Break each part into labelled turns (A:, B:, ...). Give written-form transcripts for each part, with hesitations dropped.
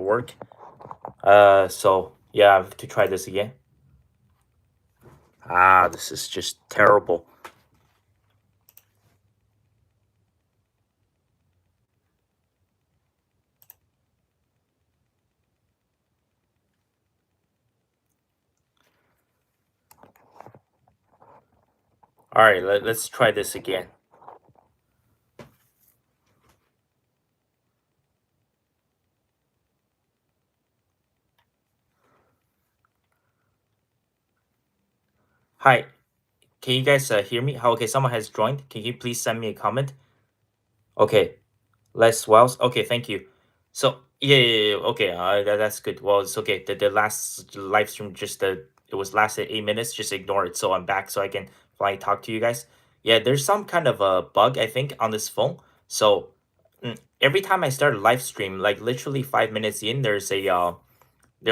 A: work. So yeah, I have to try this again. This is just terrible. All right, let's try this again. Hi, can you guys hear me? Okay, someone has joined. Can you please send me a comment? Okay, Les Wells. Okay, thank you. So yeah. Okay, that's good. Well, it's okay. The last live stream just it was lasted 8 minutes. Just ignore it. So I'm back, so I can finally talk to you guys. Yeah, there's some kind of a bug I think on this phone. So every time I start a live stream, like literally 5 minutes in, there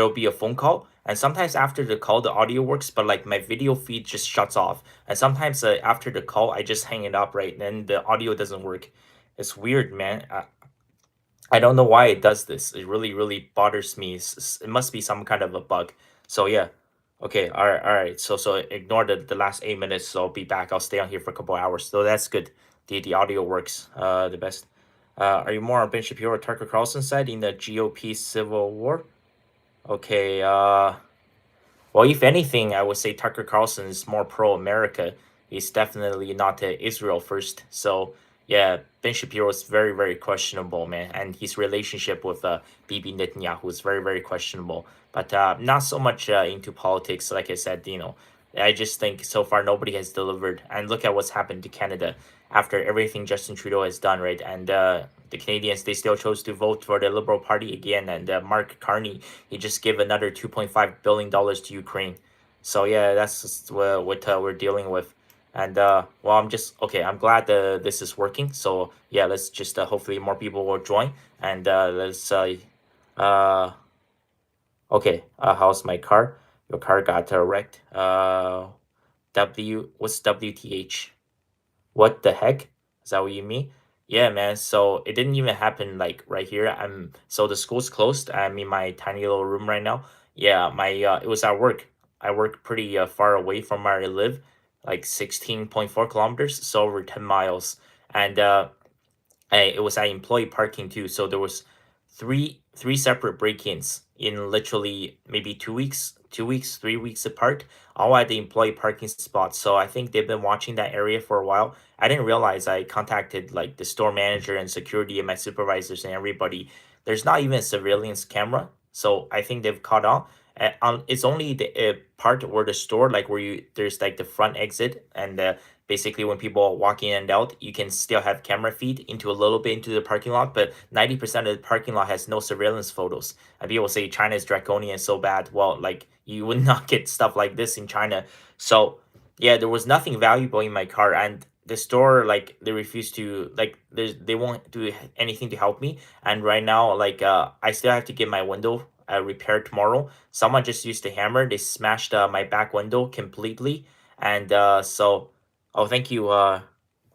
A: will be a phone call, and sometimes after the call the audio works, but like my video feed just shuts off, and sometimes after the call I just hang it up, right, and the audio doesn't work. It's weird, man. I don't know why it does this. It really bothers me. It must be some kind of a bug. So yeah. Okay, all right. So ignore the last 8 minutes. So I'll be back. I'll stay on here for a couple hours. So that's good. The audio works the best. Are you more on Ben Shapiro or Tucker Carlson side in the GOP civil war? Okay, well, if anything, I would say Tucker Carlson is more pro-America. He's definitely not Israel first. So yeah, Ben Shapiro is very questionable, man, and his relationship with Bibi Netanyahu is very questionable. But not so much into politics, like I said. I just think so far nobody has delivered. And look at what's happened to Canada after everything Justin Trudeau has done, right? And the Canadians, they still chose to vote for the Liberal Party again. And Mark Carney, he just gave another $2.5 billion to Ukraine. So yeah, that's just what we're dealing with. And well, I'm just okay. I'm glad this is working. So yeah, let's just hopefully more people will join. And let's uh okay. How's my car? Your car got wrecked. What's WTH? What the heck? Is that what you mean? Yeah, man. So it didn't even happen like right here. So the school's closed. I'm in my tiny little room right now. Yeah, my it was at work. I work pretty far away from where I live, like 16.4 kilometers, so over 10 miles. And it was at employee parking too. So there was three separate break-ins in literally maybe 2 weeks, 2 weeks, 3 weeks apart, all at the employee parking spot. So I think they've been watching that area for a while. I didn't realize. I contacted like the store manager and security and my supervisors and everybody. There's not even a surveillance camera, so I think they've caught on. It's only the part where the store, like where there's like the front exit, and basically when people are walking in and out, you can still have camera feed into a little bit into the parking lot, but 90% of the parking lot has no surveillance photos. And people say China is draconian so bad. Well, like you would not get stuff like this in China. So yeah, there was nothing valuable in my car, and the store, like they refuse to, like they won't do anything to help me. And right now, like I still have to get my window repaired tomorrow. Someone just used a hammer. They smashed my back window completely, and so oh, thank you. I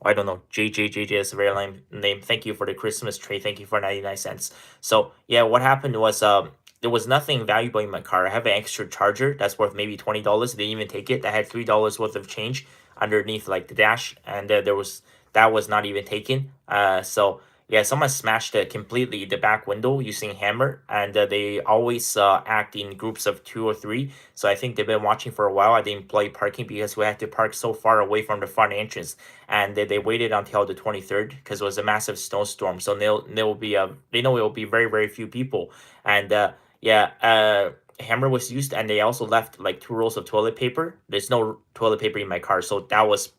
A: don't know. JJ is a very lame name. Thank you for the Christmas tree. Thank you for 99 cents. So yeah, what happened was there was nothing valuable in my car. I have an extra charger that's worth maybe $20. They didn't even take it. I had $3 worth of change underneath like the dash, and that was not even taken. So yeah, someone smashed completely the back window using a hammer, and they always act in groups of 2 or 3. So I think they've been watching for a while at the employee parking because we had to park so far away from the front entrance, and they waited until the 23rd because it was a massive snowstorm. So they know it will be very few people, and yeah, hammer was used, and they also left like 2 rolls of toilet paper. There's no toilet paper in my car, so that was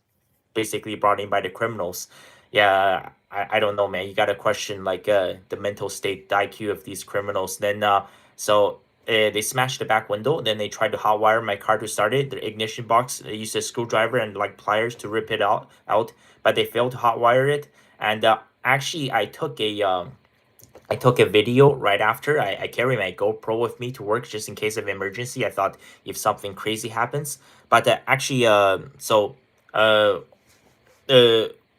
A: basically brought in by the criminals. Yeah, I don't know, man. You gotta question like the mental state, the IQ of these criminals. Then so they smashed the back window. Then they tried to hotwire my car to start it. The ignition box. They used a screwdriver and like pliers to rip it out, but they failed to hotwire it. And actually, I took a video right after. I carry my GoPro with me to work just in case of emergency. I thought if something crazy happens. But actually, uh,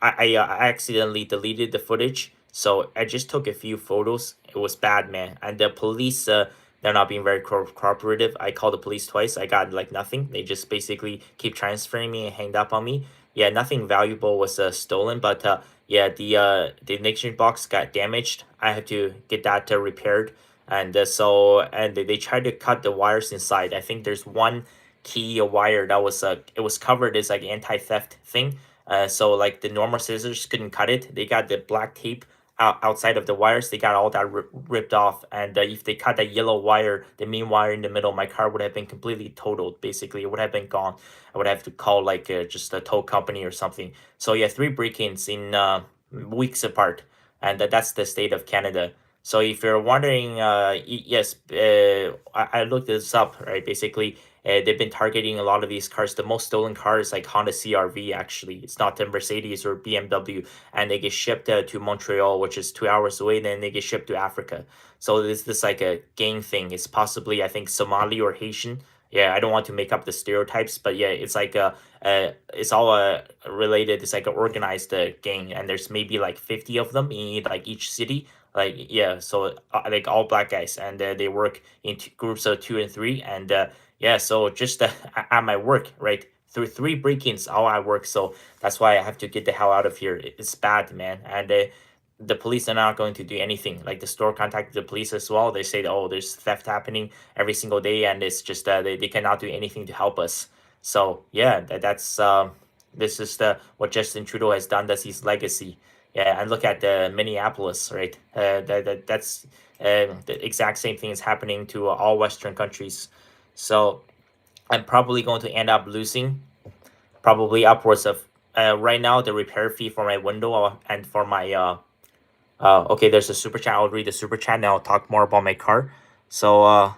A: I accidentally deleted the footage So I just took a few photos. It was bad, man. And the police, they're not being very cooperative. I called the police twice. I got like nothing. They just basically keep transferring me and hanged up on me. Yeah, nothing valuable was stolen, but yeah, the ignition box got damaged. I had to get that repaired, and they tried to cut the wires inside. I think there's one key wire that was it was covered as like anti-theft thing. So like the normal scissors couldn't cut it. They got the black tape outside of the wires. They got all that ripped off, and if they cut that yellow wire, the main wire in the middle, my car would have been completely totaled. Basically, it would have been gone. I would have to call like just a tow company or something. So yeah, three break-ins in weeks apart, and that's the state of Canada. So if you're wondering, yes, I looked this up, right? Basically, they've been targeting a lot of these cars. The most stolen car is like Honda CRV, actually. It's not the Mercedes or BMW. And they get shipped to Montreal, which is 2 hours away. Then they get shipped to Africa. So this like a gang thing. It's possibly, I think, Somali or Haitian. Yeah, I don't want to make up the stereotypes, but yeah, it's like it's all related. It's like an organized gang, and there's maybe like 50 of them in like each city. Like yeah, so like all black guys, and they work in groups of two and three, and yeah, so just at my work, right? Through three break-ins, all I work. So that's why I have to get the hell out of here. It's bad, man. And the police are not going to do anything. Like the store contacted the police as well. They say, oh, there's theft happening every single day, and it's just they cannot do anything to help us. So yeah, that's this is the what Justin Trudeau has done. That's his legacy. Yeah, and look at the Minneapolis, right? That's the exact same thing is happening to all Western countries. So I'm probably going to end up losing probably upwards of right now the repair fee for my window and for my okay, there's a super chat. I'll read the super chat and I'll talk more about my car. So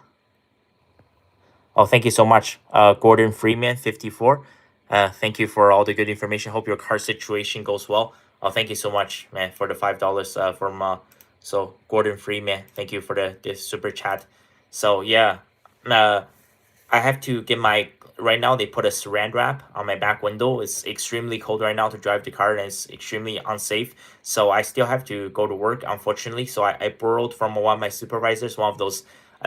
A: oh, thank you so much, Gordon Freeman 54. Thank you for all the good information. Hope your car situation goes well. Oh, thank you so much, man, for the $5 from so Gordon Freeman. Thank you for the super chat. So yeah, uh, I have to get my right now they put a saran wrap on my back window. It's extremely cold right now to drive the car and it's extremely unsafe. So I still have to go to work, unfortunately. So I borrowed from one of my supervisors one of those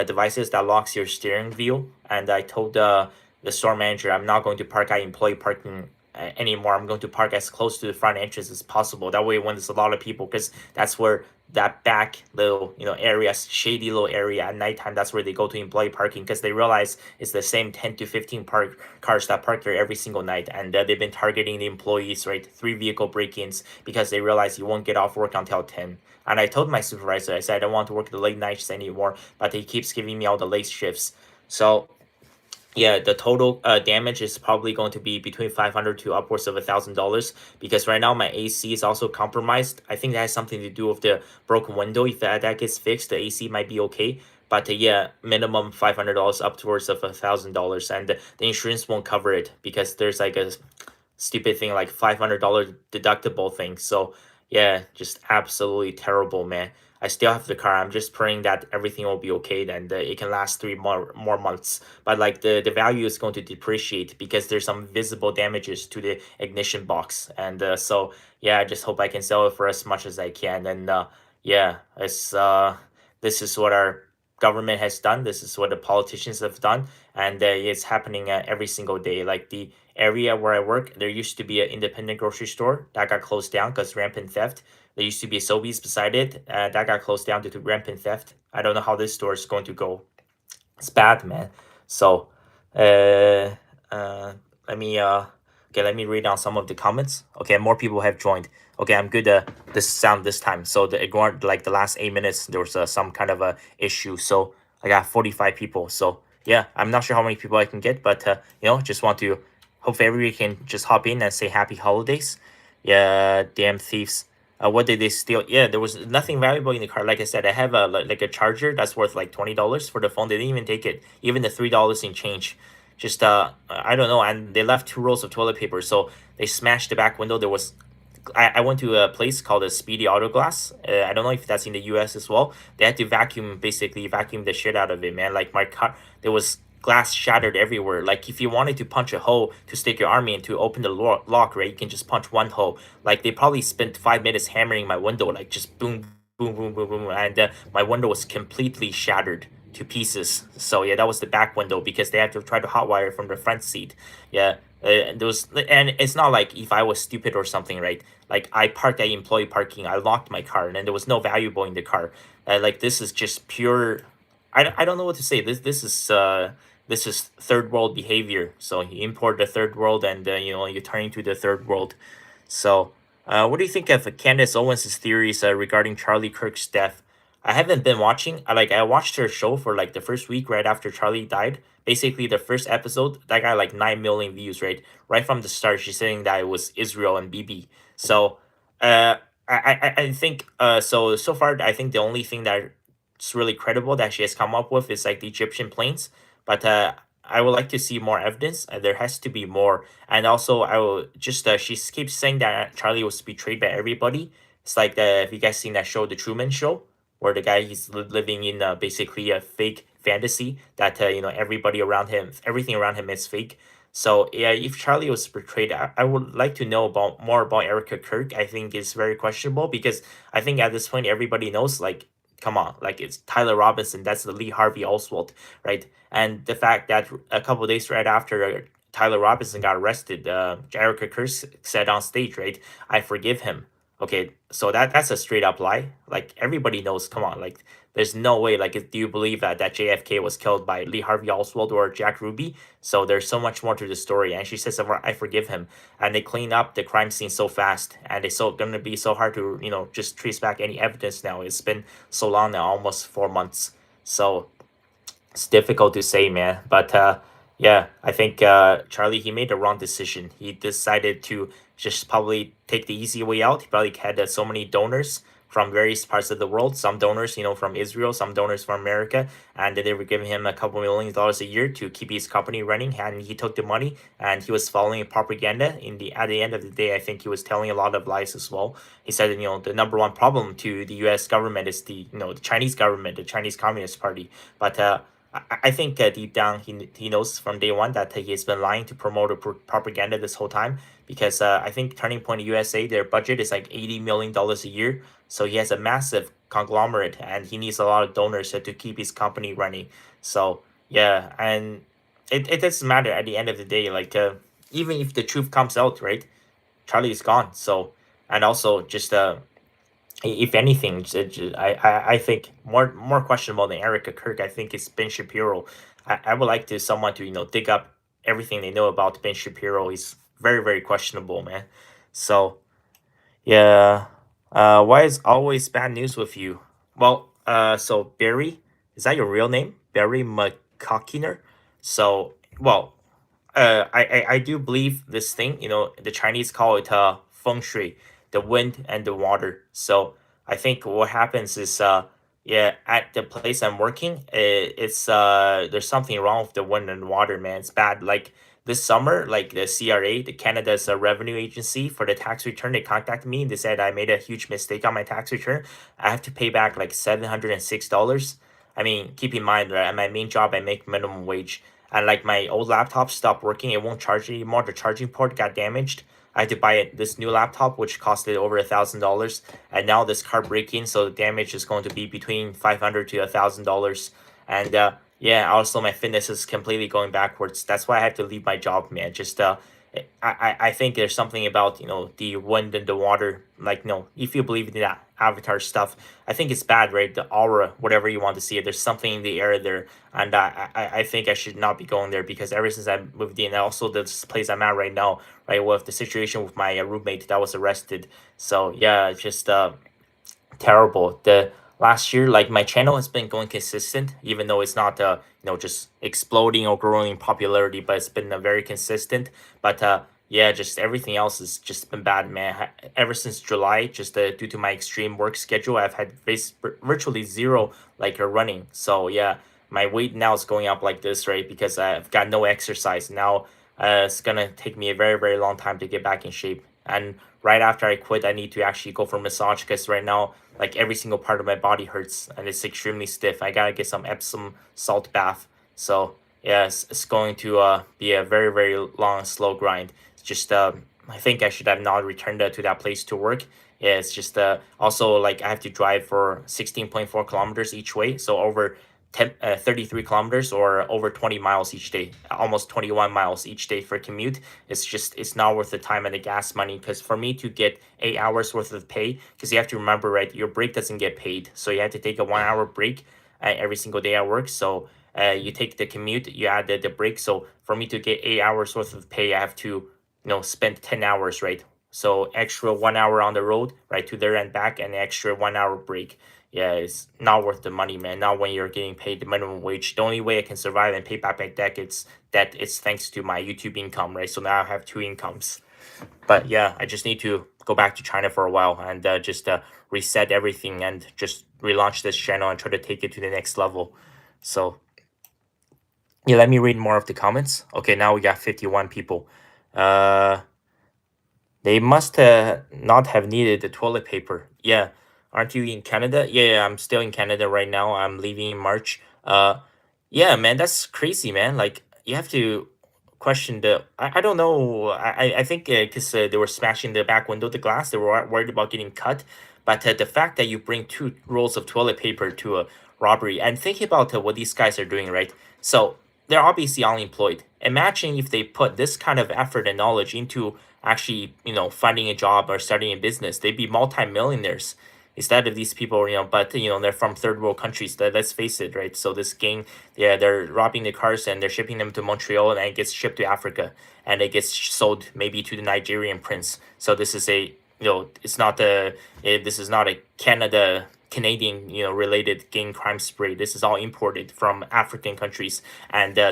A: devices that locks your steering wheel. And I told the store manager I'm not going to park at employee parking anymore. I'm going to park as close to the front entrance as possible. That way, when there's a lot of people, because that's where that back little area, shady little area at nighttime, that's where they go to employee parking because they realize it's the same 10 to 15 cars that park there every single night, and they've been targeting the employees, right? 3 vehicle break-ins because they realize you won't get off work until 10. And I told my supervisor, I said I don't want to work the late nights anymore, but he keeps giving me all the late shifts. So yeah, the total damage is probably going to be between 500 to upwards of $1,000 because right now my AC is also compromised. I think that has something to do with the broken window. If that gets fixed, the AC might be okay. But yeah, minimum $500 upwards of $1,000, and the insurance won't cover it because there's like a stupid thing like $500 deductible thing. So yeah, just absolutely terrible, man. I still have the car. I'm just praying that everything will be okay. Then it can last three more months. But like the value is going to depreciate because there's some visible damages to the ignition box. And so yeah, I just hope I can sell it for as much as I can. And yeah, it's this is what our government has done. This is what the politicians have done, and it's happening every single day. Like the area where I work, there used to be an independent grocery store that got closed down because rampant theft. There used to be a Sobeys beside it that got closed down due to rampant theft. I don't know how this store is going to go. It's bad, man. So, uh, uh, let me okay, let me read down some of the comments. Okay, more people have joined. Okay, I'm good. This sound this time. So the ignore like the last 8 minutes, there was some kind of a issue. So I got 45 people. So yeah, I'm not sure how many people I can get, but just want to hopefully everybody can just hop in and say happy holidays. Yeah, damn thieves. What did they steal? Yeah, there was nothing valuable in the car. Like I said, I have a like a charger that's worth like $20 for the phone. They didn't even take it, even the $3 in change. Just I don't know. And they left 2 rolls of toilet paper, so they smashed the back window. There was I went to a place called a Speedy Auto Glass. I don't know if that's in the US as well. They had to basically vacuum the shit out of it, man. Like my car, there was glass shattered everywhere. Like if you wanted to punch a hole to stick your arm in to open the lock, right? You can just punch one hole. Like they probably spent 5 minutes hammering my window, like just boom, boom, boom, boom, boom, and my window was completely shattered to pieces. So yeah, that was the back window because they had to try to hotwire from the front seat. Yeah, and it's not like if I was stupid or something, right? Like I parked at employee parking, I locked my car, and then there was no valuable in the car. Like this is just pure. I don't know what to say. This is third world behavior. So you import the third world, and you turn into the third world. So, what do you think of Candace Owens' theories regarding Charlie Kirk's death? I haven't been watching. I watched her show for like the first week right after Charlie died. Basically, the first episode that got like 9 million views. Right from the start, she's saying that it was Israel and Bibi. So, I think so far I think the only thing that's really credible that she has come up with is like the Egyptian planes. But I would like to see more evidence. There has to be more. And also, I will just she keeps saying that Charlie was betrayed by everybody. It's like have you guys seen that show, The Truman Show, where the guy he's living in basically a fake fantasy that everybody around him, everything around him is fake. So yeah, if Charlie was betrayed, I would like to know about more about Erica Kirk. I think is very questionable because I think at this point everybody knows like come on, like it's Tyler Robinson, that's the Lee Harvey Oswald, right? And the fact that a couple days right after Tyler Robinson got arrested, Erica Kirk said on stage, right, I forgive him. Okay, so that's a straight up lie. Like everybody knows, come on, like there's no way. Like, do you believe that JFK was killed by Lee Harvey Oswald or Jack Ruby? So there's so much more to the story. And she says, I forgive him. And they clean up the crime scene so fast, and it's so gonna be so hard to just trace back any evidence now. It's been so long now, almost 4 months. So it's difficult to say, man. But yeah, I think Charlie he made the wrong decision. He decided to just probably take the easy way out. He probably had so many donors from various parts of the world. Some donors, from Israel, some donors from America, and they were giving him a couple $1 million a year to keep his company running. And he took the money, and he was following propaganda. At the end of the day, I think he was telling a lot of lies as well. He said, the number one problem to the U.S. government is the Chinese government, the Chinese Communist Party. But I think deep down he knows from day one that he has been lying to promote propaganda this whole time because I think Turning Point USA, their budget is like $80 million a year, so he has a massive conglomerate and he needs a lot of donors to keep his company running. So yeah, and it doesn't matter at the end of the day, like even if the truth comes out, right, Charlie is gone. So and also just if anything, I think more questionable than Erica Kirk. I think it's Ben Shapiro. I would like to someone to dig up everything they know about Ben Shapiro. He's very very questionable, man. So yeah, why is always bad news with you? Well, so Barry, is that your real name, Barry McCockiner? So well, I do believe this thing. The Chinese call it feng shui, the wind and the water. So I think what happens is yeah, at the place I'm working, it's there's something wrong with the wind and water, man. It's bad. Like this summer, like the CRA, the Canada's revenue agency for the tax return, they contacted me and they said I made a huge mistake on my tax return. I have to pay back like $706. I mean, keep in mind, right, at my main job, I make minimum wage. And like my old laptop stopped working, it won't charge anymore. The charging port got damaged. I had to buy this new laptop, which costed over $1,000. And now this car breaking, so the damage is going to be between $500 to $1,000. And yeah, also my fitness is completely going backwards. That's why I had to leave my job, man. Just I think there's something about the wind and the water. Like no, if you believe in that Avatar stuff, I think it's bad, right? The aura, whatever you want to see it, there's something in the air there, and I think I should not be going there because ever since I moved in, and also this place I'm at right now, right, with the situation with my roommate that was arrested. So yeah, just terrible. The last year, like my channel has been going consistent, even though it's not just exploding or growing in popularity, but it's been very consistent. But yeah, just everything else has just been bad, man. Ever since July, just due to my extreme work schedule, I've had virtually zero like running. So yeah, my weight now is going up like this, right? Because I've got no exercise now. It's gonna take me a very very long time to get back in shape. And right after I quit, I need to actually go for massage because right now, like every single part of my body hurts and it's extremely stiff. I gotta get some Epsom salt bath. So yeah, it's going to be a very very long slow grind. It's just I think I should have not returned to that place to work. Yeah, it's just also like I have to drive for 16.4 kilometers each way, so over 33 kilometers or over 20 miles each day, almost 21 miles each day for commute. It's not worth the time and the gas money, because for me to get 8 hours worth of pay, because you have to remember, right, your break doesn't get paid, so you have to take a 1 hour break every single day at work. So you take the commute, you add the break. So for me to get 8 hours worth of pay, I have to, spend 10 hours, right? So extra 1 hour on the road, right, to there and back, and extra 1 hour break. Yeah, it's not worth the money, man. Not when you're getting paid the minimum wage. The only way I can survive and pay back my debt, it's thanks to my YouTube income, right? So now I have two incomes. But yeah, I just need to go back to China for a while and just reset everything and just relaunch this channel and try to take it to the next level. So yeah, let me read more of the comments. Okay, now we got 51 people. Uh, they must not have needed the toilet paper. Yeah, aren't you in Canada? Yeah, I'm still in Canada right now. I'm leaving in March. Yeah, man, that's crazy, man. Like you have to question the. I don't know. I think because they were smashing the back window, the glass, they were worried about getting cut. But the fact that you bring two rolls of toilet paper to a robbery, and think about what these guys are doing, right? So they're obviously unemployed. Imagine if they put this kind of effort and knowledge into actually, finding a job or starting a business, they'd be multimillionaires instead of these people, but they're from third world countries. Let's face it, right? So this gang, yeah, they're robbing the cars and they're shipping them to Montreal, and it gets shipped to Africa, and it gets sold maybe to the Nigerian prince. So this is a, it's not this is not a Canadian, related gang crime spree. This is all imported from African countries, and uh,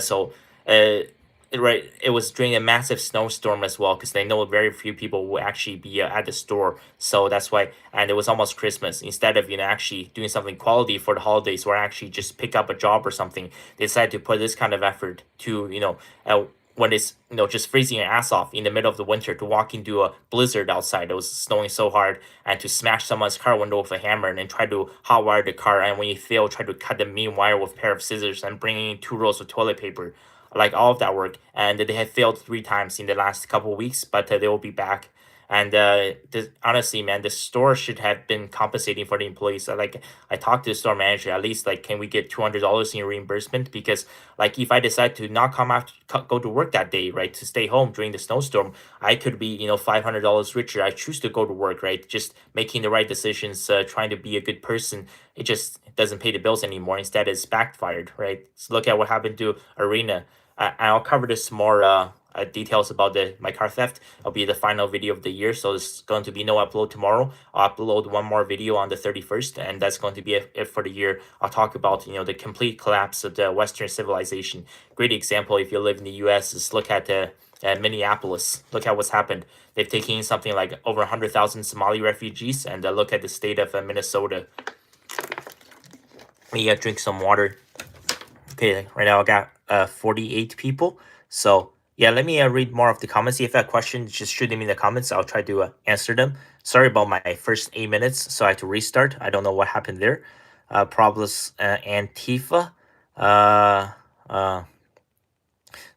A: right, it was during a massive snowstorm as well, because they know very few people will actually be at the store. So that's why, and it was almost Christmas. Instead of actually doing something quality for the holidays, or actually just pick up a job or something, they decided to put this kind of effort to when it's just freezing your ass off in the middle of the winter, to walk into a blizzard outside. It was snowing so hard, and to smash someone's car window with a hammer and then try to hotwire the car, and when you fail, try to cut the main wire with a pair of scissors and bring in two rolls of toilet paper, like all of that work. And they have failed three times in the last couple of weeks, but they will be back. And honestly, man, the store should have been compensating for the employees. Like, I talked to the store manager, at least like, can we get $200 in reimbursement? Because like, if I decide to not come out, go to work that day, right, to stay home during the snowstorm, I could be $500 richer. I choose to go to work, right, just making the right decisions, trying to be a good person. It just doesn't pay the bills anymore. Instead, it's backfired, right? So look at what happened to Arena. I'll cover this more details about my car theft. It'll be the final video of the year, so it's going to be no upload tomorrow. I'll upload one more video on the 31st, and that's going to be it for the year. I'll talk about the complete collapse of the Western civilization. Great example, if you live in the U.S., is look at Minneapolis. Look at what's happened. They've taken something like over 100,000 Somali refugees, and look at the state of Minnesota. Let me drink some water. Okay, right now I got 48 people. So yeah, let me read more of the comments. If you have questions, just shoot them in the comments. I'll try to answer them. Sorry about my first 8 minutes, so I had to restart. I don't know what happened there. Problems Antifa. Uh, uh,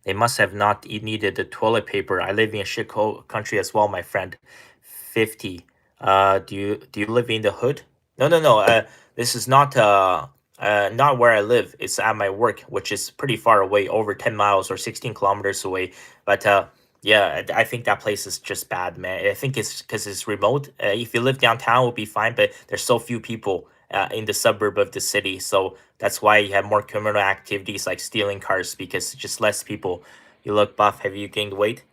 A: they must have not needed the toilet paper. I live in a shit country as well, my friend. 50. Do you live in the hood? No, no, no. This is not where I live. It's at my work, which is pretty far away, over 10 miles or 16 kilometers away. But yeah, I think that place is just bad, man. I think it's because it's remote. If you live downtown, it would be fine, but there's so few people in the suburb of the city. So that's why you have more criminal activities like stealing cars, because just less people. You look buff. Have you gained weight?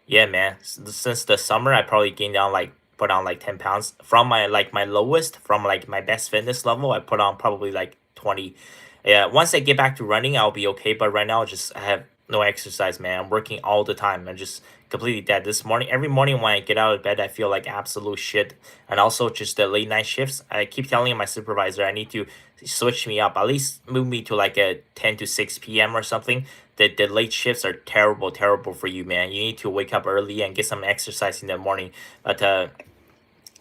A: Yeah, man. Since the summer, I probably gained down like put on like 10 pounds from my lowest, from like my best fitness level. I put on probably like 20. Yeah, once I get back to running, I'll be okay. But right now, I have no exercise, man. I'm working all the time. I'm just completely dead. This morning, every morning when I get out of bed, I feel like absolute shit. And also just the late night shifts. I keep telling my supervisor I need to switch me up, at least move me to like a 10 to 6 p.m. or something. The late shifts are terrible, terrible for you, man. You need to wake up early and get some exercise in the morning. But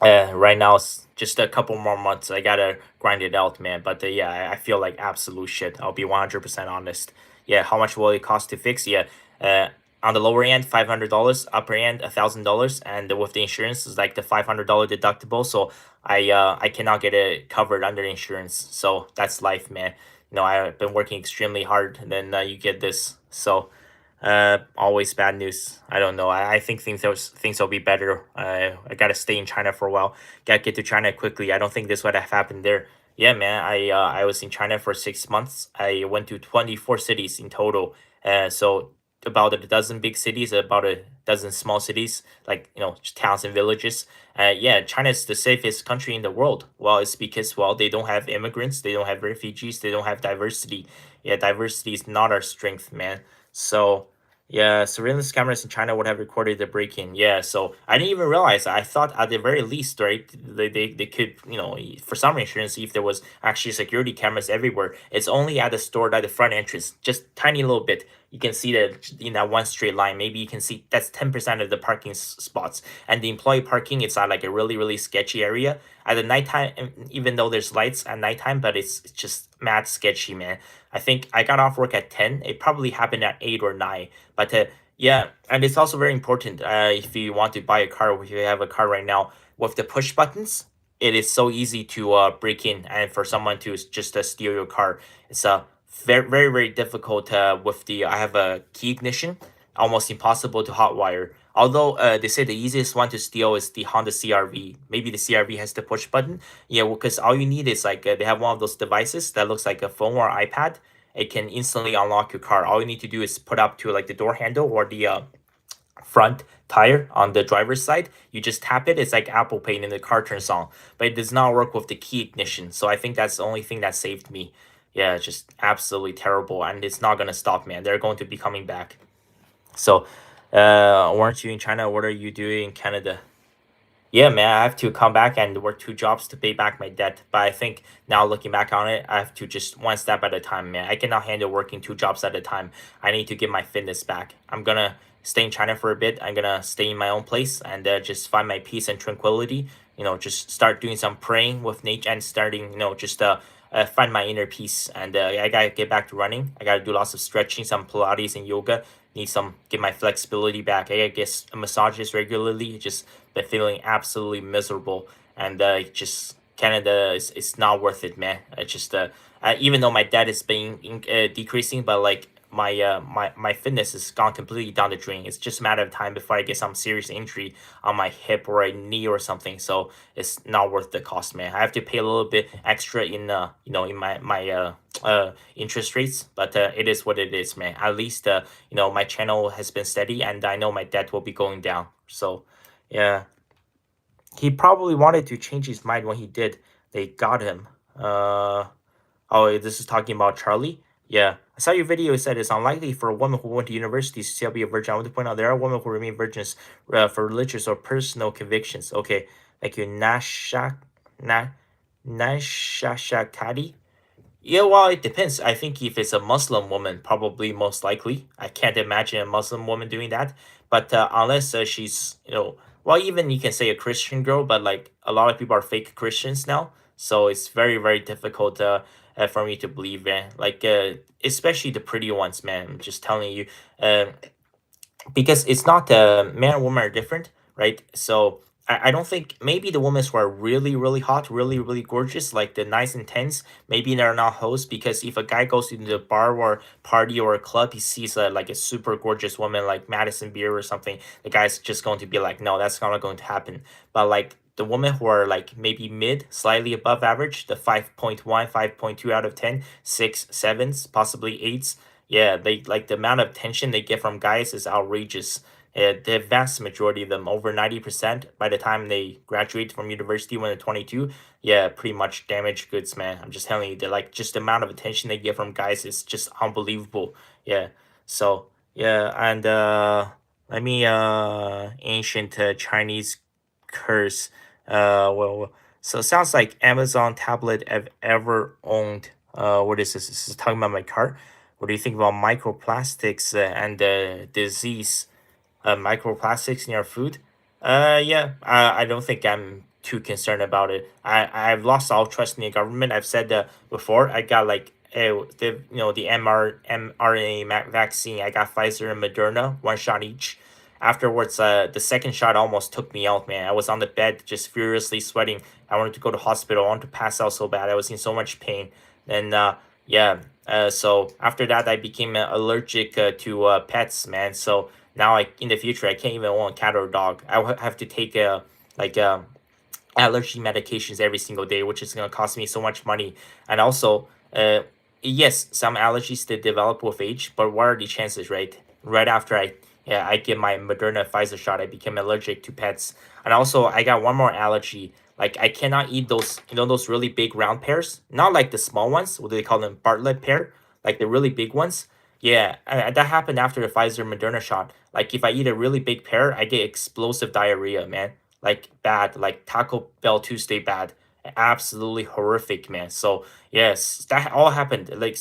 A: Right now it's just a couple more months. I gotta grind it out, man. But yeah, I feel like absolute shit. I'll be 100% honest. Yeah, how much will it cost to fix? Yeah, uh, on the lower end, $500. Upper end, $1,000. And with the insurance, is like the $500 deductible. So I cannot get it covered under insurance. So that's life, man. I've been working extremely hard, and then you get this. So always bad news. I don't know. I think things will be better. I gotta stay in China for a while. Gotta get to China quickly. I don't think this would have happened there. Yeah, man. I was in China for 6 months. I went to 24 cities in total. So about a dozen big cities, about a dozen small cities, like just towns and villages. Yeah, China is the safest country in the world. Well, it's because they don't have immigrants, they don't have refugees, they don't have diversity. Yeah, diversity is not our strength, man. So yeah, surveillance cameras in China would have recorded the break-in. Yeah, so I didn't even realize. I thought at the very least, right, they could, for some insurance, if there was actually security cameras everywhere. It's only at the store at the front entrance, just tiny little bit. You can see that in that one straight line. Maybe you can see that's 10% of the parking spots, and the employee parking, it's at like a really really sketchy area at the nighttime. Even though there's lights at nighttime, but it's just mad sketchy, man. I think I got off work at 10. It probably happened at 8 or 9. But yeah, and it's also very important if you want to buy a car, if you have a car right now, with the push buttons, it is so easy to break in and for someone to just steal your car. It's very, very, very difficult with the, I have a key ignition, almost impossible to hotwire. Although they say the easiest one to steal is the Honda CRV. Maybe the CRV has the push button. Yeah, because all you need is like they have one of those devices that looks like a phone or iPad. It can instantly unlock your car. All you need to do is put up to like the door handle or the front tire on the driver's side. You just tap it. It's like Apple Pay and the car turns on. But it does not work with the key ignition. So I think that's the only thing that saved me. Yeah, it's just absolutely terrible. And it's not going to stop, man. They're going to be coming back. So, weren't you in China? What are you doing in Canada? Yeah, man, I have to come back and work two jobs to pay back my debt. But I think now looking back on it, I have to just one step at a time, man. I cannot handle working two jobs at a time. I need to get my fitness back. I'm gonna stay in China for a bit. I'm gonna stay in my own place and just find my peace and tranquility. Just start doing some praying with nature and starting, just find my inner peace. And I gotta get back to running. I gotta do lots of stretching, some Pilates and yoga. Need some get my flexibility back. I gotta get massages regularly. Just been feeling absolutely miserable, and just Canada is not worth it, man. It's just even though my debt is being decreasing, but like my fitness has gone completely down the drain. It's just a matter of time before I get some serious injury on my hip or a knee or something. So it's not worth the cost, man. I have to pay a little bit extra in in my interest rates, but it is what it is, man. At least my channel has been steady, and I know my debt will be going down. So yeah, he probably wanted to change his mind when he did. They got him. Oh, this is talking about Charlie. Yeah, I saw your video. It said it's unlikely for a woman who went to university to still be a virgin. I want to point out there are women who remain virgins for religious or personal convictions. Okay, thank you, Na Nashashakati. Yeah, well, it depends. I think if it's a Muslim woman, probably most likely. I can't imagine a Muslim woman doing that. But unless she's, well, even you can say a Christian girl, but like a lot of people are fake Christians now. So it's very, very difficult for me to believe, man. Like, especially the pretty ones, man. I'm just telling you. Because it's not man and woman are different, right? So I don't think maybe the women who are really really hot, really really gorgeous, like the nice and tens, maybe they're not hoes because if a guy goes into the bar or party or a club, he sees like a super gorgeous woman like Madison Beer or something, the guy's just going to be like, no, that's not going to happen. But like the women who are like maybe mid, slightly above average, the 5.1, 5.2 out of 10, 6, 7s, possibly 8s, yeah, they like the amount of attention they get from guys is outrageous. The vast majority of them, over 90%, by the time they graduate from university when they're 22, yeah, pretty much damaged goods, man. I'm just telling you, they're like just the amount of attention they get from guys is just unbelievable. Yeah. So yeah, and let me ancient Chinese curse. So it sounds like Amazon tablet I've ever owned. What is this? This is talking about my car. What do you think about microplastics and disease? Microplastics in your food? Yeah, I don't think I'm too concerned about it. I've lost all trust in the government. I've said that before. I got like the mRNA vaccine. I got Pfizer and Moderna, one shot each. Afterwards, the second shot almost took me out, man. I was on the bed, just furiously sweating. I wanted to go to hospital. I wanted to pass out so bad. I was in so much pain. And yeah, so after that, I became allergic to pets, man. So now, in the future, I can't even own a cat or a dog. I will have to take like allergy medications every single day, which is going to cost me so much money. And also, yes, some allergies they develop with age, but what are the chances, right? Right after I get my Moderna Pfizer shot, I became allergic to pets. And also, I got one more allergy. Like I cannot eat those, those really big round pears, not like the small ones. What do they call them? Bartlett pear, like the really big ones. Yeah, that happened after the Pfizer Moderna shot. Like if I eat a really big pear, I get explosive diarrhea, man. Like bad, like Taco Bell Tuesday bad. Absolutely horrific, man. So yes, that all happened. Like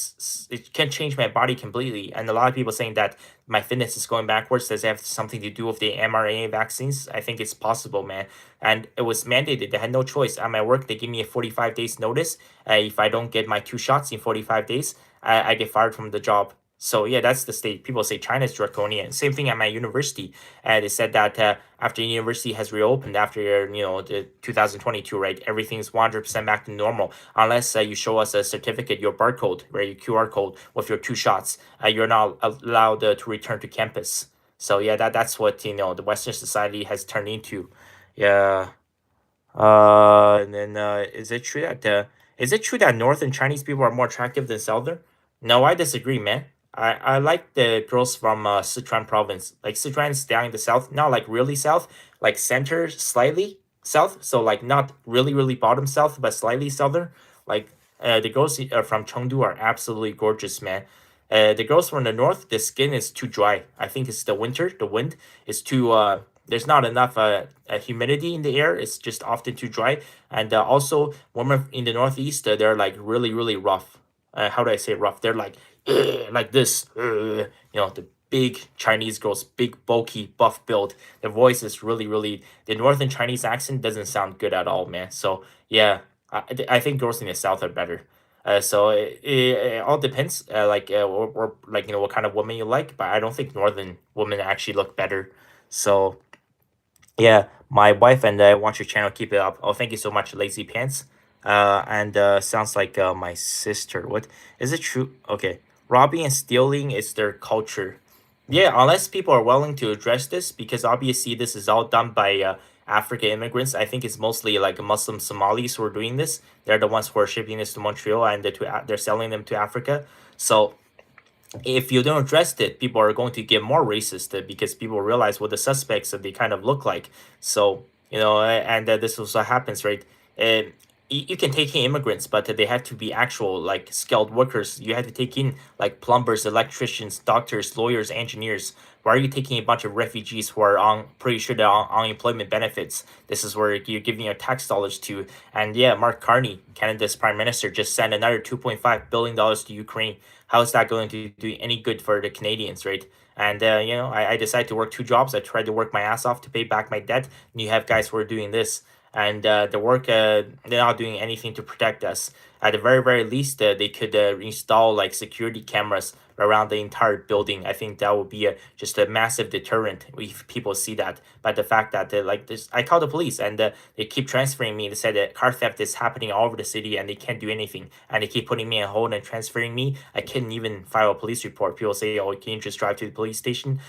A: it can change my body completely. And a lot of people saying that my fitness is going backwards. Does it have something to do with the mRNA vaccines? I think it's possible, man. And it was mandated. They had no choice. At my work, they give me a 45 days notice. If I don't get my 2 shots in 45 days, I get fired from the job. So yeah, that's the state. People say China's draconian. Same thing at my university. They said that after university has reopened after the 2022, right? Everything's 100% back to normal unless you show us a certificate, your barcode, right? Your QR code with your 2 shots. You're not allowed to return to campus. So yeah, that's what the Western society has turned into. Yeah. And then is it true that northern Chinese people are more attractive than southern? No, I disagree, man. I like the girls from Sichuan province. Like Sichuan's down in the south, not like really south, like center slightly south. So like not really really bottom south, but slightly southern. Like the girls from Chengdu are absolutely gorgeous, man. The girls from the north, the skin is too dry. I think it's the winter. The wind is too. There's not enough humidity in the air. It's just often too dry. And also, women in the northeast, they're like really, really rough. How do I say rough? They're like this. The big Chinese girls, big, bulky, buff build. The voice is really, really. The northern Chinese accent doesn't sound good at all, man. So yeah, I think girls in the south are better. So it all depends, or like what kind of woman you like. But I don't think northern women actually look better. So yeah, my wife and I watch your channel. Keep it up. Oh, thank you so much, Lazy Pants. And sounds like my sister. What is it true? Okay, robbing and stealing is their culture. Yeah, unless people are willing to address this, because obviously this is all done by African immigrants. I think it's mostly like Muslim Somalis who are doing this. They're the ones who are shipping this to Montreal and they're selling them to Africa. So if you don't address it, people are going to get more racist because people realize what the suspects that they kind of look like. So and this also happens, right? And you can take in immigrants, but they have to be actual like skilled workers. You have to take in like plumbers, electricians, doctors, lawyers, engineers. Why are you taking a bunch of refugees who are on pretty sure they're on unemployment benefits? This is where you're giving your tax dollars to. And yeah, Mark Carney, Canada's prime minister, just sent another $2.5 billion to Ukraine. How is that going to do any good for the Canadians, right? And I decided to work 2 jobs. I tried to work my ass off to pay back my debt. And you have guys who are doing this, and they're not doing anything to protect us. At the very very least, they could install like security cameras around the entire building. I think that would be just a massive deterrent if people see that. But the fact that like this, I called the police and they keep transferring me. They said that car theft is happening all over the city and they can't do anything. And they keep putting me on hold and transferring me. I couldn't even file a police report. People say, "Oh, can you just drive to the police station?"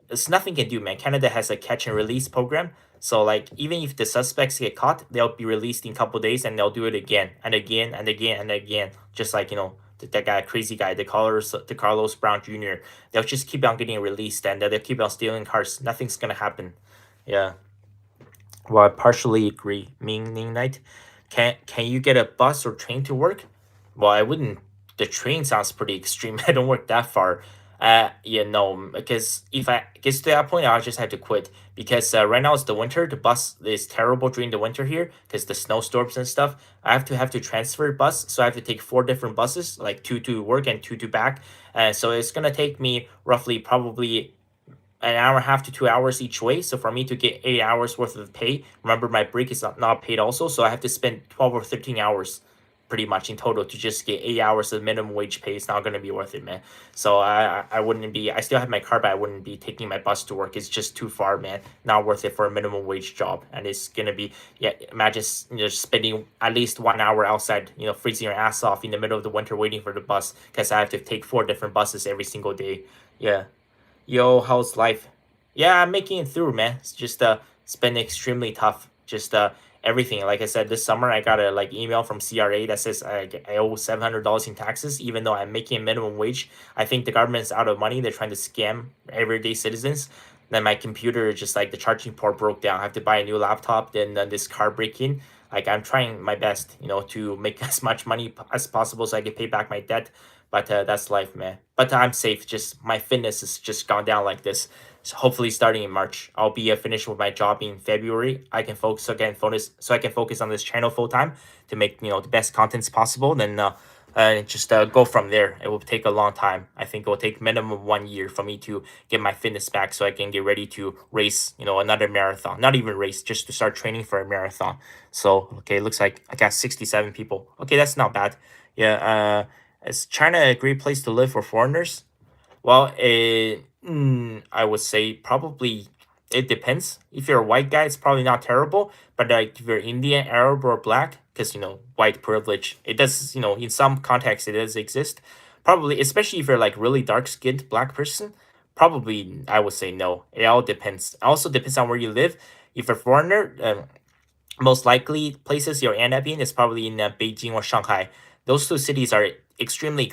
A: It's nothing can do, man. Canada has a catch and release program. So like even if the suspects get caught, they'll be released in a couple days and they'll do it again and again and again and again. Just like that guy, crazy guy, the Carlos Brown Jr. They'll just keep on getting released and they'll keep on stealing cars. Nothing's gonna happen. Yeah. Well, I partially agree. Meaning night. Can you get a bus or train to work? Well, I wouldn't. The train sounds pretty extreme. I don't work that far. Yeah, no, because if I gets to that point, I'll just have to quit. Because right now it's the winter. The bus is terrible during the winter here because the snowstorms and stuff. I have to transfer bus, so I have to take 4 different buses, like two to work and two to back. And so it's gonna take me roughly probably an hour and a half to 2 hours each way. So for me to get 8 hours worth of pay, remember my break is not paid also, so I have to spend 12 or 13 hours pretty much in total to just get 8 hours of minimum wage pay. It's not going to be worth it, man. So I wouldn't be. I still have my car, but I wouldn't be taking my bus to work. It's just too far, man. Not worth it for a minimum wage job, and it's gonna be, yeah. Imagine spending at least 1 hour outside, freezing your ass off in the middle of the winter waiting for the bus because I have to take 4 different buses every single day. Yeah. Yo, how's life? Yeah, I'm making it through, man. It's been extremely tough. Just everything. Like I said, this summer I got a email from CRA that says I owe $700 in taxes, even though I'm making a minimum wage. I think the government's out of money. They're trying to scam everyday citizens. Then my computer just like the charging port broke down. I have to buy a new laptop. Then this car break in. Like I'm trying my best, to make as much money as possible so I can pay back my debt. But that's life, man. But I'm safe. Just my fitness has just gone down like this. So hopefully, starting in March, I'll be finished with my job in February. I can focus again, so I can focus on this channel full time to make the best contents possible. Then just go from there. It will take a long time. I think it will take minimum 1 year for me to get my fitness back, so I can get ready to race. Another marathon. Not even race, just to start training for a marathon. So okay, looks like I got 67 people. Okay, that's not bad. Yeah. Is China a great place to live for foreigners? Well, I would say probably it depends. If you're a white guy, it's probably not terrible. But like if you're Indian, Arab, or black, because white privilege, it does. In some contexts, it does exist. Probably, especially if you're like really dark skinned black person. Probably, I would say no. It all depends. It also depends on where you live. If you're a foreigner, most likely places you'll end up in is probably in Beijing or Shanghai. Those two cities are extremely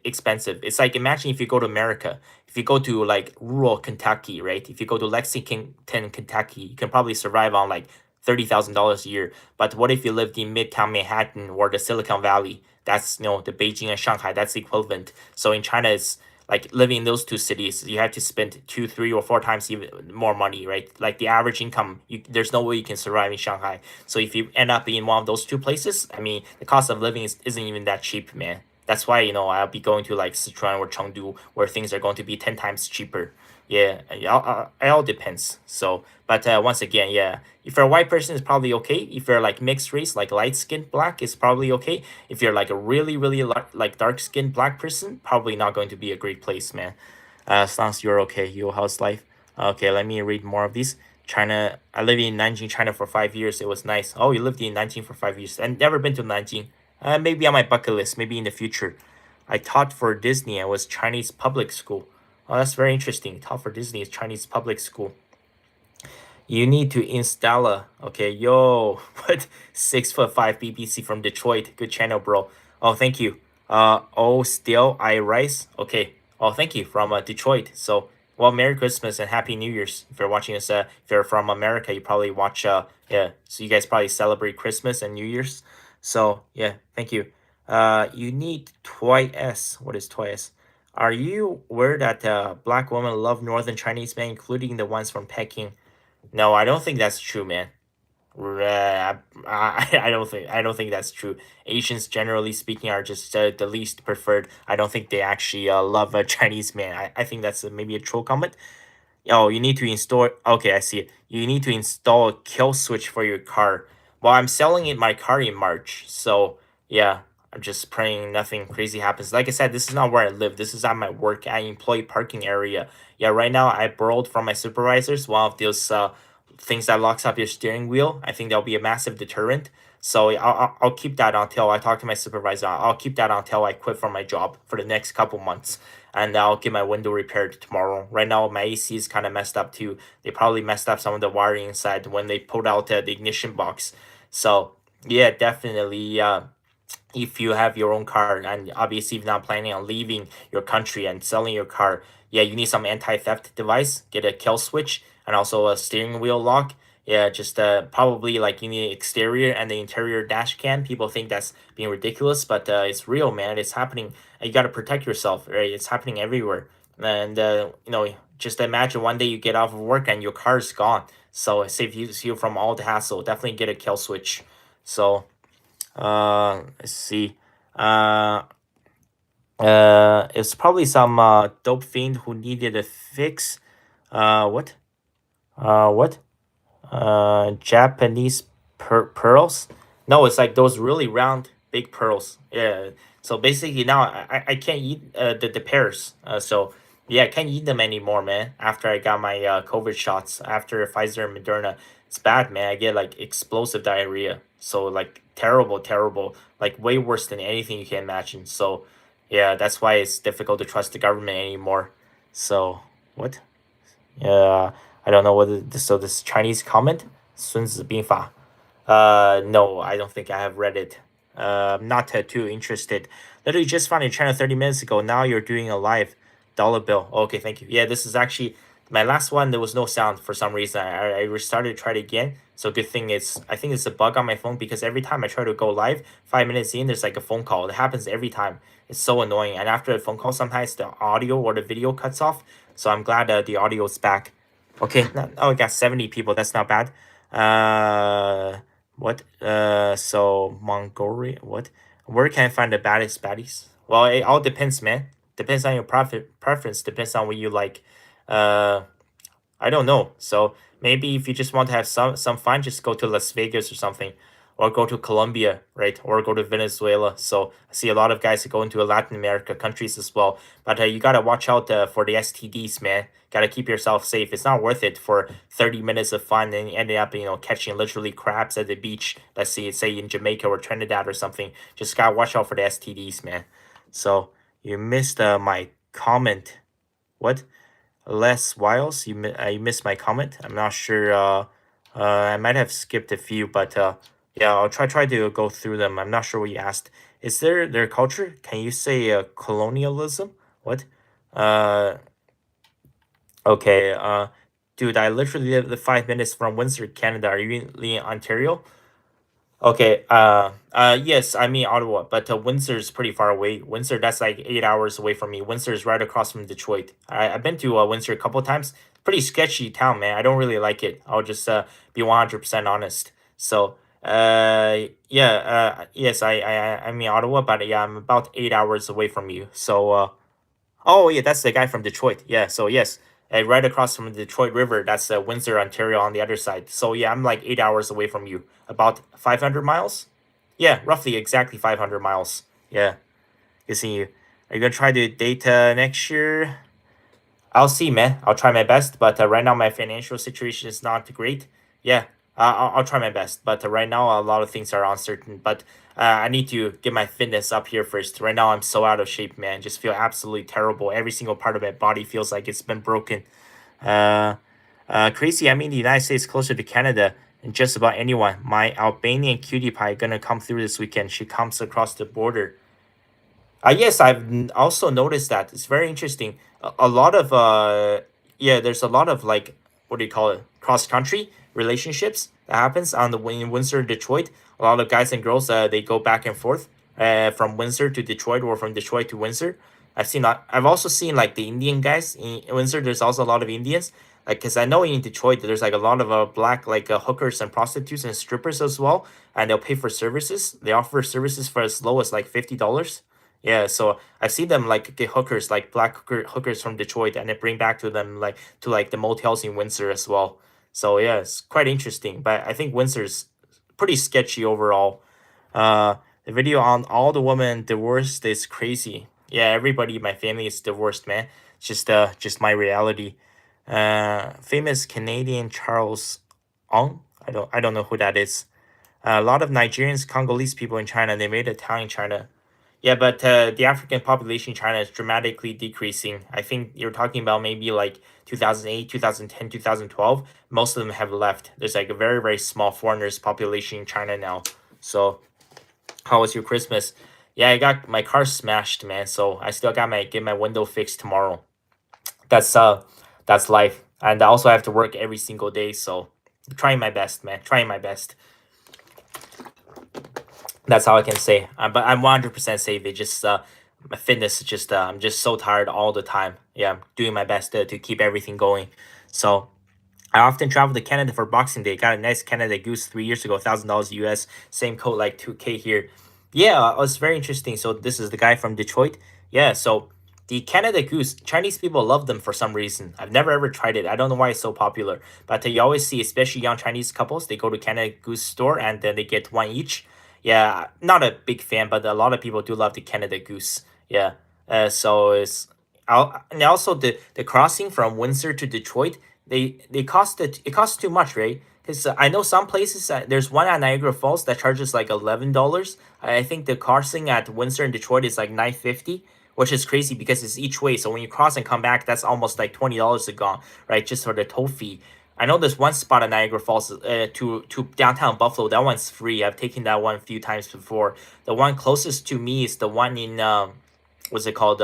A: expensive. It's like imagine if you go to America, if you go to like rural Kentucky, right? If you go to Lexington, Kentucky, you can probably survive on like $30,000 a year. But what if you lived in Midtown Manhattan or the Silicon Valley? That's the Beijing and Shanghai. That's the equivalent. So in China, it's like living in those two cities, you have to spend 2, 3, or 4 times even more money, right? Like the average income, there's no way you can survive in Shanghai. So if you end up in one of those two places, I mean, the cost of living isn't even that cheap, man. That's why I'll be going to like Sichuan or Chengdu, where things are going to be 10 times cheaper. Yeah, it all depends. So, but once again, yeah, if you're a white person, it's probably okay. If you're like mixed race, like light skinned black, it's probably okay. If you're like a really, really like dark skinned black person, probably not going to be a great place, man. As long as you're okay, your house life. Okay, let me read more of these. China, I lived in Nanjing, China for 5 years. It was nice. Oh, you lived in Nanjing for 5 years. I've never been to Nanjing. Maybe on my bucket list, maybe in the future. I taught for Disney. I was Chinese public school. Oh, that's very interesting. Taught for Disney is Chinese public school. You need to install a okay, yo, what 6'5" BBC from Detroit. Good channel, bro. Oh, thank you. Oh, still I rise. Okay. Oh, thank you from Detroit. So, well, Merry Christmas and Happy New Year's. If you're watching this, if you're from America, you probably watch. Yeah. So you guys probably celebrate Christmas and New Year's. So yeah, thank you. You need twice. What is twice? Are you aware that black women love Northern Chinese men, including the ones from Peking? No, I don't think that's true, man. I don't think that's true. Asians, generally speaking, are just the least preferred. I don't think they actually love a Chinese man. I think that's maybe a troll comment. Oh, you need to install. Okay, I see it. You need to install a kill switch for your car. Well, I'm selling it my car in March, so yeah, I'm just praying nothing crazy happens. Like I said, this is not where I live. This is at my work at employee parking area. Yeah, right now I borrowed from my supervisors one of those things that locks up your steering wheel. I think that'll be a massive deterrent. So I'll keep that until I talk to my supervisor. I'll keep that until I quit from my job for the next couple months, and I'll get my window repaired tomorrow. Right now, my AC is kind of messed up too. They probably messed up some of the wiring inside when they pulled out the ignition box. So yeah, definitely. If you have your own car, and obviously if you're not planning on leaving your country and selling your car, yeah, you need some anti-theft device. Get a kill switch and also a steering wheel lock. Yeah, just probably like you need exterior and the interior dash cam. People think that's being ridiculous, but it's real, man. It's happening. You got to protect yourself, right? It's happening everywhere. And just imagine one day you get off of work and your car is gone. So it saves you from all the hassle. Definitely get a kill switch. So let's see. Uh, it's probably some dope fiend who needed a fix. What? What? Japanese pearls? No, it's like those really round, big pearls. Yeah. So basically now I can't eat the pears. So yeah, I can't eat them anymore, man. After I got my COVID shots, after Pfizer and Moderna, it's bad, man. I get like explosive diarrhea. So like terrible, terrible, like way worse than anything you can imagine. So yeah, that's why it's difficult to trust the government anymore. So what? I don't know so this Chinese comment, 孙子兵法. No, I don't think I have read it. I'm not too interested. Literally just found your channel 30 minutes ago. Now you're doing a live dollar bill. Okay, thank you. Yeah, this is actually my last one. There was no sound for some reason. I restarted, tried again. So good thing it's, I think it's a bug on my phone because every time I try to go live, 5 minutes in, there's like a phone call. It happens every time. It's so annoying. And after a phone call, sometimes the audio or the video cuts off. So I'm glad the audio is back. Okay, oh, we got 70 people. That's not bad. What? So Mongolia. What? Where can I find the baddest baddies? Well, it all depends, man. Depends on your profit preference. Depends on what you like. Uh, I don't know. So maybe if you just want to have some fun, just go to Las Vegas or something, or go to Colombia, right? Or go to Venezuela. So I see a lot of guys that go into Latin America countries as well. But you gotta watch out for the STDs, man. Gotta keep yourself safe. It's not worth it for 30 minutes of fun and ending up, catching literally crabs at the beach. Let's say in Jamaica or Trinidad or something. Just gotta watch out for the STDs, man. So you missed my comment. What? Les Wiles, you missed my comment. I'm not sure. I might have skipped a few, but yeah, I'll try to go through them. I'm not sure what you asked. Is their culture? Can you say colonialism? What? Uh, okay. Dude, I literally live 5 minutes from Windsor, Canada. Are you in Ontario? Okay. Yes, I mean Ottawa, but Windsor's pretty far away. Windsor, that's like 8 hours away from me. Windsor is right across from Detroit. I've been to Windsor a couple times. Pretty sketchy town, man. I don't really like it. I'll just be 100% honest. So, yeah, yes, I'm in Ottawa, but yeah, I'm about 8 hours away from you. So, oh yeah, that's the guy from Detroit. Yeah, so yes, right across from the Detroit River. That's Windsor, Ontario, on the other side. So yeah, I'm like 8 hours away from you. About 500 miles. Yeah, roughly, exactly 500 miles. Yeah, good seeing you. Are you gonna try to date next year? I'll see, man. I'll try my best, but right now my financial situation is not great. Yeah, I'll try my best, but right now a lot of things are uncertain. But I need to get my fitness up here first. Right now I'm so out of shape, man. Just feel absolutely terrible. Every single part of my body feels like it's been broken. Uh, Crazy. I mean, the United States closer to Canada than just about anyone. My Albanian cutie pie gonna come through this weekend. She comes across the border. Yes, also noticed that. It's very interesting. A lot of yeah, there's a lot of like, what do you call it? Cross country relationships that happens on the in Windsor, Detroit. A lot of guys and girls they go back and forth from Windsor to Detroit or from Detroit to Windsor. I've seen that. I've also seen like the Indian guys in Windsor. There's also a lot of Indians. Like, cause I know in Detroit there's like a lot of black like hookers and prostitutes and strippers as well, and they'll pay for services. They offer services for as low as like $50. Yeah, so I see them like get hookers, like black hookers from Detroit, and they bring back to them like to like the motels in Windsor as well. So yeah, it's quite interesting. But I think Windsor's pretty sketchy overall. The video on all the women divorced is crazy. Yeah, everybody in my family is divorced, man. It's just my reality. Famous Canadian Charles Ong. I don't know who that is. A lot of Nigerians, Congolese people in China, they made a town in China. Yeah, but the African population in China is dramatically decreasing. I think you're talking about maybe like 2008, 2010, 2012. Most of them have left. There's like a very, very small foreigners population in China now. So, how was your Christmas? Yeah, I got my car smashed, man. So I still got my get my window fixed tomorrow. That's that's life. And I also have to work every single day. So trying my best, man. Trying my best. That's all I can say. But I'm 100% safe. It just my fitness is just I'm just so tired all the time. Yeah, I'm doing my best to keep everything going. So I often travel to Canada for Boxing Day. Got a nice Canada Goose 3 years ago, $1,000 US. Same coat, like 2K here. Yeah, it was very interesting. So this is the guy from Detroit. Yeah, so the Canada Goose, Chinese people love them for some reason. I've never ever tried it. I don't know why it's so popular, but you always see, especially young Chinese couples, they go to Canada Goose store and then they get one each. Yeah, not a big fan, but a lot of people do love the Canada Goose. Yeah, so it's and also the crossing from Windsor to Detroit. They cost it costs too much, right? Because I know some places, there's one at Niagara Falls that charges like $11. I think the crossing at Windsor and Detroit is like 9.50, which is crazy because it's each way. So when you cross and come back, that's almost like $20 a gone, right? Just for the toll fee. I know there's one spot at Niagara Falls, to downtown Buffalo. That one's free. I've taken that one a few times before. The one closest to me is the one in what's it called?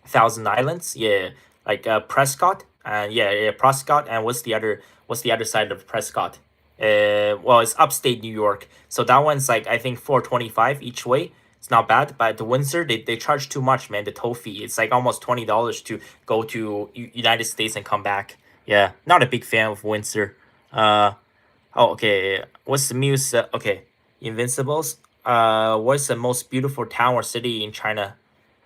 A: Thousand Islands. Yeah, like Prescott. And yeah, Prescott. And What's the other side of Prescott? Well, it's upstate New York. So that one's like, I think 425 each way. It's not bad, but the Windsor, they charge too much, man. The toll fee, it's like almost $20 to go to United States and come back. Yeah, not a big fan of Windsor. Uh oh, okay. What's the muse? Okay, Invincibles. What's the most beautiful town or city in China?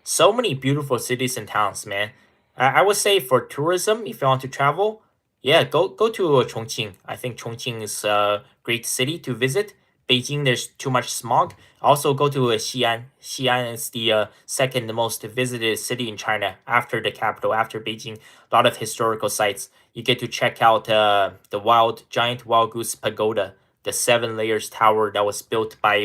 A: So many beautiful cities and towns, man. I would say for tourism, if you want to travel, yeah, go to Chongqing. I think Chongqing is a great city to visit. Beijing, there's too much smog. Also, go to Xi'an. Xi'an is the second most visited city in China after the capital, after Beijing. A lot of historical sites. You get to check out the giant wild goose pagoda, the 7 layers tower that was built by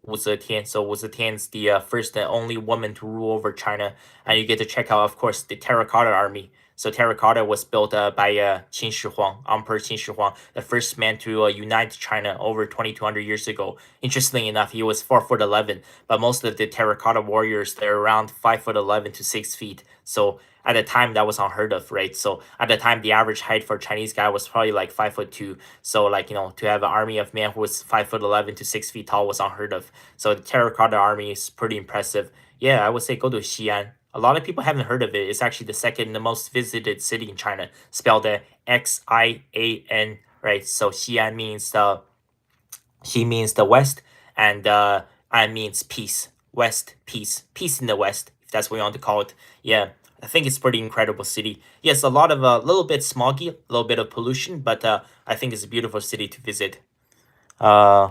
A: Wu Zetian. So Wu Zetian's the first and only woman to rule over China. And you get to check out, of course, the Terracotta Army. So terracotta was built by Qin Shi Huang, Emperor Qin Shi Huang, the first man to unite China over 2,200 years ago. Interestingly enough, he was 4 foot 11, but most of the terracotta warriors, they're around 5 foot 11 to 6 feet. So at the time, that was unheard of, right? So at the time, the average height for a Chinese guy was probably like 5 foot 2. So like, to have an army of men who was 5 foot 11 to 6 feet tall was unheard of. So the terracotta army is pretty impressive. Yeah, I would say go to Xi'an. A lot of people haven't heard of it. It's actually the second the most visited city in China, spelled Xian, right? So Xi'an means Xi means the west, and An means peace. West, peace, peace in the west, if that's what you want to call it. Yeah, I think it's pretty incredible city. Yes, a lot of a little bit smoggy, a little bit of pollution, but I think it's a beautiful city to visit. Uh,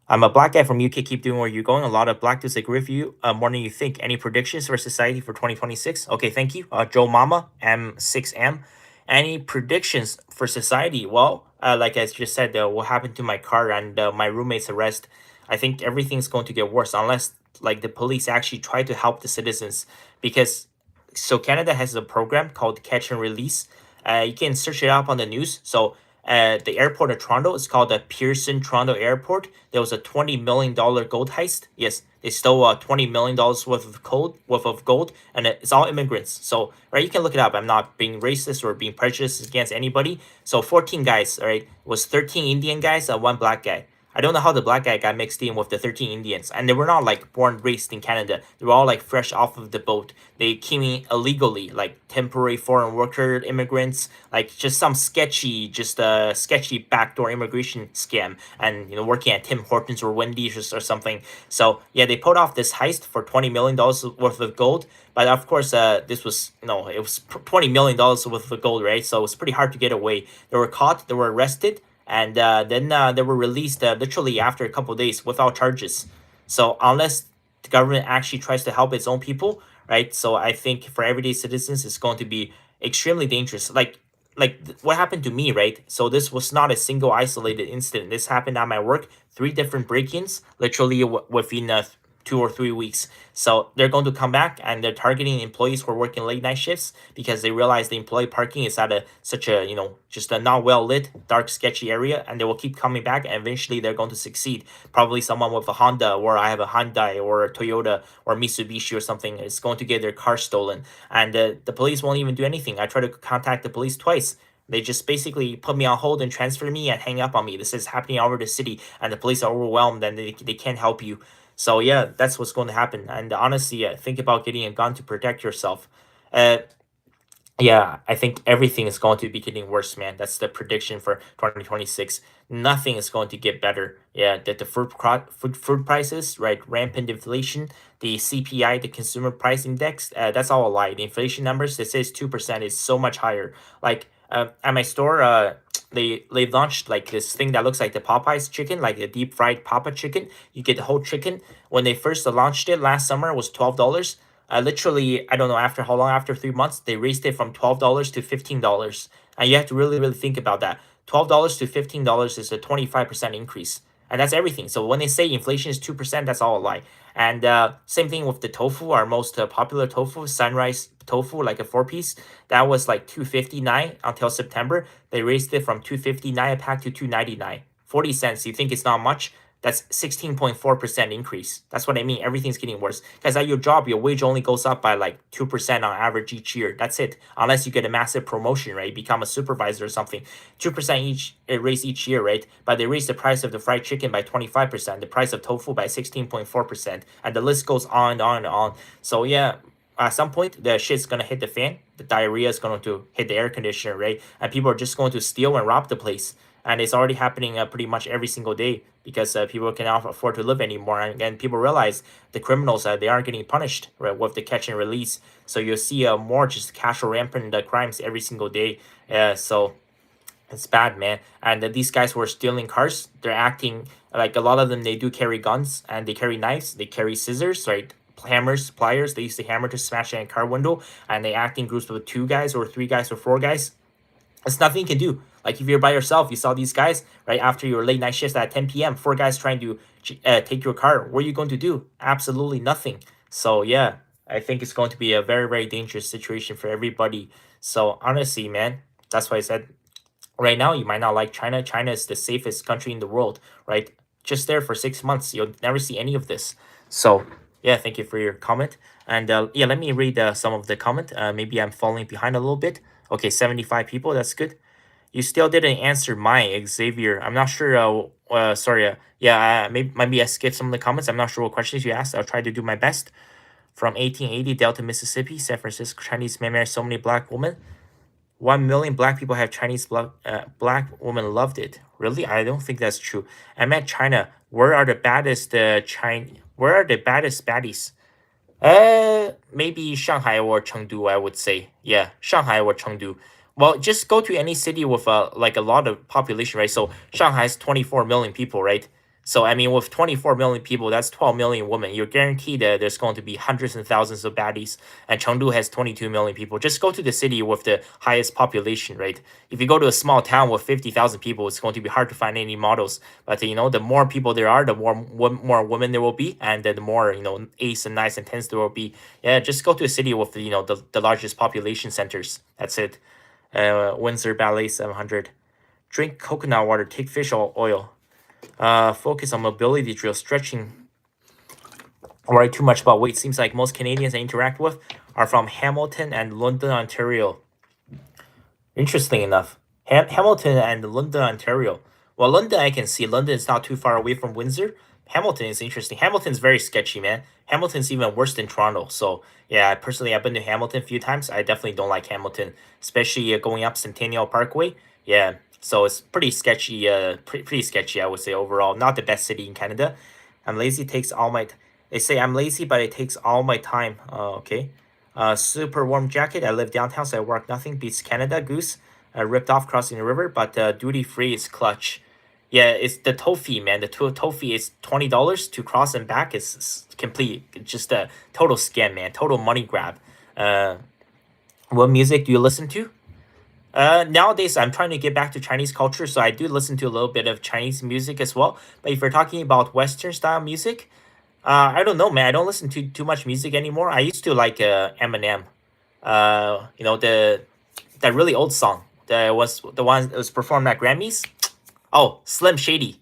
A: I'm a black guy from UK. Keep doing where you're going. A lot of black dudes agree with you more than you think. Any predictions for society for 2026? Okay, thank you. Joe Mama, M6M. Any predictions for society? Well, like I just said, what happened to my car and my roommate's arrest? I think everything's going to get worse unless like the police actually try to help the citizens. Because so Canada has a program called Catch and Release. You can search it up on the news. So the airport of Toronto is called the Pearson Toronto Airport. There was a $20 million gold heist. Yes, they stole $20 million worth of gold, and it's all immigrants. So right, you can look it up. I'm not being racist or being prejudiced against anybody. So 14 guys. All right, it was 13 Indian guys and one black guy. I don't know how the black guy got mixed in with the 13 Indians. And they were not like born raised in Canada. They were all like fresh off of the boat. They came in illegally, like temporary foreign worker immigrants, like just some sketchy backdoor immigration scam. And working at Tim Hortons or Wendy's or something. So yeah, they pulled off this heist for $20 million worth of gold. But of course, this was, it was $20 million worth of gold, right? So it was pretty hard to get away. They were caught, they were arrested, and then they were released literally after a couple of days without charges. So unless the government actually tries to help its own people, right? So I think for everyday citizens, it's going to be extremely dangerous. What happened to me, right? So this was not a single isolated incident. This happened at my work, 3 different break-ins, literally within 2 or 3 weeks. So they're going to come back and they're targeting employees who are working late night shifts because they realize the employee parking is at such a just a not well lit, dark, sketchy area, and they will keep coming back, and eventually they're going to succeed. Probably someone with a Honda, or I have a Hyundai or a Toyota or Mitsubishi or something is going to get their car stolen, and the police won't even do anything. I try to contact the police twice. They just basically put me on hold and transfer me and hang up on me. This is happening all over the city, and the police are overwhelmed and they can't help you. So yeah, that's what's going to happen. And honestly, think about getting a gun to protect yourself. Uh, yeah, I think everything is going to be getting worse, man. That's the prediction for 2026. Nothing is going to get better. Yeah, that the food prices, right? Rampant inflation. the CPI, the Consumer Price Index, that's all a lie. The inflation numbers, it says 2%, is so much higher. Like at my store, they launched like this thing that looks like the Popeyes chicken, like the deep fried Papa chicken. You get the whole chicken. When they first launched it last summer, it was $12. Literally, I don't know after how long, after 3 months, they raised it from $12 to $15. And you have to really, really think about that. $12 to $15 is a 25% increase. And that's everything. So when they say inflation is 2%, that's all a lie. And same thing with the tofu, our most popular tofu, Sunrise tofu, like a 4 piece. That was like 259 until September. They raised it from 259 a pack to 299. 40 cents. You think it's not much? That's 16.4% increase. That's what I mean. Everything's getting worse. Because at your job, your wage only goes up by like 2% on average each year. That's it. Unless you get a massive promotion, right? Become a supervisor or something. 2% each raise each year, right? But they raise the price of the fried chicken by 25%, the price of tofu by 16.4%. And the list goes on and on and on. So yeah, at some point the shit's gonna hit the fan. The diarrhea is going to hit the air conditioner, right? And people are just going to steal and rob the place. And it's already happening pretty much every single day because people cannot afford to live anymore. And again, people realize the criminals, they aren't getting punished, right, with the catch and release. So you'll see more just casual rampant crimes every single day. So it's bad, man. And these guys who are stealing cars, they're acting like, a lot of them, they do carry guns and they carry knives, they carry scissors, right? Hammers, pliers. They use the hammer to smash a car window, and they act in groups with 2 guys or 3 guys or 4 guys. It's nothing you can do. Like if you're by yourself, you saw these guys right after your late night shifts at 10 p.m. 4 guys trying to take your car. What are you going to do? Absolutely nothing. So yeah, I think it's going to be a very, very dangerous situation for everybody. So honestly, man, that's why I said right now you might not like China. China is the safest country in the world, right? Just there for 6 months, you'll never see any of this. So yeah, thank you for your comment. And yeah, let me read some of the comment. Maybe I'm falling behind a little bit. Okay, 75 people. That's good. You still didn't answer my Xavier. I'm not sure. Sorry. Yeah, maybe I skipped some of the comments. I'm not sure what questions you asked. I'll try to do my best. From 1880, Delta, Mississippi, San Francisco, Chinese men marry so many black women. 1 million black people have Chinese black women loved it. Really? I don't think that's true. I meant China. Where are the baddest Where are the baddest baddies? Maybe Shanghai or Chengdu, I would say. Yeah, Shanghai or Chengdu. Well, just go to any city with like a lot of population, right? So Shanghai has 24 million people, right? So I mean, with 24 million people, that's 12 million women. You're guaranteed that there's going to be hundreds and thousands of baddies. And Chengdu has 22 million people. Just go to the city with the highest population, right? If you go to a small town with 50,000 people, it's going to be hard to find any models. But the more people there are, the more women there will be, and then the more eights and nines and tens there will be. Yeah, just go to a city with the largest population centers. That's it. Windsor Ballet 700. Drink coconut water. Take fish oil. Focus on mobility drill, stretching. Worry too much about weight. Seems like most Canadians I interact with are from Hamilton and London, Ontario. Interesting enough, Hamilton and London, Ontario. Well, London I can see. London is not too far away from Windsor. Hamilton is interesting. Hamilton's very sketchy, man. Hamilton's even worse than Toronto. So yeah, personally, I've been to Hamilton a few times. I definitely don't like Hamilton, especially going up Centennial Parkway. Yeah, so it's pretty sketchy. Pretty sketchy, I would say overall. Not the best city in Canada. I'm lazy. Takes all my. They say I'm lazy, but it takes all my time. Okay. Super warm jacket. I live downtown, so I work nothing. Beats Canada. Goose. Ripped off crossing the river, but duty free is clutch. Yeah, it's the toll fee, man. The toll fee is $20 to cross and back. It's complete, just a total scam, man. Total money grab. What music do you listen to? Nowadays, I'm trying to get back to Chinese culture, so I do listen to a little bit of Chinese music as well. But if you're talking about Western style music, I don't know, man. I don't listen to too much music anymore. I used to like Eminem. That really old song. That was the one that was performed at Grammys. Oh, Slim Shady.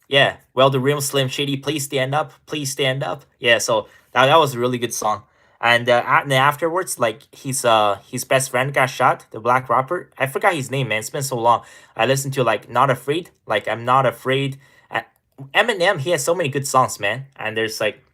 A: Yeah, well, the real Slim Shady, please stand up, please stand up. Yeah, so that was a really good song. And afterwards, like his best friend got shot, the black rapper. I forgot his name, man. It's been so long. I listened to like Not Afraid, like I'm not afraid. Eminem, he has so many good songs, man. And there's like,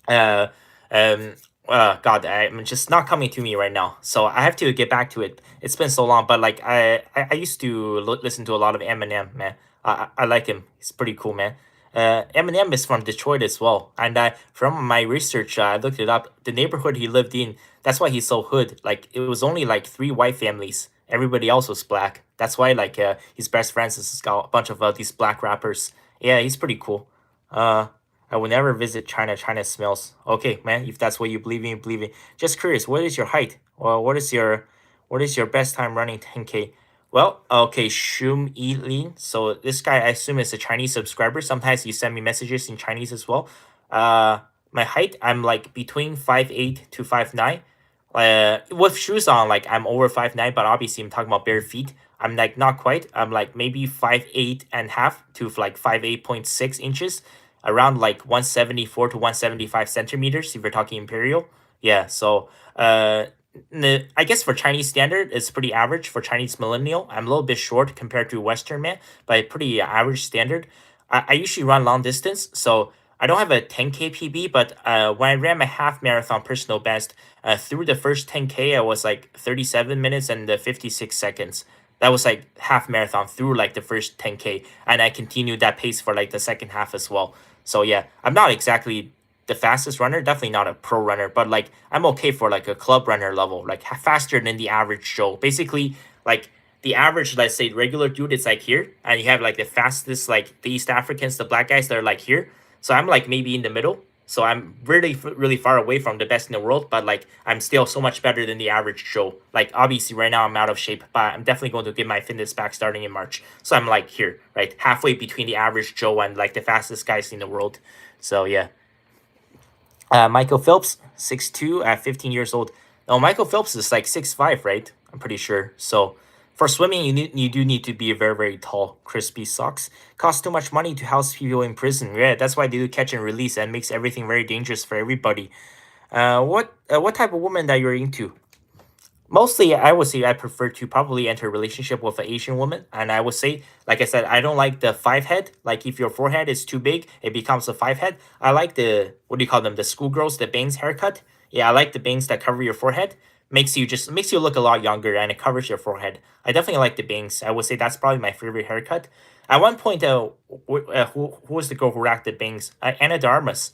A: uh, God, I'm just not coming to me right now. So I have to get back to it. It's been so long, but like I used to listen to a lot of Eminem, man. I like him. He's pretty cool, man. Eminem is from Detroit as well. And from my research, I looked it up. The neighborhood he lived in, that's why he's so hood. Like it was only like three white families. Everybody else was black. That's why like his best friends has got a bunch of these black rappers. Yeah, he's pretty cool. Uh, I will never visit China. China smells. Okay, man. If that's what you believe in, you believe in. Just curious, what is your height? Or what is your best time running 10K? Well, okay, Shum Yi Lin. So this guy, I assume, is a Chinese subscriber. Sometimes he send me messages in Chinese as well. Uh, my height, I'm like between 5'8" to 5'9". With shoes on, like I'm over 5'9", but obviously I'm talking about bare feet. I'm like not quite. I'm like maybe 5'8" and half to like 5'8.6 inches, around like 174 to 175 centimeters if you're talking imperial. Yeah, so I guess for Chinese standard, it's pretty average for Chinese millennial. I'm a little bit short compared to Western man, but pretty average standard. I usually run long distance, so I don't have a 10K PB, but when I ran my half marathon personal best, through the first 10K, I was like 37 minutes and 56 seconds. That was like half marathon through like the first 10K, and I continued that pace for like the second half as well. So yeah, I'm not exactly the fastest runner, definitely not a pro runner, but like I'm okay for like a club runner level, like faster than the average Joe. Basically, like the average, let's say regular dude, is like here, and you have like the fastest, like the East Africans, the black guys, they're like here. So I'm like maybe in the middle. So I'm really, really far away from the best in the world, but like I'm still so much better than the average Joe. Like obviously right now I'm out of shape, but I'm definitely going to get my fitness back starting in March. So I'm like here, right, halfway between the average Joe and like the fastest guys in the world. So yeah. Michael Phelps, 6'2", at 15 years old. No, Michael Phelps is like 6'5", right? I'm pretty sure. So for swimming, you do need to be very, very tall. Crispy socks. Costs too much money to house people in prison. Yeah, that's why they do catch and release and makes everything very dangerous for everybody. What type of woman that you're into? Mostly, I would say I prefer to probably enter a relationship with an Asian woman. And I would say, like I said, I don't like the five head. Like if your forehead is too big, it becomes a five head. I like the, what do you call them? The schoolgirls, the bangs haircut. Yeah, I like the bangs that cover your forehead. Makes you look a lot younger and it covers your forehead. I definitely like the bangs. I would say that's probably my favorite haircut. At one point, who was the girl who rocked the bangs? Anna de Armas.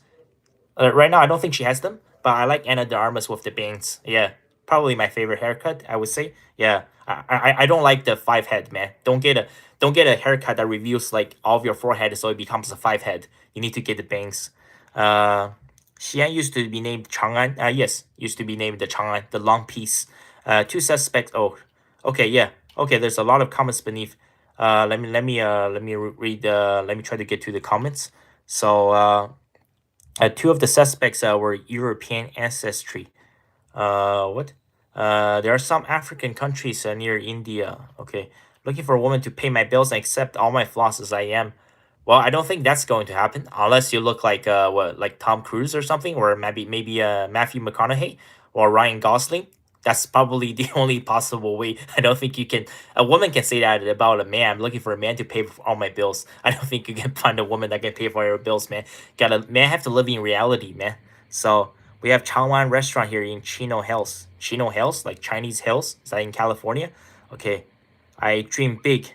A: Right now, I don't think she has them, but I like Anna de Armas with the bangs. Yeah, probably my favorite haircut. I would say. Yeah, I don't like the five head, man. Don't get a haircut that reveals like all of your forehead, so it becomes a five head. You need to get the bangs. Uh, Xi'an used to be named Chang'an. Yes, used to be named the Chang'an, the long piece. Two suspects. Oh, okay, yeah. Okay, there's a lot of comments beneath. Let me read. Let me try to get to the comments. So two of the suspects were European ancestry. What? There are some African countries near India. Okay, looking for a woman to pay my bills and accept all my flaws as I am. Well, I don't think that's going to happen unless you look like like Tom Cruise or something, or maybe Matthew McConaughey or Ryan Gosling. That's probably the only possible way. I don't think you can. A woman can say that about a man. I'm looking for a man to pay for all my bills. I don't think you can find a woman that can pay for your bills, man. Gotta man have to live in reality, man. So we have Changwan restaurant here in Chino Hills. Chino Hills, like Chinese Hills. Is that in California? Okay. I dream big.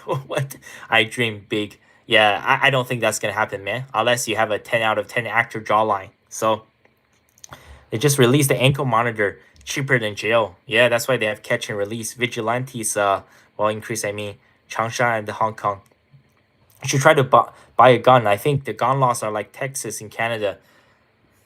A: What? I dream big. Yeah, I don't think that's gonna happen, man. Unless you have a 10 out of 10 actor jawline. So they just released the ankle monitor cheaper than jail. Yeah, that's why they have catch and release. Vigilantes, well, increase, I mean, Changsha and Hong Kong. You should try to buy a gun. I think the gun laws are like Texas in Canada.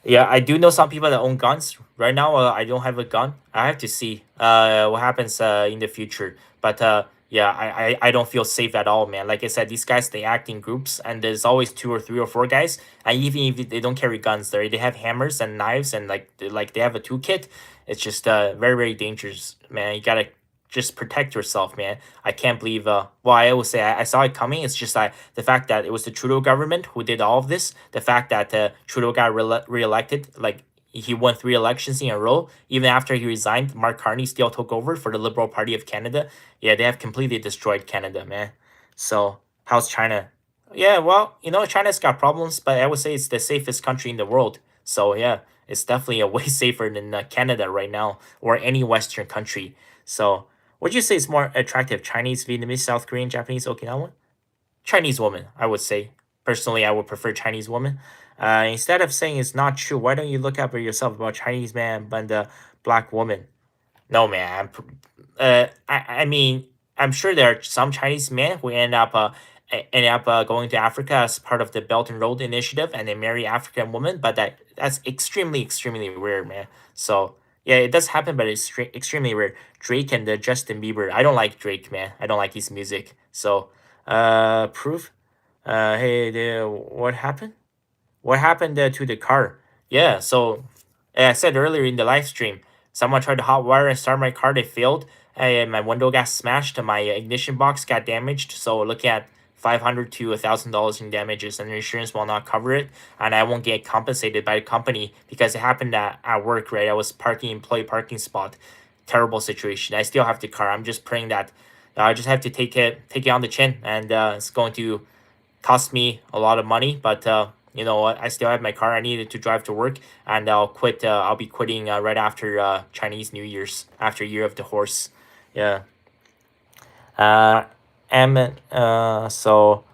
A: Yeah, I do know some people that own guns. Right now, I don't have a gun. I have to see what happens in the future. But yeah, I don't feel safe at all, man. Like I said, these guys, they act in groups, and there's always two or three or four guys. And even if they don't carry guns, they have hammers and knives, and like they have a toolkit. It's just very, very dangerous, man. You gotta just protect yourself, man. I can't believe. Well, I always say I saw it coming. It's just the fact that it was the Trudeau government who did all of this. The fact that Trudeau got reelected, like he won three elections in a row. Even after he resigned, Mark Carney still took over for the Liberal Party of Canada. Yeah, they have completely destroyed Canada, man. So how's China? Yeah, well, China's got problems, but I would say it's the safest country in the world. So yeah, it's definitely a way safer than Canada right now or any Western country. So would you say it's more attractive, Chinese, Vietnamese, South Korean, Japanese, Okinawan? Chinese woman, I would say. Personally, I would prefer Chinese woman. Instead of saying it's not true, why don't you look up for yourself about Chinese man and black woman? No, man. I mean, I'm sure there are some Chinese men who end up going to Africa as part of the Belt and Road Initiative, and they marry African women, but that's extremely rare, man. So yeah, it does happen, but it's extremely rare. Drake and Justin Bieber. I don't like Drake, man. I don't like his music. So proof. Hey, what happened? What happened to the car? Yeah, so I said earlier in the live stream, someone tried to hotwire and start my car. They failed. And my window got smashed and my ignition box got damaged. So looking at $500 to $1,000 in damages, and the insurance will not cover it, and I won't get compensated by the company because it happened at work. Right, I was parking employee parking spot. Terrible situation. I still have the car. I'm just praying that I just have to take it on the chin, and it's going to cost me a lot of money, but you know what? I still have my car. I needed to drive to work, and I'll quit. I'll be quitting right after Chinese New Year's, after Year of the Horse. Yeah. Uh, and so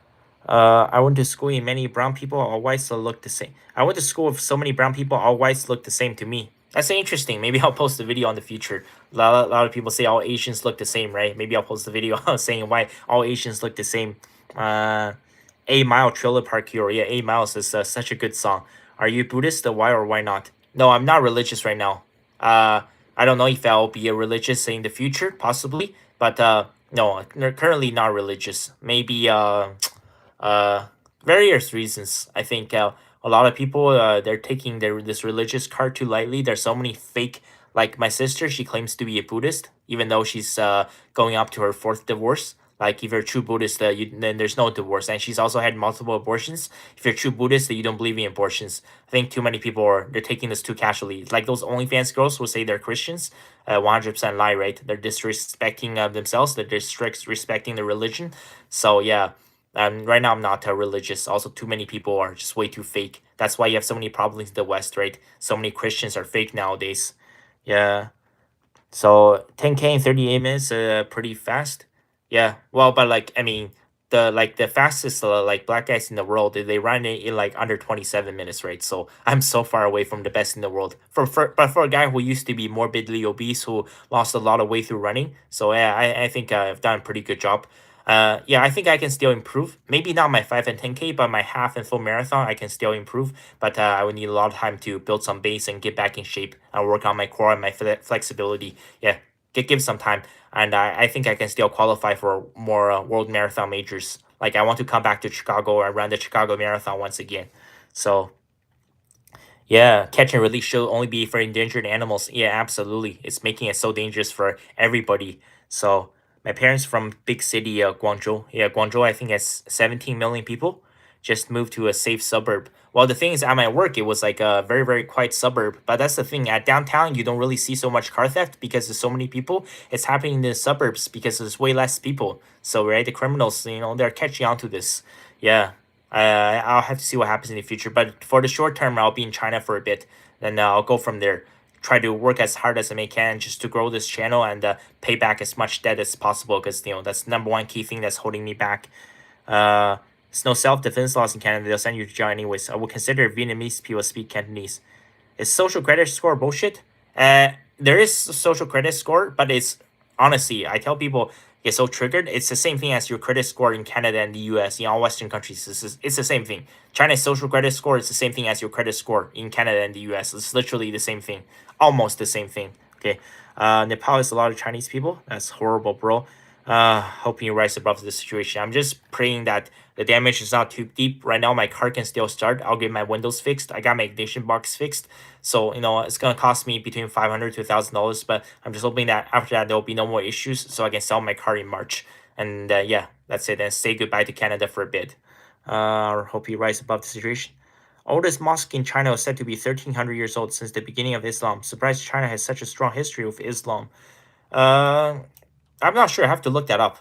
A: I went to school in many brown people. All whites look the same. I went to school with so many brown people. All whites look the same to me. That's interesting. Maybe I'll post a video on the future. A lot of people say all Asians look the same, right? Maybe I'll post a video saying why all Asians look the same. Uh, 8 Mile Trailer Park Hero. Yeah, 8 Miles is such a good song. Are you Buddhist? Why or why not? No, I'm not religious right now. Uh, I don't know if I'll be a religious in the future, possibly, but no, currently not religious. Maybe uh, various reasons. I think a lot of people they're taking this religious card too lightly. There's so many fake. Like my sister, she claims to be a Buddhist, even though she's going up to her fourth divorce. Like if you're a true Buddhist, then there's no divorce, and she's also had multiple abortions. If you're a true Buddhist, then you don't believe in abortions. I think too many people they're taking this too casually. It's like those OnlyFans girls who say they're Christians, 100% lie, right? They're disrespecting themselves. They're disrespecting the religion. So yeah, right now I'm not religious. Also, too many people are just way too fake. That's why you have so many problems in the West, right? So many Christians are fake nowadays. Yeah. So 10K in 38 minutes, pretty fast. Yeah. Well, but like I mean, the fastest like black guys in the world, they run it in like under 27 minutes, right? So I'm so far away from the best in the world. But for a guy who used to be morbidly obese, who lost a lot of weight through running, so yeah, I think I've done a pretty good job. Yeah, I think I can still improve. Maybe not my 5 and 10K, but my half and full marathon, I can still improve. But I would need a lot of time to build some base and get back in shape and work on my core and my flexibility. Yeah, give some time, and I think I can still qualify for more world marathon majors. Like I want to come back to Chicago and run the Chicago Marathon once again. So yeah, catch and release should only be for endangered animals. Yeah, absolutely. It's making it so dangerous for everybody. So my parents from big city, Guangzhou. Yeah, Guangzhou I think has 17 million people. Just moved to a safe suburb. Well, the thing is, at my work, it was like a very quiet suburb. But that's the thing. At downtown, you don't really see so much car theft because there's so many people. It's happening in the suburbs because there's way less people. So right, the criminals, they're catching on to this. Yeah, I'll have to see what happens in the future. But for the short term, I'll be in China for a bit. Then I'll go from there. Try to work as hard as I can just to grow this channel and pay back as much debt as possible because that's number one key thing that's holding me back. Uh, there's no self-defense laws in Canada. They'll send you to jail anyways. I would consider Vietnamese people speak Cantonese. Is social credit score bullshit? There is social credit score, but it's honestly, I tell people get so triggered. It's the same thing as your credit score in Canada and the U.S. In all Western countries. It's the same thing. China's social credit score is the same thing as your credit score in Canada and the U.S. It's literally the same thing, almost the same thing. Okay. Nepal is a lot of Chinese people. That's horrible, bro. Hoping you rise above the situation. I'm just praying that the damage is not too deep. Right now, my car can still start. I'll get my windows fixed. I got my ignition box fixed. So, it's going to cost me between $500 to $1,000. But I'm just hoping that after that, there will be no more issues. So I can sell my car in March. And yeah, that's it. And say goodbye to Canada for a bit. Hope you rise above the situation. Oldest mosque in China is said to be 1,300 years old since the beginning of Islam. Surprised China has such a strong history with Islam. Uh, I'm not sure. I have to look that up.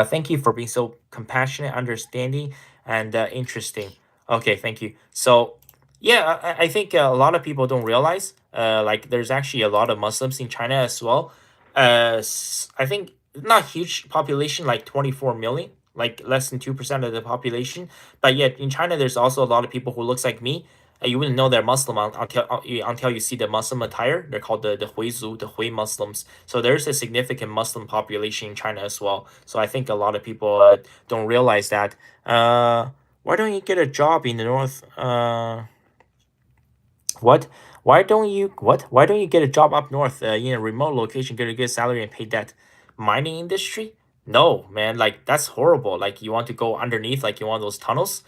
A: Thank you for being so compassionate, understanding, and interesting. Okay, thank you. So, yeah, I think a lot of people don't realize, like, there's actually a lot of Muslims in China as well. I think not huge population, like 24 million. like less than 2% of the population. But yet in China, there's also a lot of people who looks like me. You wouldn't know they're Muslim until you see the Muslim attire. They're called the Huizu, the Hui Muslims. So there's a significant Muslim population in China as well. So I think a lot of people don't realize that. Why don't you get a job in the north? What? Why don't you what? Why don't you get a job up north in a remote location, get a good salary and pay that? Mining industry? No, man. Like that's horrible. Like you want to go underneath, like you want those tunnels.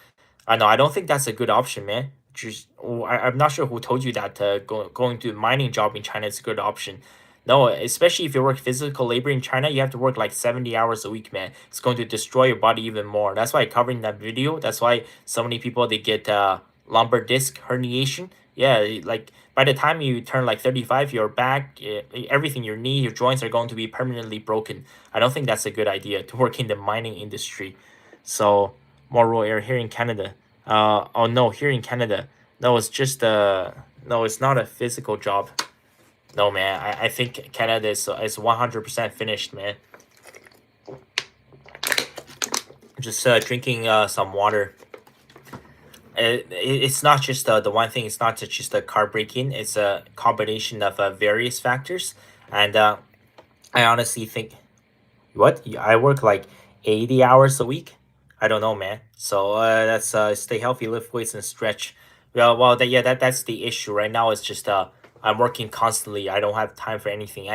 A: I know. I don't think that's a good option, man. Just I'm not sure who told you that going to a mining job in China is a good option. No, especially if you work physical labor in China, you have to work like 70 hours a week, man. It's going to destroy your body even more. That's why covering that video. That's why so many people they get lumbar disc herniation. Yeah, like by the time you turn like 35, your back, everything, your knee, your joints are going to be permanently broken. I don't think that's a good idea to work in the mining industry. So more rural area here in Canada. Oh no, here in Canada. No, it's just no, it's not a physical job. No, man. I think Canada is 100% finished, man. Just drinking some water. It's not just the one thing. It's not just the car breaking. It's a combination of various factors. And I honestly think what I work like 80 hours a week. I don't know, man. So that's stay healthy, lift weights, and stretch. Well, yeah, that's the issue right now. It's just I'm working constantly. I don't have time for anything.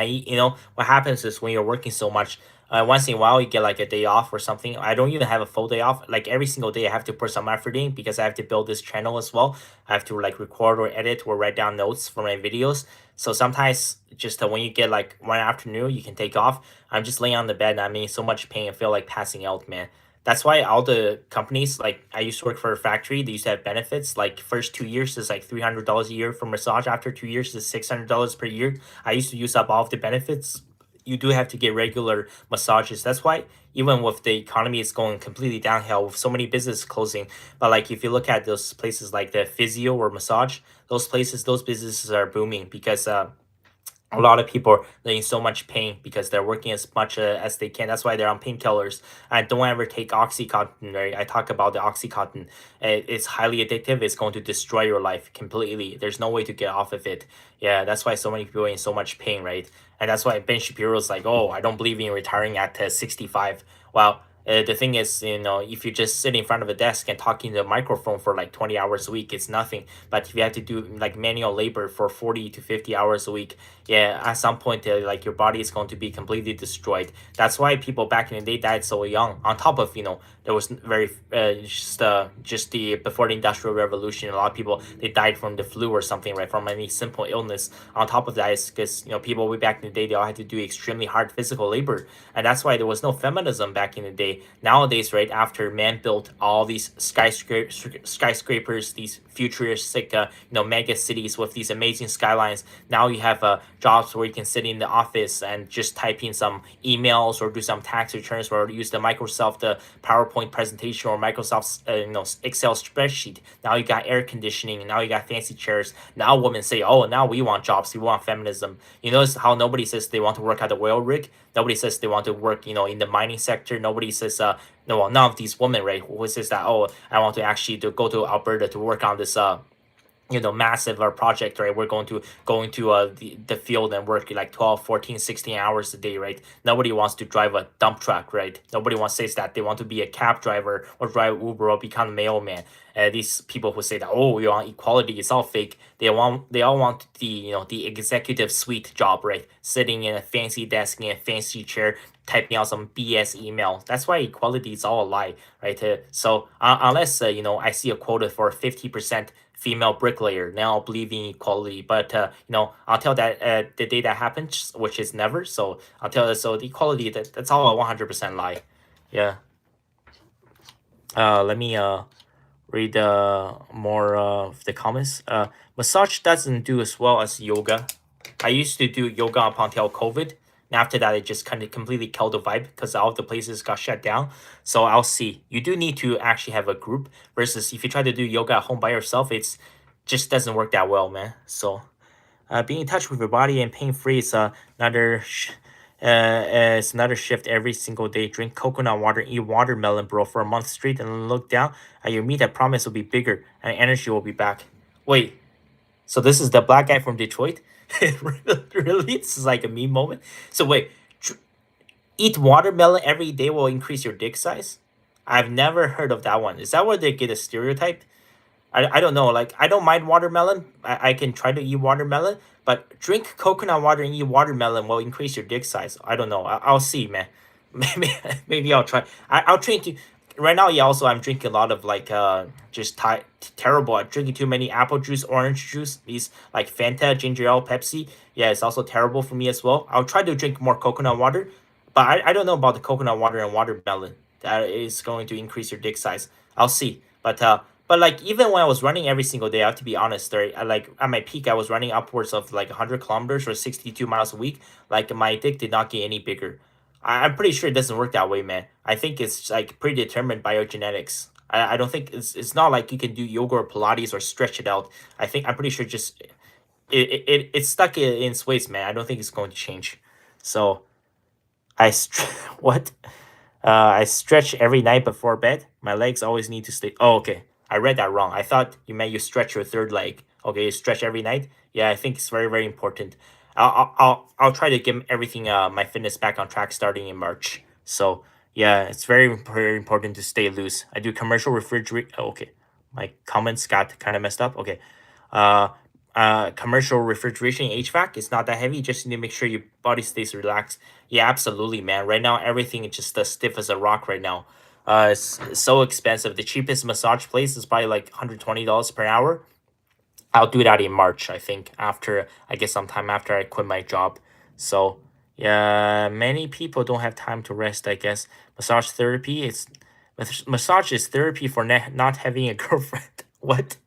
A: What happens is when you're working so much, once in a while you get like a day off or something. I don't even have a full day off. Like every single day, I have to put some effort in because I have to build this channel as well. I have to like record or edit or write down notes for my videos. So sometimes just when you get like one afternoon, you can take off. I'm just laying on the bed and I'm in so much pain. I feel like passing out, man. That's why all the companies, like I used to work for a factory, they used to have benefits. Like first 2 years is like $300 a year for massage. After 2 years is $600 per year. I used to use up all of the benefits. You do have to get regular massages. That's why even with the economy is going completely downhill with so many businesses closing. But like if you look at those places like the physio or massage, those businesses are booming because a lot of people are in so much pain because they're working as much as they can. That's why they're on painkillers. And don't ever take Oxycontin, right? I talk about the Oxycontin. It's highly addictive. It's going to destroy your life completely. There's no way to get off of it. Yeah, that's why so many people are in so much pain, right? And that's why Ben Shapiro's like, oh, I don't believe in retiring at 65. Well, the thing is, if you just sit in front of a desk and talking to a microphone for like 20 hours a week, it's nothing. But if you have to do like manual labor for 40 to 50 hours a week, yeah, at some point, like your body is going to be completely destroyed. That's why people back in the day died so young. On top of, there was very just the before the Industrial Revolution, a lot of people they died from the flu or something, right? From any simple illness. On top of that, is because people way back in the day they all had to do extremely hard physical labor, and that's why there was no feminism back in the day. Nowadays, right after man built all these skyscrapers, these futuristic, mega cities with these amazing skylines. Now you have jobs where you can sit in the office and just type in some emails or do some tax returns or use the Microsoft PowerPoint presentation or Microsoft's Excel spreadsheet. Now you got air conditioning. Now you got fancy chairs. Now women say, oh, now we want jobs. We want feminism. You notice how nobody says they want to work at the oil rig. Nobody says they want to work, in the mining sector. Nobody says, no, well, none of these women, right, who says that, oh, I want to actually go to Alberta to work on this, massive project, right? We're going to the field and work like 12, 14, 16 hours a day, right? Nobody wants to drive a dump truck, right? Nobody wants to say that they want to be a cab driver or drive Uber or become a mailman. These people who say that, oh, you want equality, it's all fake. They all want the executive suite job, right? Sitting in a fancy desk in a fancy chair, typing out some BS email. That's why equality is all a lie, right? So unless I see a quota for 50% female bricklayer, now I'll believe in equality. But I'll tell that the day that happens, which is never. So I'll tell so the equality that's all a 100% lie. Yeah. Let me read more of the comments. Massage doesn't do as well as yoga. I used to do yoga up until COVID. And after that, it just kind of completely killed the vibe because all of the places got shut down. So I'll see. You do need to actually have a group versus if you try to do yoga at home by yourself, it's just doesn't work that well, man. So being in touch with your body and pain free is another It's another shift every single day. Drink coconut water, eat watermelon, bro, for a month straight, and then look down at your meat. I promise will be bigger and energy will be back. Wait, so this is the black guy from Detroit? Really? This is like a meme moment. So wait, eat watermelon every day will increase your dick size? I've never heard of that one. Is that where they get a stereotype? I don't know. Like, I don't mind watermelon. I can try to eat watermelon, but drink coconut water and eat watermelon will increase your dick size. I don't know. I'll see, man. Maybe I'll try. I'll drink you right now. Yeah, also I'm drinking a lot of like just terrible. I'm drinking too many apple juice, orange juice, these like Fanta, ginger ale, Pepsi. Yeah, it's also terrible for me as well. I'll try to drink more coconut water, but I don't know about the coconut water and watermelon. That is going to increase your dick size. I'll see. But like even when I was running every single day, I have to be honest. There, like at my peak, I was running upwards of like 100 kilometers or 62 miles a week. Like my dick did not get any bigger. I'm pretty sure it doesn't work that way, man. I think it's like predetermined by your genetics. I don't think it's not like you can do yoga or Pilates or stretch it out. I'm pretty sure just it's stuck in its ways, man. I don't think it's going to change. So what? I stretch every night before bed. My legs always need to stay. Oh, okay. I read that wrong. I thought you meant you stretch your third leg. Okay, you stretch every night. Yeah, I think it's very, very important. I'll try to get everything my fitness back on track starting in March. So yeah, it's very, very important to stay loose. I do commercial refrigerate. Oh, okay, my comments got kind of messed up. Okay, uh, commercial refrigeration HVAC. It's not that heavy. You just need to make sure your body stays relaxed. Yeah, absolutely, man. Right now, everything is just stiff as a rock right now. It's so expensive. The cheapest massage place is probably like $120 per hour. I'll do that in March, I think, after I guess sometime after I quit my job. So yeah, many people don't have time to rest, I guess. Massage therapy, massage is therapy for not having a girlfriend. What?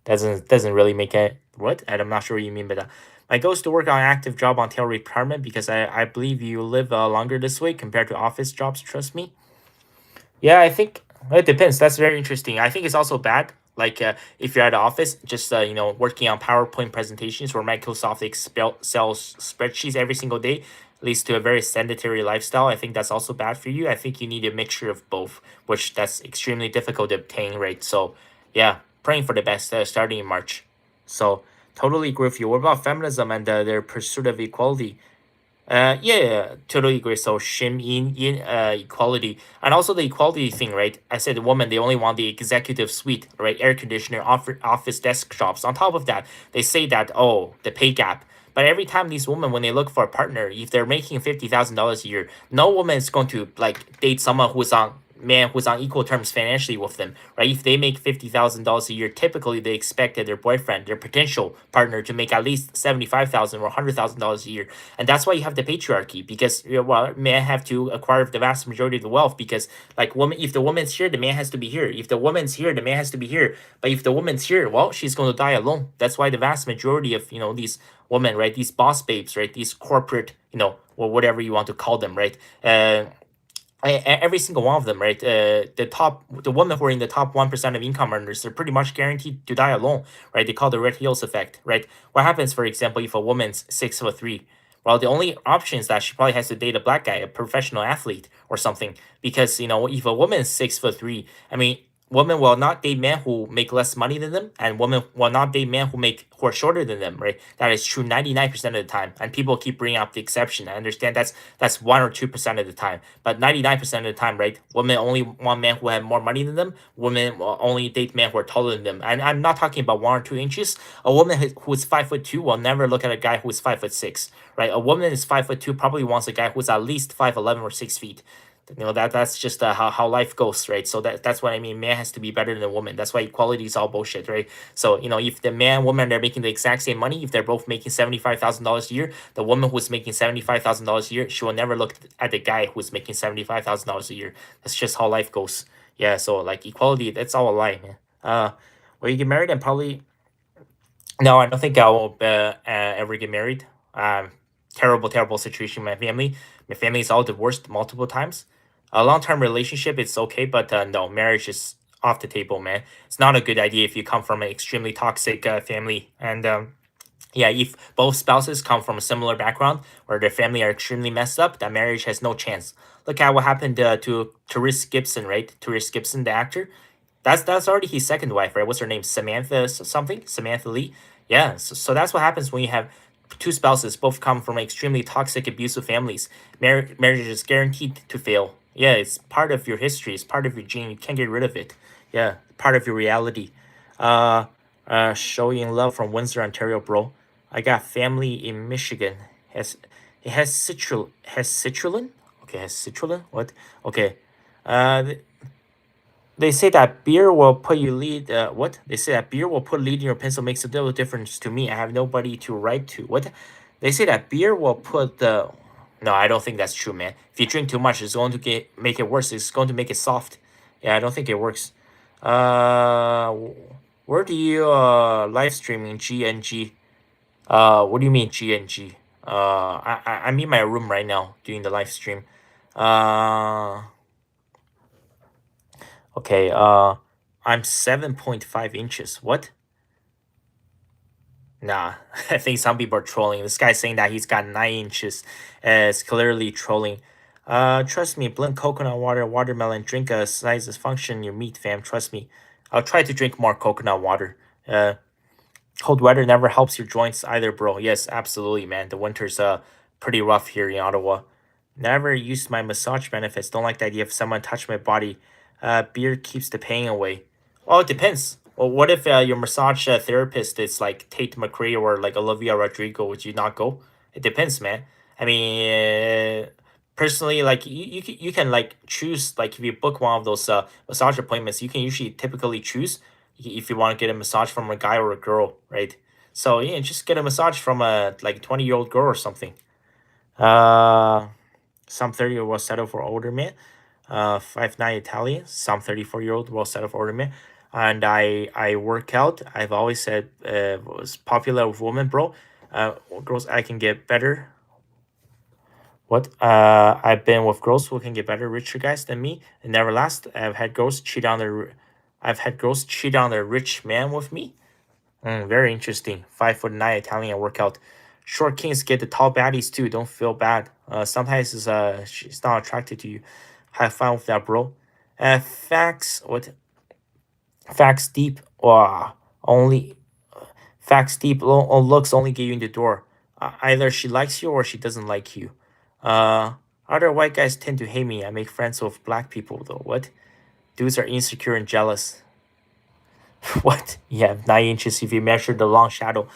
A: Doesn't really make it what? I'm not sure what you mean by that. My goal is to work on an active job until retirement because I believe you live longer this way compared to office jobs. Trust me. Yeah, I think it depends. That's very interesting. I think it's also bad. Like if you're at the office, just working on PowerPoint presentations or Microsoft Excel spreadsheets every single day leads to a very sedentary lifestyle. I think that's also bad for you. I think you need a mixture of both, which that's extremely difficult to obtain, right? So yeah, praying for the best starting in March. So totally agree with you. What about feminism and their pursuit of equality? Yeah, totally agree. So shim in equality and also the equality thing, right? I said the woman they only want the executive suite, right? Air conditioner, office desktops. On top of that, they say that the pay gap. But every time these women, when they look for a partner, if they're making $50,000 a year, no woman is going to like date someone who's on equal terms financially with them, right? If they make $50,000 a year, typically they expect that their boyfriend, their potential partner, to make at least 75,000 or $100,000 a year, and that's why you have the patriarchy because men have to acquire the vast majority of the wealth because like woman, if the woman's here, the man has to be here. If the woman's here, the man has to be here. But if the woman's here, well, she's going to die alone. That's why the vast majority of these women, right, these boss babes, right, these corporate, or whatever you want to call them, right, every single one of them, right? The women who are in the top 1% of income earners, they're pretty much guaranteed to die alone, right? They call the red heels effect, right? What happens, for example, if a woman's 6'3"? Well, the only option is that she probably has to date a black guy, a professional athlete or something, because if a woman is 6'3", I mean, women will not date men who make less money than them, and women will not date men who are shorter than them, right? That is true 99% of the time, and people keep bringing up the exception. I understand that's 1 or 2% of the time, but 99% of the time, right? Women only want men who have more money than them. Women will only date men who are taller than them, and I'm not talking about 1 or 2 inches. A woman who is 5'2" will never look at a guy who is 5'6", right? A woman is 5'2" probably wants a guy who's at least 5'11" or 6 feet. That's just how life goes, right? So that's what I mean. Man has to be better than a woman. That's why equality is all bullshit, right? So if the man woman they're making the exact same money, if they're both making $75,000 a year, the woman who's making $75,000 a year, she will never look at the guy who's making $75,000 a year. That's just how life goes. Yeah. So like equality, that's all a lie, man. When you get married, and probably no, I don't think I will ever get married. Terrible, terrible situation with my family. My family is all divorced multiple times. A long-term relationship it's okay, but no, marriage is off the table, man. It's not a good idea if you come from an extremely toxic family. And Yeah, if both spouses come from a similar background or their family are extremely messed up, that marriage has no chance. Look at what happened to Therese Gibson, right? Therese Gibson, the actor. That's already his second wife, right? What's her name? Samantha something? Samantha Lee. Yeah. So that's what happens when you have two spouses both come from extremely toxic, abusive families. Marriage is guaranteed to fail. Yeah, it's part of your history. It's part of your gene. You can't get rid of it. Yeah, part of your reality. Uh, showing love from Windsor, Ontario, bro. I got family in Michigan. Has it has citrulline? Okay, has citrulline? What? Okay. Uh, they say that beer will put you lead. What? They say that beer will put lead in your pencil makes a little difference to me. I have nobody to write to. What? They say that beer will put the. No, I don't think that's true, man. If you drink too much, it's going to make it worse. It's going to make it soft. Yeah, I don't think it works. Uh, where do you live streaming GNG? What do you mean GNG? I'm in my room right now doing the live stream. Uh, okay. I'm 7.5 inches. What? Nah, I think some people are trolling. This guy's saying that he's got 9 inches. It's clearly trolling. Trust me, blend coconut water, watermelon, drink a sizes function your meat, fam. Trust me. I'll try to drink more coconut water. Cold weather never helps your joints either, bro. Yes, absolutely, man. The winter's pretty rough here in Ottawa. Never used my massage benefits. Don't like the idea of someone touch my body. Beer keeps the pain away. Well, it depends. Well, what if your massage therapist is like Tate McRae or like Olivia Rodrigo? Would you not go? It depends, man. I mean, personally, like you can like choose like if you book one of those massage appointments, you can usually typically choose if you want to get a massage from a guy or a girl, right? So yeah, just get a massage from a like 20-year-old girl or something. Uh, some 30 will settle for older men. 5'9" Italian, some 34-year-old will settle for older men. And I work out. I've always said was popular with women, bro. Girls, I can get better. What? I've been with girls who can get better, richer guys than me and never last. I've had girls cheat on their rich man with me. Very interesting. 5'9" Italian workout. Short kings get the tall baddies too. Don't feel bad. Sometimes she's not attracted to you. Have fun with that, bro. Facts. What? Facts deep. Wow. Only facts deep. Looks only get you in the door. Either she likes you or she doesn't like you. Uh, Other white guys tend to hate me. I make friends with black people though. What? Dudes are insecure and jealous. What? Yeah, 9 inches if you measure the long shadow.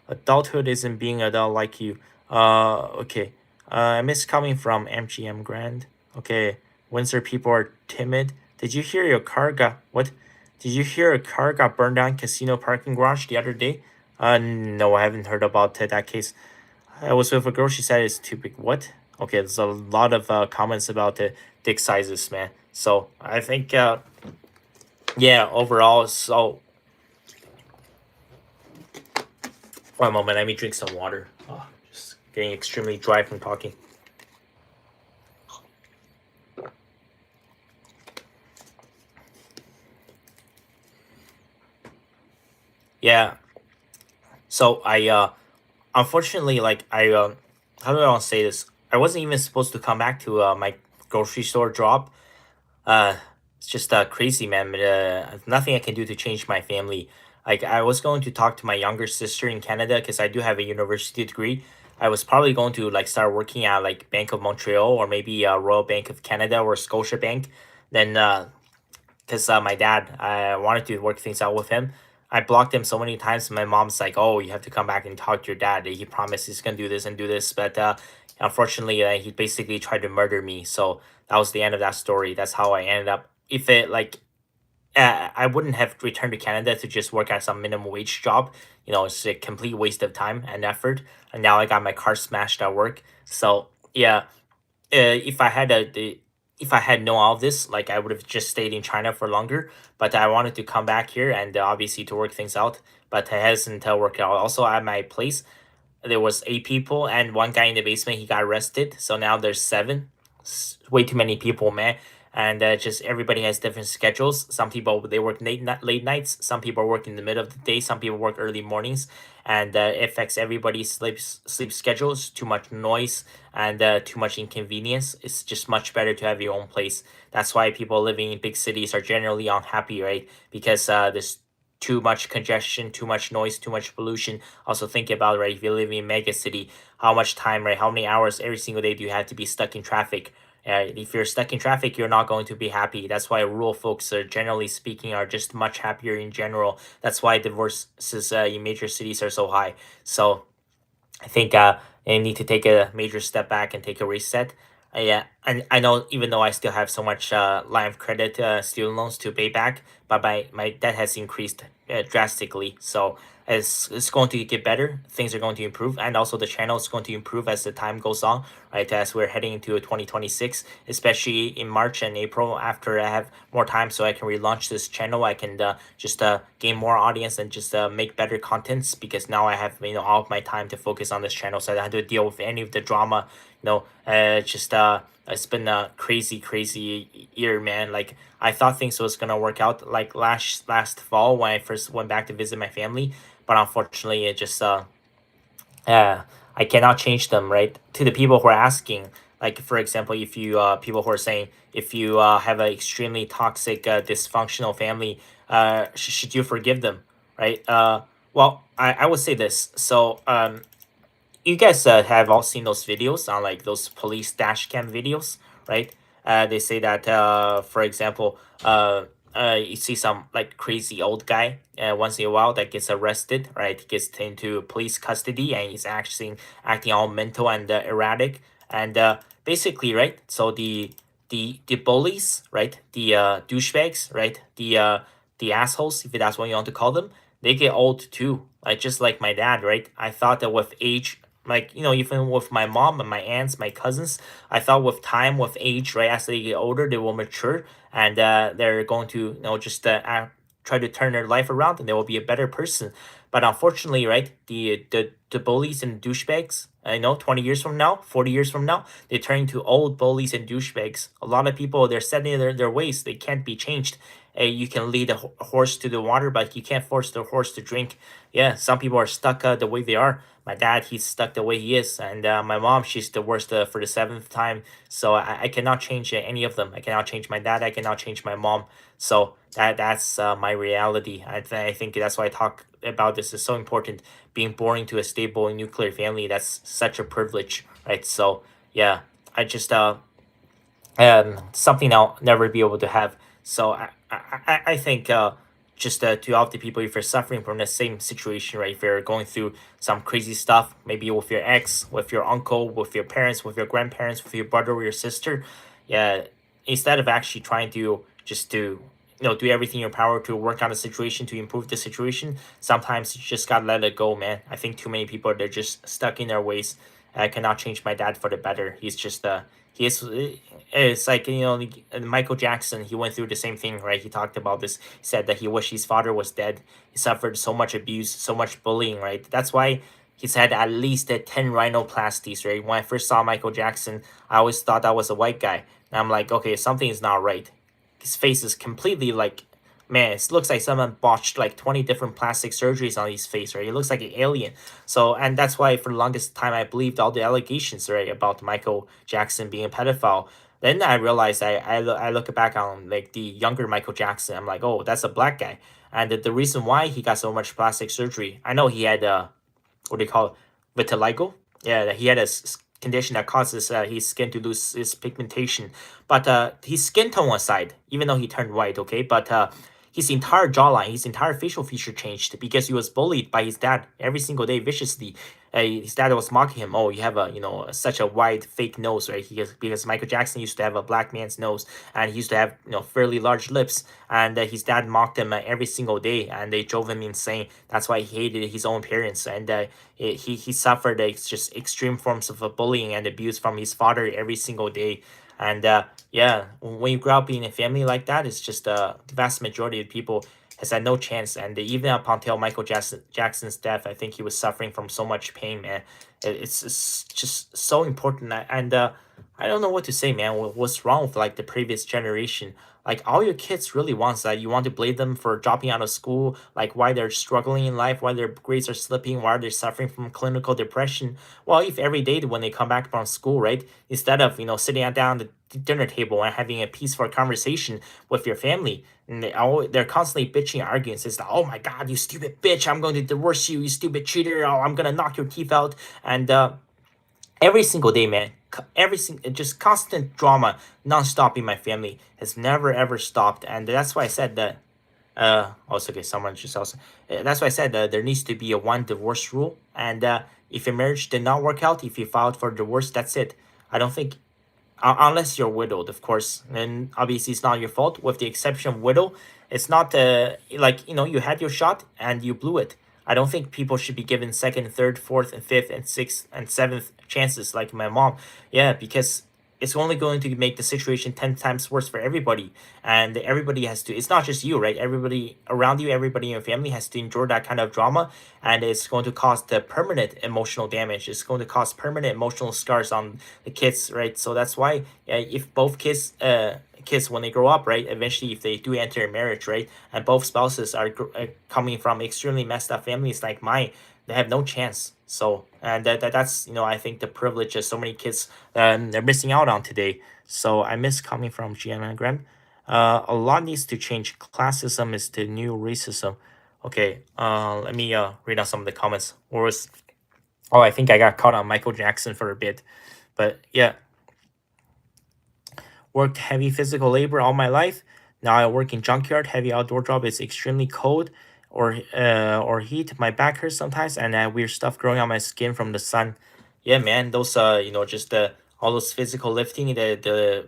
A: Adulthood isn't being adult like you. Okay. I miss coming from MGM Grand. Okay. Windsor people are timid. Did you hear your car got what? Did you hear a car got burned down casino parking garage the other day? No, I haven't heard about that case. I was with a girl. She said it's too big. What? Okay, there's a lot of comments about the dick sizes, man. So I think, yeah, overall, so one moment, let me drink some water. Oh, just getting extremely dry from talking. Yeah. So unfortunately, like how do I want to say this? I wasn't even supposed to come back to my grocery store job. Uh, it's just crazy, man. But, nothing I can do to change my family. Like I was going to talk to my younger sister in Canada because I do have a university degree. I was probably going to like start working at like Bank of Montreal or maybe Royal Bank of Canada or Scotia Bank. Then because my dad, I wanted to work things out with him. I blocked him so many times. My mom's like, "Oh, you have to come back and talk to your dad. He promised he's gonna do this and do this." But unfortunately, he basically tried to murder me. So that was the end of that story. That's how I ended up. If it like, I wouldn't have returned to Canada to just work at some minimum wage job. You know, it's a complete waste of time and effort. And now I got my car smashed at work. So yeah, if I had if I had known all of this, like I would have just stayed in China for longer. But I wanted to come back here and obviously to work things out. But it hasn't worked out. Also, at my place, there was 8 people and one guy in the basement. He got arrested. So now there's seven. Way too many people, man. and just everybody has different schedules. Some people they work late nights, some people work in the middle of the day, some people work early mornings, and it affects everybody's sleep schedules. Too much noise and too much inconvenience. It's just much better to have your own place. That's why people living in big cities are generally unhappy, right? Because there's too much congestion, too much noise, too much pollution. Also think about, right, if you live in a mega city, how much time, right, how many hours every single day do you have to be stuck in traffic? If you're stuck in traffic, you're not going to be happy. That's why rural folks are generally speaking are just much happier in general. That's why divorces in major cities are so high. So I think they need to take a major step back and take a reset. Yeah, and I know even though I still have so much line of credit student loans to pay back, but my debt has increased drastically. So it's going to get better. Things are going to improve, and also the channel is going to improve as the time goes on. Right, as we're heading into 2026, especially in March and April, after I have more time, so I can relaunch this channel. I can just gain more audience and just make better contents, because now I have all of my time to focus on this channel, so I don't have to deal with any of the drama. Just it's been a crazy year, man. Like I thought things was gonna work out like last fall when I first went back to visit my family, but unfortunately it just I cannot change them, right? To the people who are asking, like for example, if you people who are saying if you have an extremely toxic, dysfunctional family, should you forgive them, right? Well, I would say this. So you guys have all seen those videos on like those police dash cam videos, right? They say that, for example, you see some like crazy old guy once in a while that gets arrested, right? He gets into police custody and he's actually acting all mental and erratic, and basically, right? So the bullies, right? The douchebags, right? The assholes, if that's what you want to call them, they get old too. Like just like my dad, right? I thought that with age, like even with my mom and my aunts, my cousins, I thought with time, with age, right, as they get older, they will mature, and they're going to just try to turn their life around, and they will be a better person. But unfortunately, right, the bullies and douchebags, I know 20 years from now, 40 years from now, they turn into old bullies and douchebags. A lot of people, they're set in their ways. They can't be changed. You can lead a horse to the water, but you can't force the horse to drink. Yeah, some people are stuck the way they are. My dad, he's stuck the way he is, and my mom, she's the worst for the seventh time. So I cannot change any of them. I cannot change my dad. I cannot change my mom. So that's my reality. I think that's why I talk about this. Is so important. Being born into a stable nuclear family, that's such a privilege, right? So yeah, I just something I'll never be able to have. So I think just to all the people, if you're suffering from the same situation, right? If you're going through some crazy stuff, maybe with your ex, with your uncle, with your parents, with your grandparents, with your brother or your sister, yeah, instead of actually trying to just to do everything in your power to work on the situation, to improve the situation, sometimes you just gotta let it go, man. I think too many people, they're just stuck in their ways. I cannot change my dad for the better. He's just he is it's like Michael Jackson, he went through the same thing, right? He talked about this. He said that he wished his father was dead. He suffered so much abuse, so much bullying, right? That's why he's had at least 10 rhinoplasties, right? When I first saw Michael Jackson, I always thought that was a white guy, and I'm like, okay, something is not right. His face is completely like, man, it looks like someone botched like 20 different plastic surgeries on his face, right? He looks like an alien. So, and that's why for the longest time I believed all the allegations, right, about Michael Jackson being a pedophile. Then I realized I look back on like the younger Michael Jackson. I'm like, oh, that's a black guy. And the reason why he got so much plastic surgery, I know he had what do you call it? Vitiligo. Yeah, he had a condition that causes his skin to lose its pigmentation. But his skin tone aside, even though he turned white, okay, but his entire jawline, his entire facial feature changed because he was bullied by his dad every single day viciously. His dad was mocking him. Oh, you have a such a wide fake nose, right? Because Michael Jackson used to have a black man's nose, and he used to have fairly large lips, and his dad mocked him every single day, and they drove him insane. That's why he hated his own parents, and he suffered just extreme forms of bullying and abuse from his father every single day. And yeah, when you grow up in a family like that, it's just the vast majority of people has had no chance. And even up until Jackson's death, I think he was suffering from so much pain, man. It's just so important. And I don't know what to say, man. What's wrong with like the previous generation? Like all your kids really wants that. You want to blame them for dropping out of school, like why they're struggling in life, why their grades are slipping, why they're suffering from clinical depression. Well, if every day when they come back from school, right, instead of sitting down at the dinner table and having a peaceful conversation with your family, and they're constantly bitching and arguing. It's like, oh my god, you stupid bitch! I'm going to divorce you, you stupid cheater! Oh, I'm gonna knock your teeth out, and every single day, man. Every single, just constant drama, non-stop in my family has never ever stopped, and that's why I said that. Also, okay, someone just also. That's why I said there needs to be a one divorce rule, and if your marriage did not work out, if you filed for divorce, that's it. I don't think unless you're widowed, of course, and obviously it's not your fault. With the exception of widow, it's not like you had your shot and you blew it. I don't think people should be given second, third, fourth, and fifth, and sixth, and seventh chances like my mom. Yeah, because it's only going to make the situation 10 times worse for everybody, and everybody has to, it's not just you, right? Everybody around you, everybody in your family has to endure that kind of drama, and it's going to cause the permanent emotional damage. It's going to cause permanent emotional scars on the kids, right? So that's why if both kids when they grow up, right, eventually if they do enter a marriage, right, and both spouses are coming from extremely messed up families like mine, they have no chance. So and that's I think the privilege that so many kids they're missing out on today. So I miss coming from Gianna Graham. A lot needs to change. Classism is the new racism. Okay, let me read out some of the comments. Or was Oh, I think I got caught on Michael Jackson for a bit, but yeah, worked heavy physical labor all my life. Now I work in junkyard. Heavy outdoor job is extremely cold or heat. My back hurts sometimes, and I have weird stuff growing on my skin from the sun. Yeah, man, those just all those physical lifting, the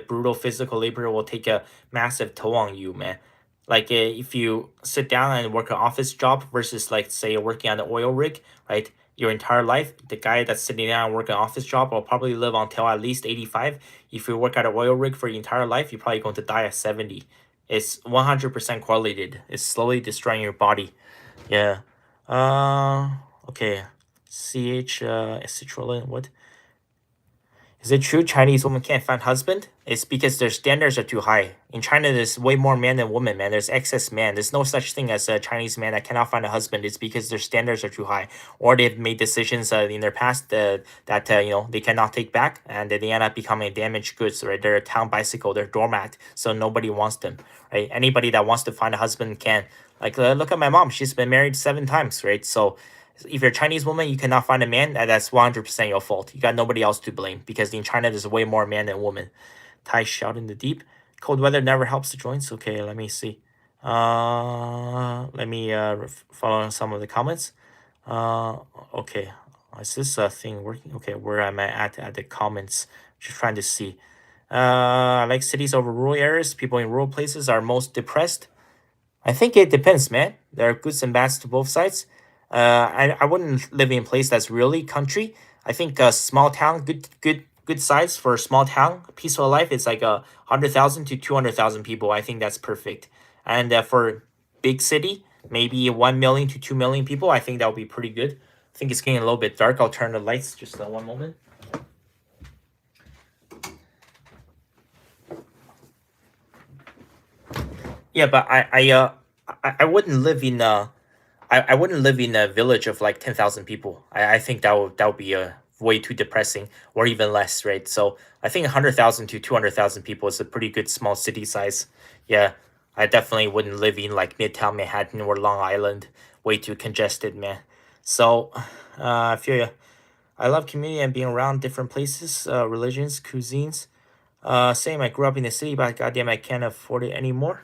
A: brutal physical labor will take a massive toll on you, man. Like if you sit down and work an office job versus like say you're working on the oil rig, right? Your entire life, the guy that's sitting down and working an office job will probably live until at least 85. If you work at an oil rig for your entire life, you're probably going to die at 70. It's 100% correlated. It's slowly destroying your body. Yeah. Okay. Citrulline. What? Is it true Chinese women can't find husband? It's because their standards are too high. In China, there's way more men than women, man. There's excess man. There's no such thing as a Chinese man that cannot find a husband. It's because their standards are too high, or they've made decisions in their past that they cannot take back, and they end up becoming damaged goods. Right? They're a town bicycle. They're doormat, so nobody wants them. Right? Anybody that wants to find a husband can. Like look at my mom. She's been married 7 times. Right? So if you're a Chinese woman, you cannot find a man, that's 100% your fault. You got nobody else to blame because in China, there's way more men than women. Tai shout in the deep. Cold weather never helps the joints. Okay, let me see. Let me follow some of the comments. Uh, okay, is this thing working? Okay, where am I at the comments? Just trying to see. I like cities over rural areas. People in rural places are most depressed. I think it depends, man. There are goods and bads to both sides. I wouldn't live in a place that's really country. I think a small town, good size for a small town, peaceful life. It's like 100,000 to 200,000 people. I think that's perfect. And for big city, maybe 1 million to 2 million people. I think that would be pretty good. I think it's getting a little bit dark. I'll turn the lights just one moment. Yeah, but I wouldn't live in I wouldn't live in a village of like 10,000 people. I think that would be way too depressing, or even less, right? So I think 100,000 to 200,000 people is a pretty good small city size. Yeah, I definitely wouldn't live in like Midtown Manhattan or Long Island. Way too congested, man. So I feel you. I love community and being around different places, religions, cuisines. Same, I grew up in the city, but goddamn, I can't afford it anymore.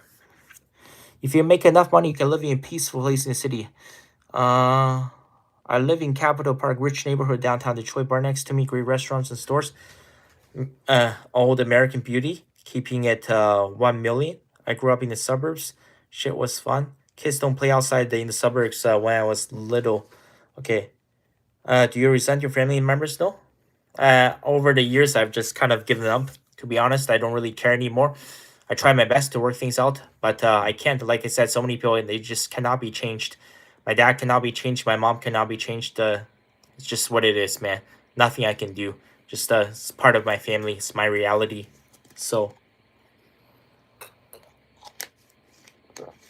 A: If you make enough money, you can live in a peaceful place in the city. Uh, I live in Capitol Park, rich neighborhood downtown Detroit. Bar next to me, great restaurants and stores. Old American beauty, keeping it 1 million. I grew up in the suburbs. Shit was fun. Kids don't play outside in the suburbs when I was little. Okay. Do you resent your family members? No. Over the years, I've just kind of given up. To be honest, I don't really care anymore. I try my best to work things out, but I can't. Like I said, so many people they just cannot be changed. My dad cannot be changed. My mom cannot be changed. It's just what it is, man. Nothing I can do. just it's part of my family. It's my reality. So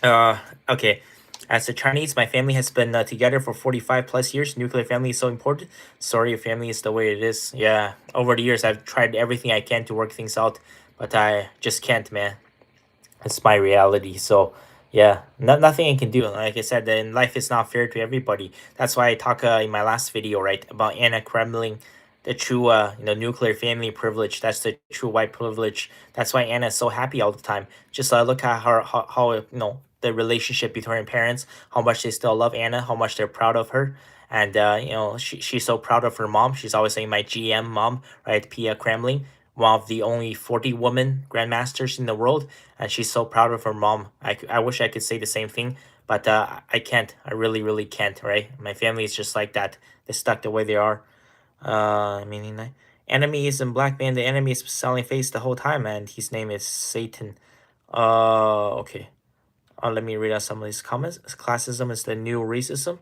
A: Uh, okay. As a Chinese, my family has been together for 45 plus years. Nuclear family is so important. Sorry, your family is the way it is. Yeah, over the years, I've tried everything I can to work things out, but I just can't, man. It's my reality. So, yeah, nothing I can do. Like I said, then life is not fair to everybody. That's why I talk in my last video, right, about Anna Kremlin, the true, nuclear family privilege. That's the true white privilege. That's why Anna is so happy all the time. Just look at her, how the relationship between her parents, how much they still love Anna, how much they're proud of her. And she's so proud of her mom. She's always saying my GM mom, right? Pia Kremlin, one of the only 40 women grandmasters in the world, and she's so proud of her mom. I wish I could say the same thing, but I can't. I really, really can't, right? My family is just like that. They're stuck the way they are. Meaning that enemy is in black man. The enemy is selling face the whole time, and his name is Satan. Okay. Let me read out some of these comments. Classism is the new racism.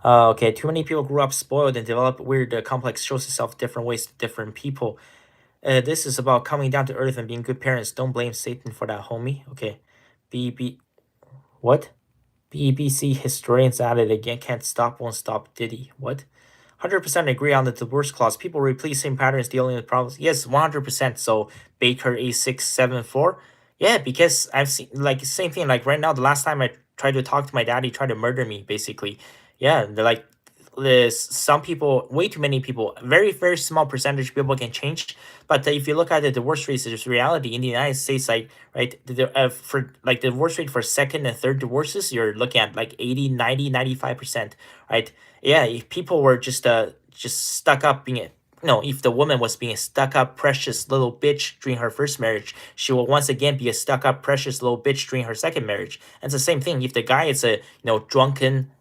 A: Okay, too many people grew up spoiled and develop weird complex shows itself different ways to different people. This is about coming down to earth and being good parents. Don't blame Satan for that, homie. Okay. BB. What? BBC historians added again. Can't stop, won't stop. Diddy. What? 100% agree on the divorce clause. People repeat same patterns dealing with problems. Yes, 100%. So Baker A674. Yeah, because I've seen like same thing. Like right now, the last time I tried to talk to my dad, he tried to murder me. Basically, yeah. They're like, there's some people, way too many people, very very small percentage of people can change. But if you look at the divorce rate, there's reality in the United States, like right, for like the divorce rate for second and third divorces, you're looking at like 80, 90, 95%, right? Yeah, if people were just stuck up being no, if the woman was being a stuck up precious little bitch during her first marriage, she will once again be a stuck up precious little bitch during her second marriage. And it's the same thing. If the guy is a drunken,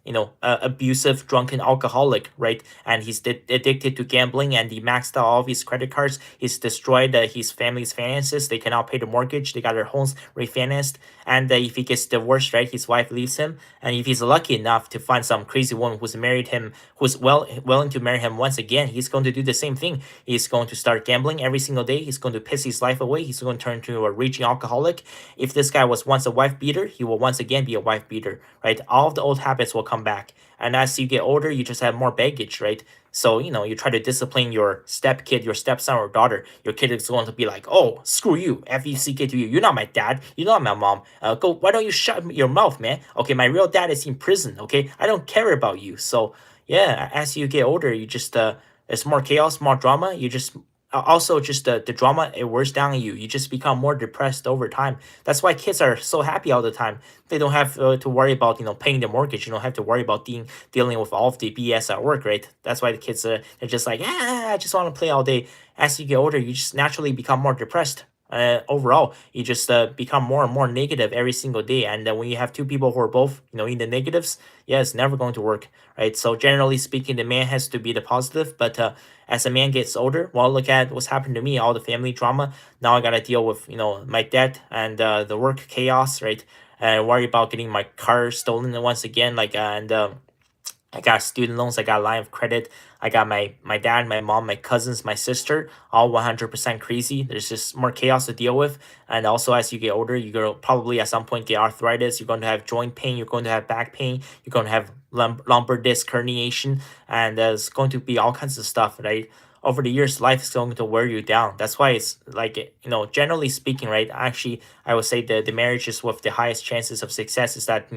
A: abusive drunken alcoholic, right, and he's addicted to gambling and he maxed out all of his credit cards, he's destroyed his family's finances. They cannot pay the mortgage. They got their homes refinanced. And if he gets divorced, right, his wife leaves him. And if he's lucky enough to find some crazy woman who's married him, who's willing to marry him once again, he's going to do the same thing. He's going to start gambling every single day. He's going to piss his life away. He's going to turn into a raging alcoholic. If this guy was once a wife beater, he will once again be a wife beater, right? All of the old habits will come back. And as you get older, you just have more baggage, right? So, you try to discipline your step kid, your stepson or daughter. Your kid is going to be like, oh, screw you, F-E-C-K to you. You're not my dad. You're not my mom. Why don't you shut your mouth, man? Okay, my real dad is in prison, okay? I don't care about you. So, yeah, as you get older, you just, there's more chaos, more drama. You just, also just the drama, it wears down on you. You just become more depressed over time. That's why kids are so happy all the time. They don't have to worry about paying the mortgage. You don't have to worry about dealing with all of the BS at work, right? That's why the kids they're just like, I just want to play all day. As you get older, you just naturally become more depressed. Overall, you just become more and more negative every single day. And when you have two people who are both in the negatives, yeah, it's never going to work, right? So generally speaking, the man has to be the positive. But as a man gets older, well, look at what's happened to me, all the family drama. Now I gotta deal with my debt and the work chaos, right? And worry about getting my car stolen once again, like and I got student loans, I got a line of credit, I got my dad, my mom, my cousins, my sister, all 100% crazy. There's just more chaos to deal with. And also, as you get older, you're going to probably at some point get arthritis. You're going to have joint pain. You're going to have back pain. You're going to have lumbar disc herniation. And there's going to be all kinds of stuff, right? Over the years, life is going to wear you down. That's why it's like, generally speaking, right? Actually, I would say the marriages with the highest chances of success is that,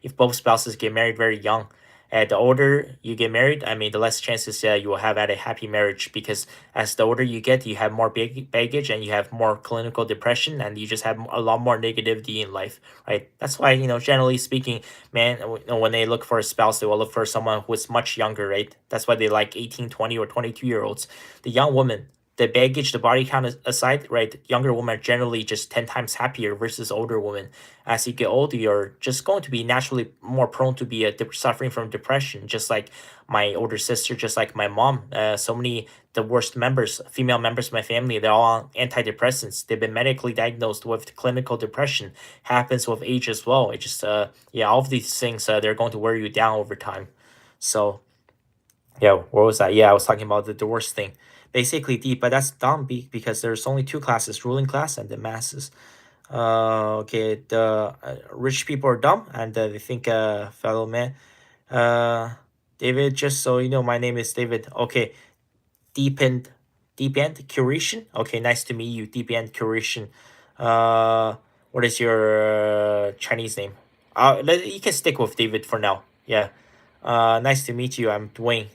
A: if both spouses get married very young. The older you get married, I mean, the less chances you will have at a happy marriage, because as the older you get, you have more baggage and you have more clinical depression and you just have a lot more negativity in life, right? That's why, generally speaking, man, when they look for a spouse, they will look for someone who is much younger, right? That's why they like 18, 20, or 22-year-olds. The young woman, the baggage, the body count aside, right? Younger women are generally just 10 times happier versus older women. As you get older, you're just going to be naturally more prone to be suffering from depression, just like my older sister, just like my mom. So many the worst members, female members of my family, they're all on antidepressants. They've been medically diagnosed with clinical depression. Happens with age as well. It just, yeah, all of these things, they're going to wear you down over time. So, Yeah, what was that? Yeah, I was talking about the divorce thing. Basically deep, but that's dumb because there's only two classes, ruling class and the masses. Okay, the rich people are dumb and they think fellow man. Uh, David, just so you know, my name is David. Okay, deep end, deep end curation. Okay, nice to meet you, deep end curation. Uh, what is your Chinese name? You can stick with David for now. Yeah. Nice to meet you. I'm Dwayne.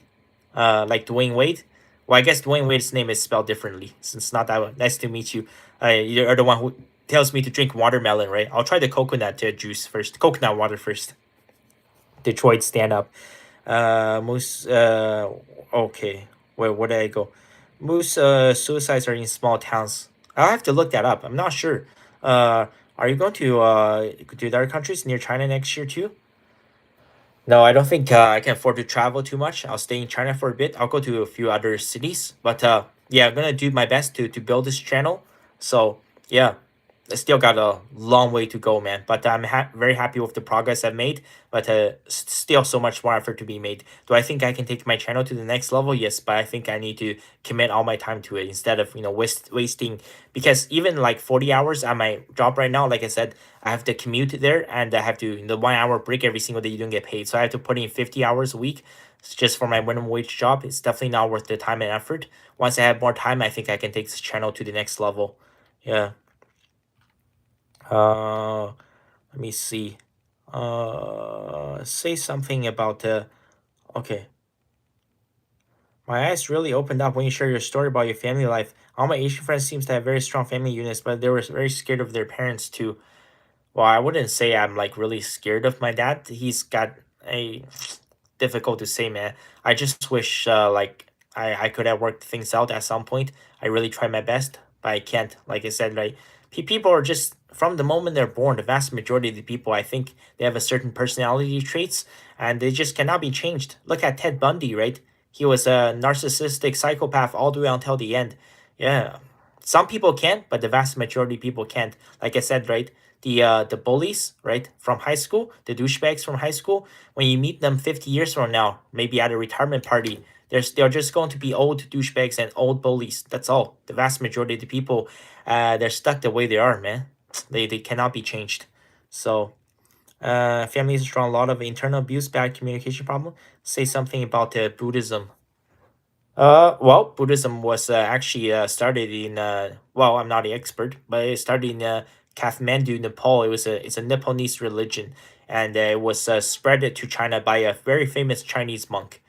A: Like Dwayne Wade. Well, I guess Dwayne Wade's name is spelled differently, since not that one. Nice to meet you. You're the one who tells me to drink watermelon, right? I'll try the coconut juice first. Coconut water first. Detroit stand up. Moose. Okay. Where did I go? Moose. Suicides are in small towns. I'll have to look that up. I'm not sure. Are you going to the other countries near China next year too? No, I don't think I can afford to travel too much. I'll stay in China for a bit. I'll go to a few other cities, but yeah, I'm gonna do my best to build this channel. So yeah, I still got a long way to go, man. But I'm very happy with the progress I've made. But still so much more effort to be made. Do I think I can take my channel to the next level? Yes, but I think I need to commit all my time to it instead of wasting. Because even like 40 hours at my job right now, like I said, I have to commute there and I have to the 1 hour break every single day. You don't get paid, so I have to put in 50 hours a week. It's just for my minimum wage job. It's definitely not worth the time and effort. Once I have more time, I think I can take this channel to the next level. Yeah. Uh, Let me see. Say something about the. Okay. My eyes really opened up when you share your story about your family life. All my Asian friends seems to have very strong family units, but they were very scared of their parents too. Well, I wouldn't say I'm like really scared of my dad. He's got a difficult to say, man. I just wish like I could have worked things out at some point. I really try my best, but I can't. Like I said, like people are just from the moment they're born. The vast majority of the people, I think, they have a certain personality traits, and they just cannot be changed. Look at Ted Bundy, right? He was a narcissistic psychopath all the way until the end. Yeah, some people can, but the vast majority of people can't. Like I said, right? The bullies, right, from high school, the douchebags from high school, when you meet them 50 years from now, maybe at a retirement party, they're just going to be old douchebags and old bullies. That's all. The vast majority of the people, they're stuck the way they are, man. They cannot be changed. So, families draw a lot of internal abuse, bad communication problem. Say something about Buddhism. Well, Buddhism was actually started in well, I'm not the expert, but it started in Kathmandu, Nepal. It's a Nepalese religion, and it was spread to China by a very famous Chinese monk.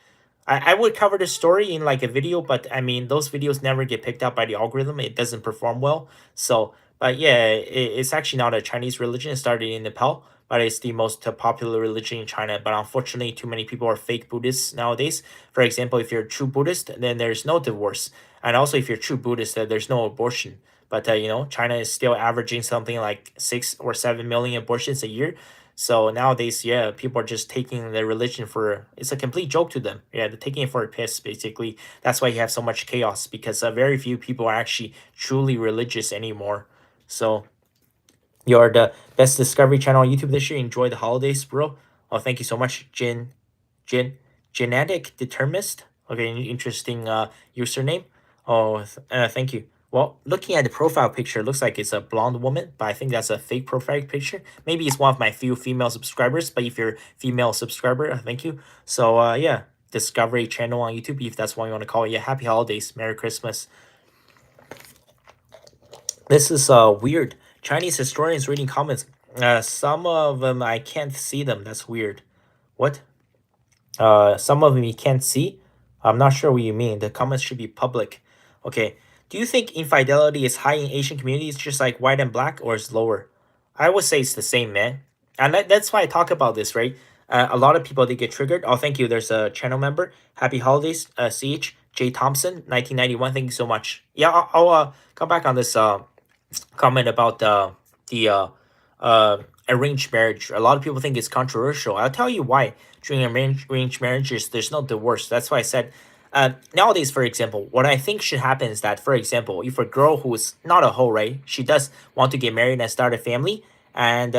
A: I would cover the story in like a video, but I mean those videos never get picked up by the algorithm. It doesn't perform well. So, but yeah, it's actually not a Chinese religion. It started in Nepal, but it's the most popular religion in China. But unfortunately, too many people are fake Buddhists nowadays. For example, if you're a true Buddhist, then there's no divorce, and also if you're a true Buddhist, there's no abortion. But China is still averaging something like 6 or 7 million abortions a year. So nowadays, yeah, people are just taking their religion for it's a complete joke to them. Yeah, they're taking it for a piss, basically. That's why you have so much chaos because very few people are actually truly religious anymore. So you're the best discovery channel on YouTube this year. Enjoy the holidays, bro. Oh, thank you so much, Jin, genetic determinist. Okay, interesting username. Oh, thank you. Well, looking at the profile picture, it looks like it's a blonde woman, but I think that's a fake profile picture. Maybe it's one of my few female subscribers, but if you're a female subscriber, thank you. So, yeah, Discovery channel on YouTube, if that's what you want to call it. Yeah, happy holidays, Merry Christmas. This is weird. Chinese historians reading comments. Some of them I can't see them. That's weird. What? Some of them you can't see. I'm not sure what you mean. The comments should be public. Okay. Do you think infidelity is high in Asian communities, just like white and black, or is lower? I would say it's the same, man. And that's why I talk about this, right? A lot of people they get triggered. Oh, thank you. There's a channel member. Happy holidays, CH J Thompson, 1991. Thank you so much. Yeah, I'll come back on this comment about the arranged marriage. A lot of people think it's controversial. I'll tell you why. During arranged marriages, there's no divorce. That's why I said nowadays, for example, what I think should happen is that, for example, if a girl who is not a hoe, right, she does want to get married and start a family, and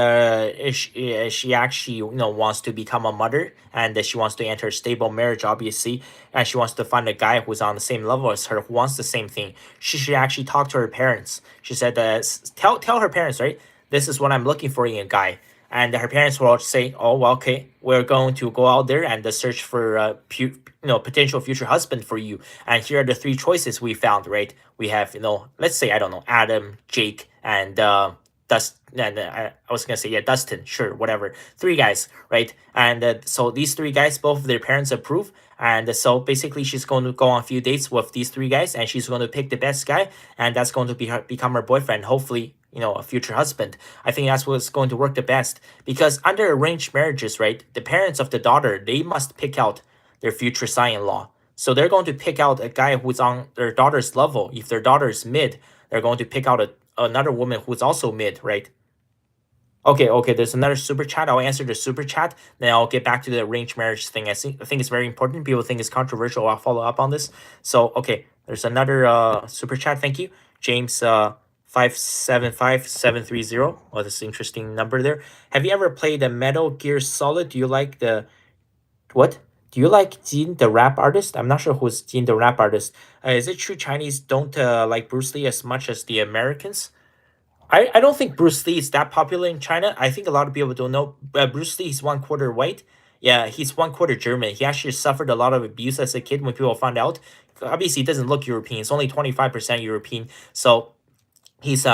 A: she actually wants to become a mother, and she wants to enter a stable marriage, obviously, and she wants to find a guy who's on the same level as her, who wants the same thing. She should actually talk to her parents. She said, tell her parents, right? This is what I'm looking for in a guy. And her parents will say, "Oh, well, okay, we're going to go out there and search for potential future husband for you. And here are the three choices we found. Right? We have let's say I don't know Adam, Jake, and Dust. And I was gonna say yeah, Dustin. Sure, whatever. Three guys, right? And so these three guys, both of their parents approve. And so basically, she's going to go on a few dates with these three guys, and she's going to pick the best guy, and that's going to become her boyfriend. Hopefully, a future husband. I think that's what's going to work the best, because under arranged marriages, right, the parents of the daughter, they must pick out their future son-in-law. So they're going to pick out a guy who's on their daughter's level. If their daughter is mid, they're going to pick out another woman who's also mid, right? Okay, okay. There's another super chat. I'll answer the super chat. Then I'll get back to the arranged marriage thing. I think it's very important. People think it's controversial. I'll follow up on this. So okay, there's another super chat. Thank you, James. 575730. Oh, this is an interesting number there. Have you ever played a Metal Gear Solid? Do you like the what? Do you like Jin the rap artist? I'm not sure who's Jin the rap artist. Is it true Chinese don't like Bruce Lee as much as the Americans? I don't think Bruce Lee is that popular in China. I think a lot of people don't know. Bruce Lee is one quarter white. Yeah, he's one quarter German. He actually suffered a lot of abuse as a kid when people found out. Obviously, he doesn't look European. It's only 25% European. So his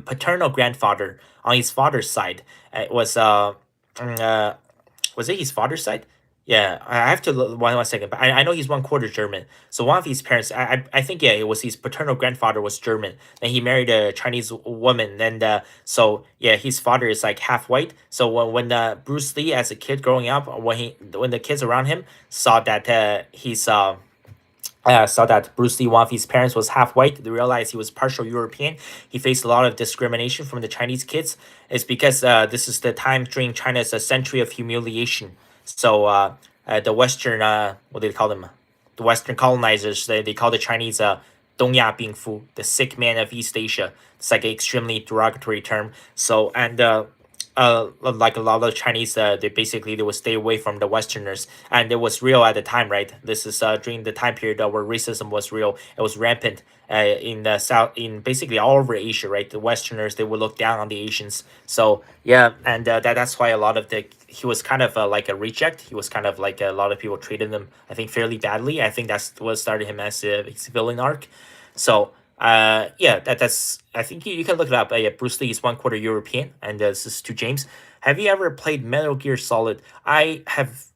A: paternal grandfather on his father's side mm, uh, was it his father's side? Yeah, I have to look one second, but I know he's one quarter German. So one of his parents, I think yeah, it was his paternal grandfather was German. Then he married a Chinese woman. And so yeah, his father is like half white. So when Bruce Lee as a kid growing up, when the kids around him saw that saw that Bruce Lee, one of his parents, was half white. They realized he was partial European. He faced a lot of discrimination from the Chinese kids. It's because this is the time during China's century of humiliation. So the Western, what do they call them? The Western colonizers, they call the Chinese Dongya Bingfu, the sick man of East Asia. It's like an extremely derogatory term. So, and like a lot of Chinese, they would stay away from the Westerners, and it was real at the time, right? This is during the time period where racism was real. It was rampant in the south, in basically all over Asia, right? The Westerners, they would look down on the Asians. So yeah, and that's why a lot of he was kind of like a reject. He was kind of like a lot of people treated him, I think, fairly badly. I think that's what started him as a villain arc. So yeah, that's I think you can look it up. Yeah, Bruce Lee is one quarter European, and this is to James. Have you ever played Metal Gear Solid? I have.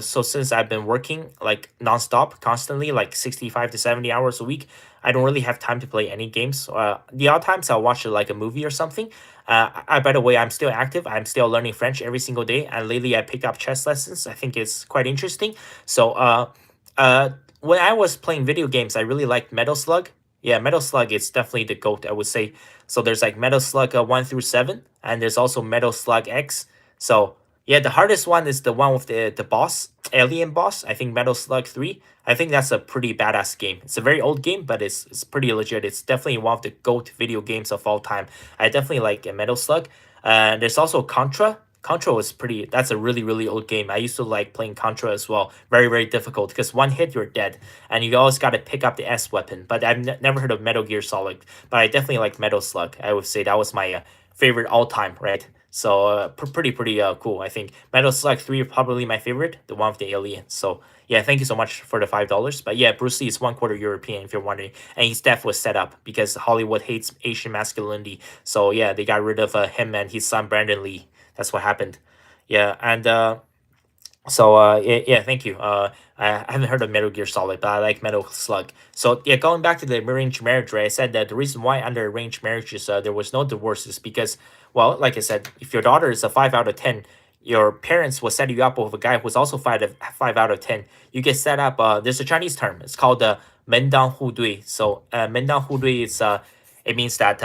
A: So since I've been working like nonstop, constantly, like 65 to 70 hours a week, I don't really have time to play any games. The odd times I'll watch like a movie or something. By the way, I'm still active. I'm still learning French every single day, and lately I picked up chess lessons. I think it's quite interesting. So uh, when I was playing video games, I really liked Metal Slug. Yeah, Metal Slug is definitely the GOAT, I would say. So there's like Metal Slug 1 through 7, and there's also Metal Slug X. So yeah, the hardest one is the one with the boss, alien boss. I think Metal Slug 3. I think that's a pretty badass game. It's a very old game, but it's pretty legit. It's definitely one of the GOAT video games of all time. I definitely like Metal Slug. There's also Contra. Contra was pretty. That's a really really old game. I used to like playing Contra as well. Very very difficult because one hit you're dead, and you always got to pick up the S weapon. But I've never heard of Metal Gear Solid. But I definitely like Metal Slug. I would say that was my favorite all time. Right. So pretty cool. I think Metal Slug 3 probably my favorite. The one with the alien. So yeah, thank you so much for the $5. But yeah, Bruce Lee is one quarter European if you're wondering, and his death was set up because Hollywood hates Asian masculinity. So yeah, they got rid of him and his son Brandon Lee. That's what happened. Yeah, and yeah, thank you. I haven't heard of Metal Gear Solid, but I like Metal Slug. So yeah, going back to the arranged marriage, right? I said that the reason why under arranged marriages there was no divorce is because, well, like I said, if your daughter is a 5 out of 10, your parents will set you up with a guy who's also 5 out of 10. You get set up. There's a Chinese term. It's called mendang hu dui. So mendang hu dui is it means that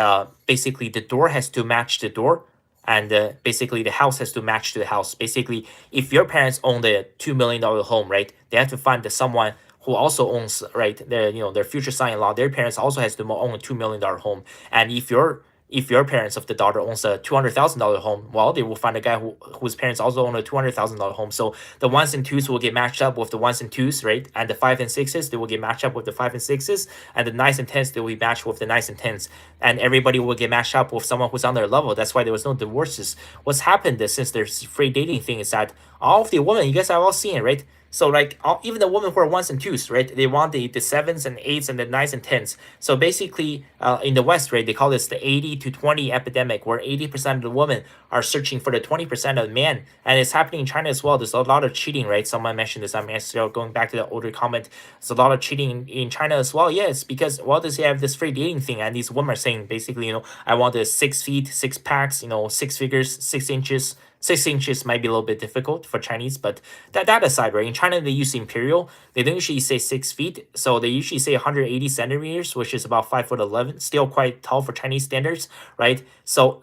A: basically the door has to match the door, and basically the house has to match to the house. Basically, if your parents own the $2 million home, right, they have to find someone who also owns, right, their future son-in-law. Their parents also has to own a $2 million home. And if your if your parents of the daughter owns a $200,000 home, well, they will find a guy whose parents also own a $200,000 home. So the ones and twos will get matched up with the ones and twos, right? And the five and sixes, they will get matched up with the five and sixes, and the nines and tens, they will be matched with the nines and tens, and everybody will get matched up with someone who's on their level. That's why there was no divorces. What's happened is, since there's free dating thing, is that all of the women, you guys have all seen it, right? So like even the women who are ones and twos, right? They want the sevens and eights and the nines and tens. So basically, in the West, right, they call this the 80-20 epidemic, where 80% of the women are searching for the 20% of the man, and it's happening in China as well. There's a lot of cheating, right? Someone mentioned this. I'm still going back to the older comment. There's a lot of cheating in China as well. Yeah, it's because, well, does he have this free dating thing, and these women are saying basically, I want the 6 feet, six packs, six figures, 6 inches. 6 inches might be a little bit difficult for Chinese, but that aside, right? In China, they use imperial. They don't usually say 6 feet, so they usually say 180 centimeters, which is about 5'11", still quite tall for Chinese standards, right? So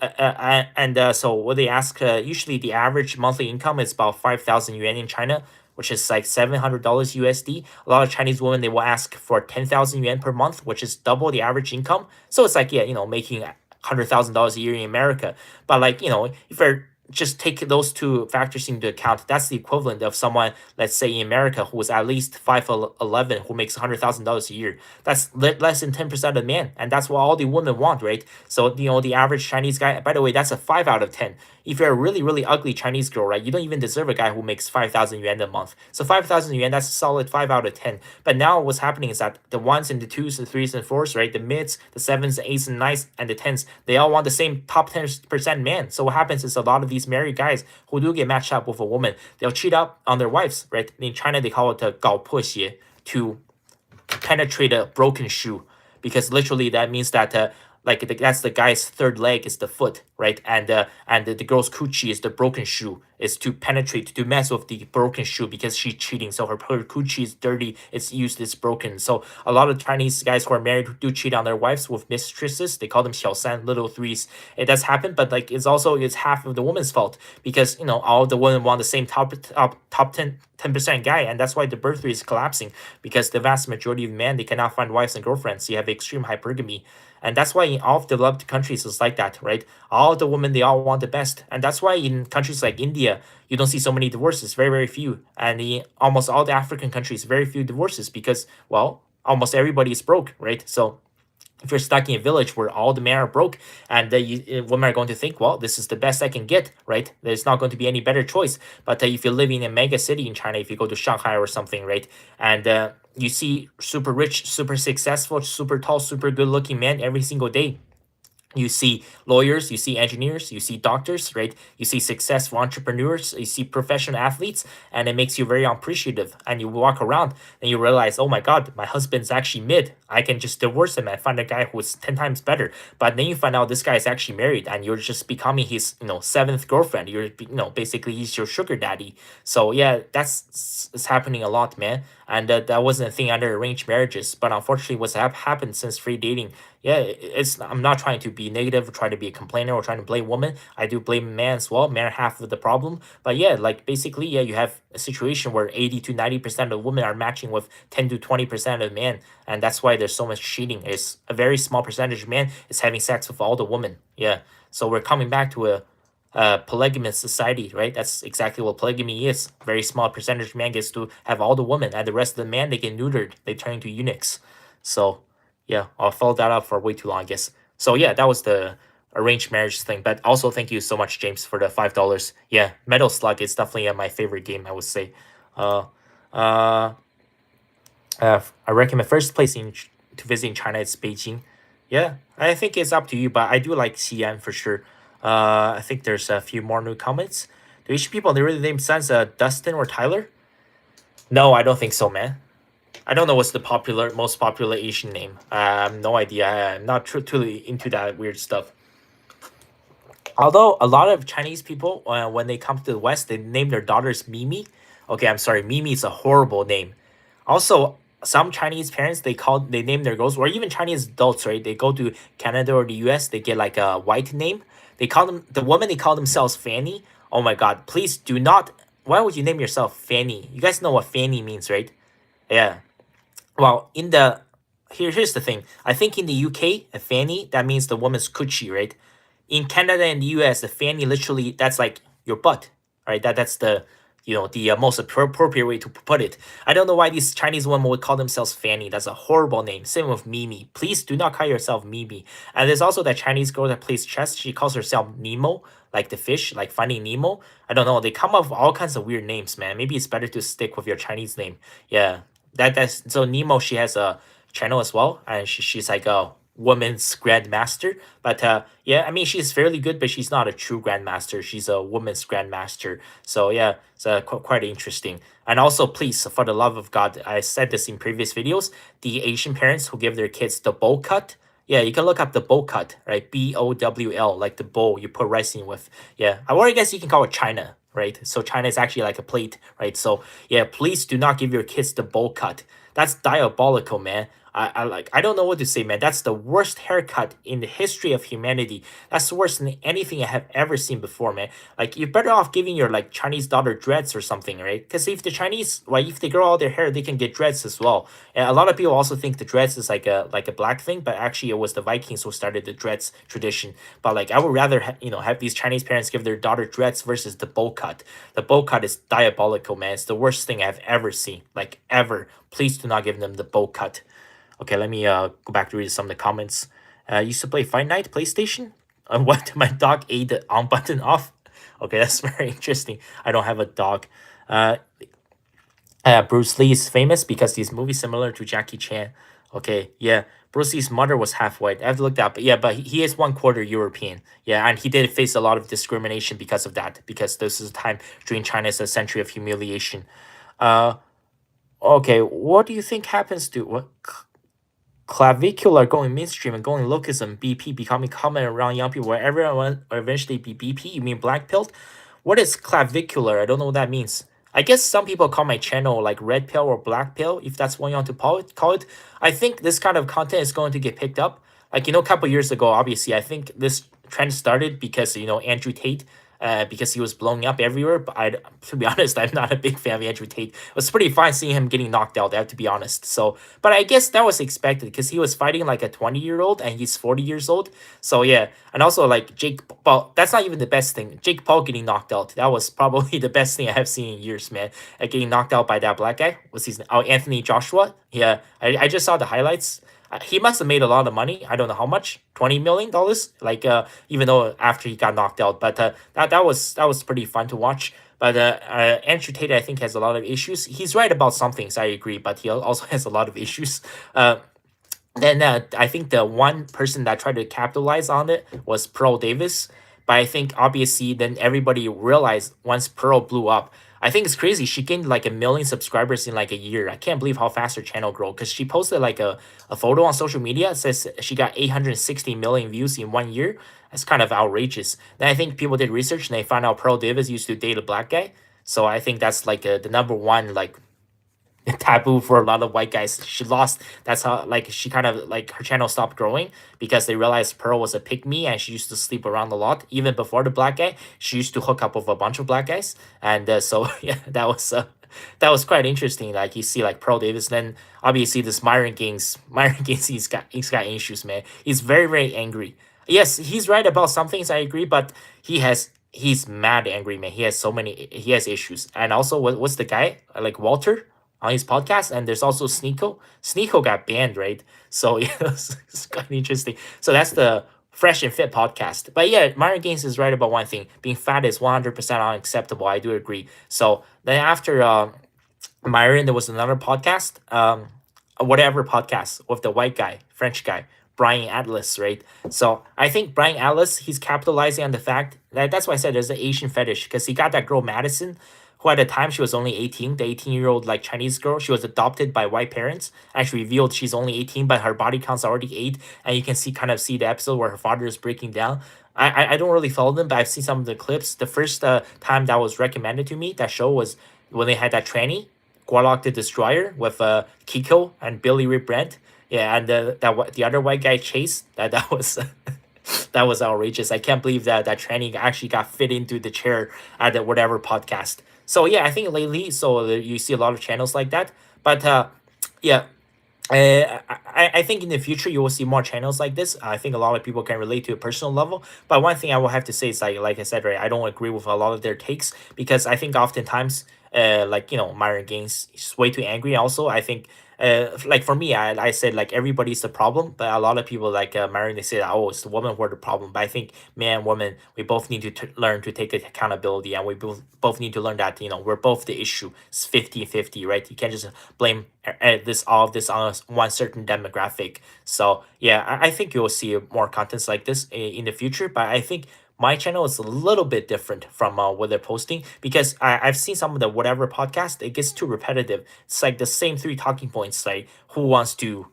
A: so what they ask, usually the average monthly income is about 5,000 yuan in China, which is like $700 USD. A lot of Chinese women, they will ask for 10,000 yuan per month, which is double the average income. So it's like, yeah, making $100,000 a year in America. But like, if you're just take those two factors into account, that's the equivalent of someone, let's say in America, who is at least 5'11", who makes $100,000 a year. That's less than 10% of men, and that's what all the women want, right? So the average Chinese guy, by the way, that's a 5 out of 10. If you're a really, really ugly Chinese girl, right, you don't even deserve a guy who makes 5,000 yuan a month. So 5,000 yuan, that's a solid 5 out of 10. But now what's happening is that the ones and the twos, the threes and fours, right, the mids, the sevens, the eights and nines, and the tens, they all want the same top 10% man. So what happens is, a lot of these married guys who do get matched up with a woman, they'll cheat up on their wives, right? In China, they call it the 搞破鞋, to penetrate a broken shoe, because literally that means that that's the guy's third leg is the foot, right? And the girl's coochie is the broken shoe, is to penetrate, to mess with the broken shoe, because she's cheating. So her coochie is dirty, it's used, it's broken. So a lot of Chinese guys who are married who do cheat on their wives with mistresses, they call them 小三, little threes. It does happen, but like it's half of the woman's fault, because all the women want the same top 10% guy, and that's why the birth rate is collapsing, because the vast majority of men, they cannot find wives and girlfriends. You have extreme hypergamy. And that's why in all of developed countries it's like that, right? All the women, they all want the best. And that's why in countries like India, you don't see so many divorces, very, very few. And in almost all the African countries, very few divorces, because, well, almost everybody is broke, right? So if you're stuck in a village where all the men are broke, and women are going to think, well, this is the best I can get, right? There's not going to be any better choice. But if you live in a mega city in China, if you go to Shanghai or something, right, and you see super rich, super successful, super tall, super good looking men every single day. You see lawyers, you see engineers, you see doctors, right? You see successful entrepreneurs, you see professional athletes, and it makes you very appreciative. And you walk around and you realize, oh my God, my husband's actually mid. I can just divorce him and find a guy who's 10 times better. But then you find out this guy is actually married, and you're just becoming his, seventh girlfriend. You're, basically he's your sugar daddy. So yeah, it's happening a lot, man. And that wasn't a thing under arranged marriages. But unfortunately, what's happened since free dating, yeah, I'm not trying to be negative or try to be a complainer or trying to blame women. I do blame men as well. Men are half of the problem. But yeah, like basically, yeah, you have a situation where 80-90% of women are matching with 10-20% of men. And that's why there's so much cheating. It's a very small percentage of men is having sex with all the women. Yeah. So we're coming back to a polygamous society, right? That's exactly what polygamy is. Very small percentage of men gets to have all the women, and the rest of the men, they get neutered. They turn into eunuchs. So yeah, I'll follow that up for way too long, I guess. So yeah, that was the arranged marriage thing. But also thank you so much, James, for the $5. Yeah, Metal Slug is definitely my favorite game, I would say. Uh, uh, I recommend first place to visit in China is Beijing. Yeah, I think it's up to you, but I do like Xi'an for sure. I think there's a few more new comments. Do Asian people, they really name sons Dustin or Tyler? No, I don't think so, man. I don't know what's the most popular Asian name. I have no idea. I'm not truly into that weird stuff. Although a lot of Chinese people, when they come to the West, they name their daughters Mimi. Okay, I'm sorry, Mimi is a horrible name. Also, some Chinese parents, they name their girls, or even Chinese adults, right? They go to Canada or the US, they get like a white name. They call them the woman. They call themselves Fanny. Oh my God! Please do not. Why would you name yourself Fanny? You guys know what Fanny means, right? Yeah. Well, in the here's the thing. I think in the UK, a fanny that means the woman's coochie, right? In Canada and the US, the fanny literally that's like your butt, right? That's the the most appropriate way to put it. I don't know why these Chinese women would call themselves fanny. That's a horrible name. Same with Mimi. Please do not call yourself Mimi. And there's also that Chinese girl that plays chess. She calls herself Nemo, like the fish, like Finding Nemo. I don't know. They come up with all kinds of weird names, man. Maybe it's better to stick with your Chinese name. Yeah, that's so Nemo. She has a channel as well, and she's like a woman's grandmaster. But yeah, I mean she's fairly good, but she's not a true grandmaster. She's a woman's grandmaster. So yeah, it's quite interesting. And also, please, for the love of God, I said this in previous videos. The Asian parents who give their kids the bowl cut. Yeah, you can look up the bowl cut, right? BOWL, like the bowl you put rice in with. Yeah, or I guess you can call it China, right? So China is actually like a plate, right? So yeah, please do not give your kids the bowl cut. That's diabolical, man. I don't know what to say, man. That's the worst haircut in the history of humanity. That's worse than anything I have ever seen before, man. Like you're better off giving your like Chinese daughter dreads or something, right? Because if the Chinese, like if they grow all their hair, they can get dreads as well. And a lot of people also think the dreads is like a black thing, but actually it was the Vikings who started the dreads tradition. But like I would rather have these Chinese parents give their daughter dreads versus the bowl cut. The bowl cut is diabolical, man. It's the worst thing I've ever seen, like ever. Please do not give them the bowl cut. Okay, let me go back to read some of the comments. Used to play Fight Night PlayStation. What? My dog ate the on button off. Okay, that's very interesting. I don't have a dog. Uh, Bruce Lee is famous because he's movie similar to Jackie Chan. Okay, yeah. Bruce Lee's mother was half white. I have to look that up. But yeah, but he is 1/4 European. Yeah, and he did face a lot of discrimination because of that. Because this is a time during China's a century of humiliation. Uh, okay. What do you think happens to what? Clavicular going mainstream and going localism, BP becoming common around young people, where everyone will eventually be BP. You mean black pilled? What is clavicular? I don't know what that means. I guess some people call my channel like red pill or black pill, if that's what you want to call it. I think this kind of content is going to get picked up. Like, a couple years ago, obviously, I think this trend started because, Andrew Tate, because he was blowing up everywhere. But to be honest, I'm not a big fan of Andrew Tate. It was pretty fun seeing him getting knocked out, I have to be honest. So, but I guess that was expected because he was fighting like a 20-year-old and he's 40 years old. So yeah, and also like Jake Paul, that's not even the best thing. Jake Paul getting knocked out, that was probably the best thing I have seen in years, man. Getting knocked out by that black guy. What's his name? Oh, Anthony Joshua. Yeah, I just saw the highlights. He must have made a lot of money. I don't know how much, $20 million. Like even though after he got knocked out, but that was pretty fun to watch. But Andrew Tate, I think, has a lot of issues. He's right about some things, I agree, but he also has a lot of issues. Then I think the one person that tried to capitalize on it was Pearl Davis. But I think obviously then everybody realized once Pearl blew up. I think it's crazy. She gained like 1 million subscribers in like a year. I can't believe how fast her channel grew because she posted like a photo on social media. It says she got 860 million views in 1 year. That's kind of outrageous. Then I think people did research and they found out Pearl Davis used to date a black guy. So I think that's like the number one like taboo for a lot of white guys. She lost. That's how like she kind of like her channel stopped growing because they realized Pearl was a pick me and she used to sleep around a lot. Even before the black guy, she used to hook up with a bunch of black guys. And so yeah, that was quite interesting. Like you see like Pearl Davis. Then obviously this Myron Gaines. Myron Gaines, he's got issues, man. He's very very angry. Yes, he's right about some things. I agree, but he's mad angry, man. He has issues. And also what's the guy like Walter on his podcast, and there's also Sneeko. Sneeko got banned, right? So yeah, it's kind of interesting. So that's the Fresh and Fit podcast. But yeah, Myron Gaines is right about one thing: being fat is 100% unacceptable. I do agree. So then after Myron, there was another podcast, whatever podcast with the white guy, French guy. Brian Atlas, right? So I think Brian Atlas, he's capitalizing on the fact that's why I said there's an Asian fetish because he got that girl Madison, who at the time she was only 18, the 18-year-old like Chinese girl. She was adopted by white parents. Actually revealed she's only 18, but her body count's already 8. And you can see the episode where her father is breaking down. I don't really follow them, but I've seen some of the clips. The first time that was recommended to me, that show was when they had that tranny, Guarlock the Destroyer, with Kiko and Billy Ray Brent. Yeah, and the other white guy Chase, that was that was outrageous. I can't believe that tranny actually got fit into the chair at the whatever podcast. So yeah, I think lately, so you see a lot of channels like that. But yeah, I think in the future you will see more channels like this. I think a lot of people can relate to a personal level. But one thing I will have to say is like I said, right, I don't agree with a lot of their takes because I think oftentimes like Myron Gaines is way too angry. Also, I think like for me, I said like everybody's the problem, but a lot of people like Myron, they say that, oh, it's the woman who are the problem. But I think man, woman, we both need to learn to take accountability, and we both need to learn that we're both the issue. It's 50-50, right? You can't just blame this all of this on one certain demographic. So yeah, I think you'll see more contents like this in the future. But I think my channel is a little bit different from what they're posting because I've seen some of the whatever podcast. It gets too repetitive. It's like the same three talking points, like who wants to,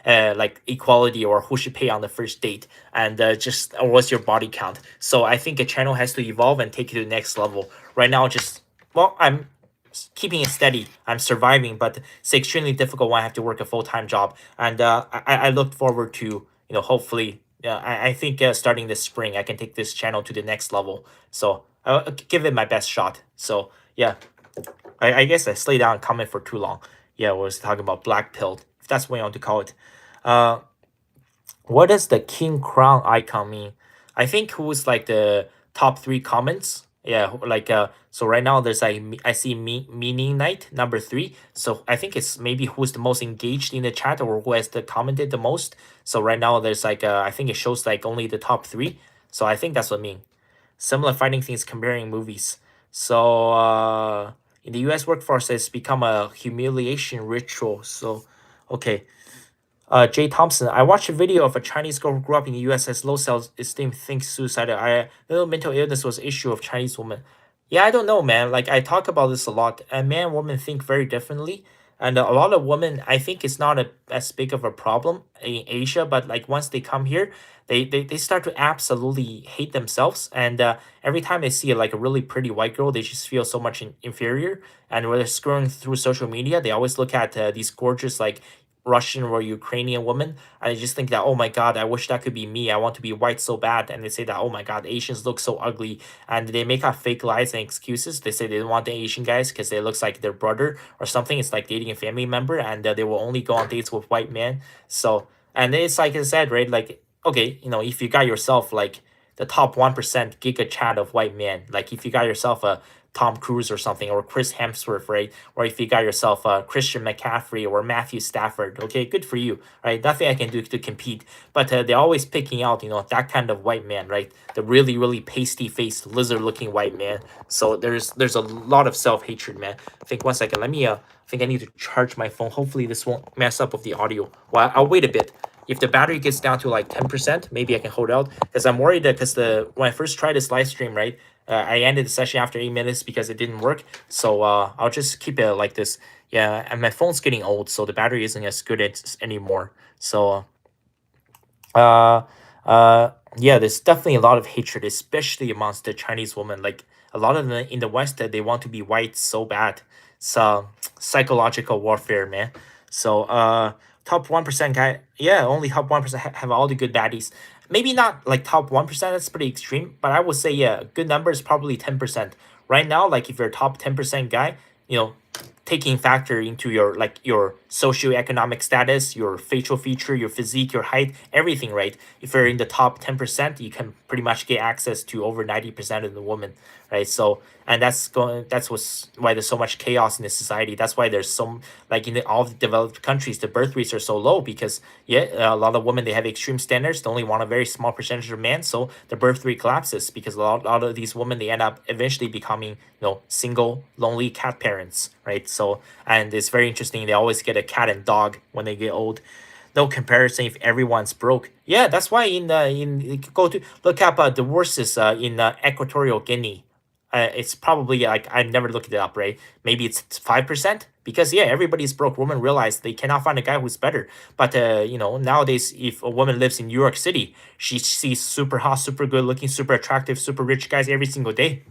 A: like equality or who should pay on the first date, and just or what's your body count. So I think a channel has to evolve and take it to the next level. Right now, just well, I'm keeping it steady. I'm surviving, but it's extremely difficult when I have to work a full time job. And I look forward to hopefully I think starting this spring I can take this channel to the next level. So I'll give it my best shot. So yeah, I guess I slowed down comment for too long. Yeah, I was talking about black pilled, if that's what you want to call it. Uh, what does the king crown icon mean? I think who's like the top three comments. Yeah, like so right now there's like I see meaning night number three. So I think it's maybe who's the most engaged in the chat or who has the commented the most. So right now there's like I think it shows like only the top three. So I think that's what I mean. Similar fighting things comparing movies. So in the U.S. workforce, it's become a humiliation ritual. So okay. Jay Thompson, I watched a video of a Chinese girl who grew up in the U.S. has low self-esteem, thinks suicidal. I little mental illness was issue of Chinese woman. Yeah, I don't know, man. Like I talk about this a lot. And man and woman think very differently. And a lot of women, I think it's not as big of a problem in Asia, but like once they come here, they start to absolutely hate themselves. And every time they see like a really pretty white girl, they just feel so much inferior. And when they're scrolling through social media, they always look at these gorgeous like Russian or Ukrainian woman, and I just think that, oh my god, I wish that could be me. I want to be white so bad. And they say that, oh my god, Asians look so ugly, and they make up fake lies and excuses. They say they don't want the Asian guys because they looks like their brother or something. It's like dating a family member, and they will only go on dates with white men. So, and it's like I said, right? Like, okay, if you got yourself like the top 1% giga chat of white men, like if you got yourself a Tom Cruise or something, or Chris Hemsworth, right? Or if you got yourself Christian McCaffrey or Matthew Stafford, okay, good for you, right? Nothing I can do to compete. But they're always picking out, that kind of white man, right? The really, really pasty faced, lizard looking white man. So there's a lot of self hatred, man. I think 1 second. Let me I think I need to charge my phone. Hopefully this won't mess up with the audio. Well, I'll wait a bit. If the battery gets down to like 10%, maybe I can hold out because I'm worried that because when I first tried this live stream, right, I ended the session after 8 minutes because it didn't work. So I'll just keep it like this. Yeah, and my phone's getting old, so the battery isn't as good anymore. So uh yeah, there's definitely a lot of hatred, especially amongst the Chinese women. Like a lot of them in the West, that they want to be white so bad. It's psychological warfare, man. So top 1% guy, yeah, only top 1% have all the good baddies. Maybe not like top 1%, that's pretty extreme, but I would say yeah, a good number is probably 10%. Right now, like if you're a top 10% guy, you know, taking factor into your socioeconomic status, your facial feature, your physique, your height, everything, right? If you're in the top 10%, you can pretty much get access to over 90% of the women, right? So and why there's so much chaos in the society. That's why there's so like in all the developed countries, the birth rates are so low because yeah, a lot of women, they have extreme standards. They only want a very small percentage of men, so the birth rate collapses because a lot of these women, they end up eventually becoming single lonely cat parents, right? So and it's very interesting. They always get a cat and dog when they get old. No comparison if everyone's broke. Yeah, that's why in go to look up the worst is in Equatorial Guinea. It's probably like I've never looked it up, right? Maybe it's 5% because yeah, everybody's broke. Women realize they cannot find a guy who's better. But nowadays, if a woman lives in New York City, she sees super hot, super good looking, super attractive, super rich guys every single day,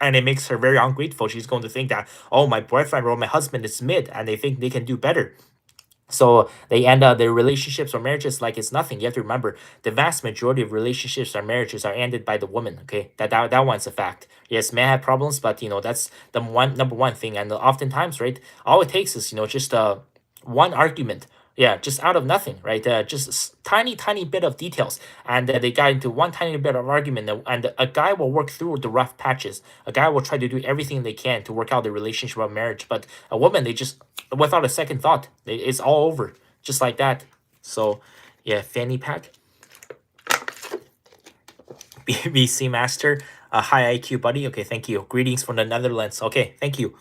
A: and it makes her very ungrateful. She's going to think that, oh, my boyfriend or my husband is mid, and they think they can do better. So they end up their relationships or marriages like it's nothing. You have to remember the vast majority of relationships or marriages are ended by the woman. Okay, that one's a fact. Yes, men have problems, but that's the number one thing. And oftentimes, right, all it takes is just one argument Yeah, just out of nothing, right? Just tiny, tiny bit of details, and they got into one tiny bit of argument, and a guy will work through the rough patches. A guy will try to do everything they can to work out the relationship or marriage, but a woman, they just, without a second thought, it's all over, just like that. So, yeah, fanny pack. BBC Master, high IQ buddy. Okay, thank you. Greetings from the Netherlands. Okay, thank you.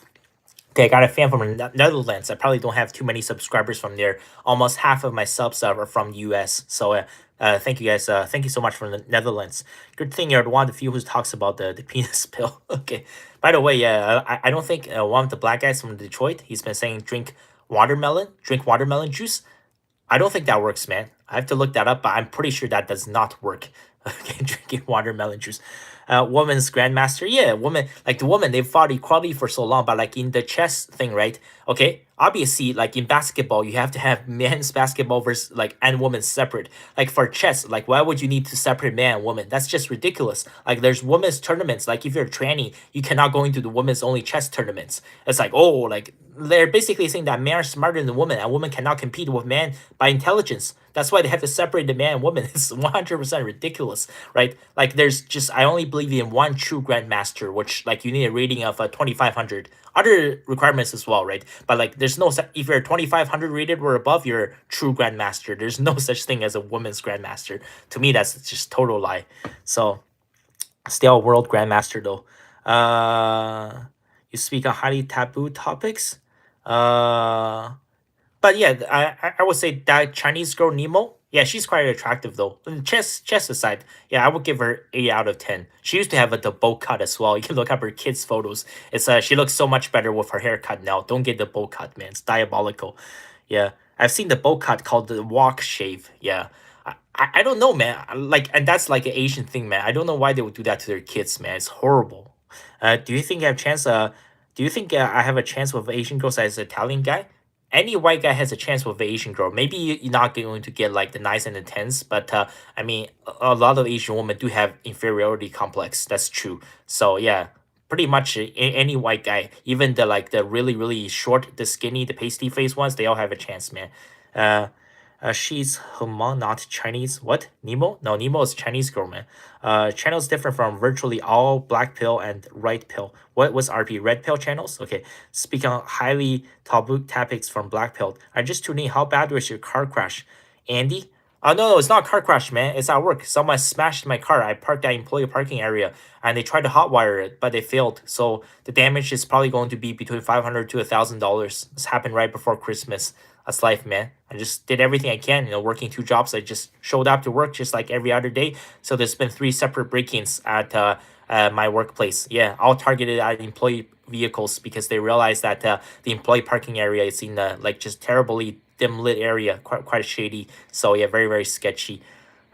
A: Okay, I got a fan from the Netherlands. I probably don't have too many subscribers from there. Almost half of my subs are from US. So thank you guys. Thank you so much from the Netherlands. Good thing you're one of the few who talks about the penis pill. Okay. By the way, yeah, I don't think one of the black guys from Detroit, he's been saying drink watermelon juice. I don't think that works, man. I have to look that up, but I'm pretty sure that does not work. Okay, drinking watermelon juice. Women's grandmaster, yeah, woman, like the woman, they've fought equality for so long, but like in the chess thing, right? Okay, obviously, like in basketball, you have to have men's basketball versus like and women's separate. Like for chess, like why would you need to separate man and woman? That's just ridiculous. Like there's women's tournaments. Like if you're a tranny, you cannot go into the women's only chess tournaments. It's like, oh, like they're basically saying that men are smarter than the woman, and women cannot compete with men by intelligence. That's why they have to separate the man and woman. It's 100% ridiculous, right? Like there's just, I only believe in one true grandmaster, which like you need a rating of 2500. Other requirements as well, right? But like there's no if you're 2500 rated or above, you're a true grandmaster. There's no such thing as a woman's grandmaster. To me, that's just total lie. So still a world grandmaster though. You speak on highly taboo topics. Uh, but yeah, I would say that Chinese girl Nemo. Yeah, she's quite attractive though. And chess aside, yeah, I would give her 8 out of 10. She used to have the bowl cut as well. You can look up her kids' photos. It's she looks so much better with her haircut now. Don't get the bowl cut, man. It's diabolical. Yeah, I've seen the bowl cut called the walk shave. Yeah. I don't know, man. Like, and that's like an Asian thing, man. I don't know why they would do that to their kids, man. It's horrible. Do you think I have chance? Do you think I have a chance with Asian girls as an Italian guy? Any white guy has a chance with the Asian girl. Maybe you're not going to get like the nines and the tens, but I mean, a lot of Asian women do have inferiority complex. That's true. So yeah, pretty much any white guy, even the like the really really short, the skinny, the pasty face ones, they all have a chance, man. Uh, she's her mom, not Chinese. What? Nemo? No, Nemo is Chinese girl, man. Channels different from virtually all black pill and right pill. What was RP? Red pill channels? Okay. Speaking of highly taboo topics from black pill, I just tuned in. How bad was your car crash, Andy? No, it's not a car crash, man. It's at work. Someone smashed my car. I parked at employee parking area, and they tried to hotwire it, but they failed. So the damage is probably going to be between $500 to $1,000. This happened right before Christmas. That's life, man. I just did everything I can, working 2 jobs. I just showed up to work just like every other day. So there's been 3 separate break-ins at my workplace. Yeah, all targeted at employee vehicles because they realized that the employee parking area is in like just terribly dim lit area, quite shady. So yeah, very very sketchy.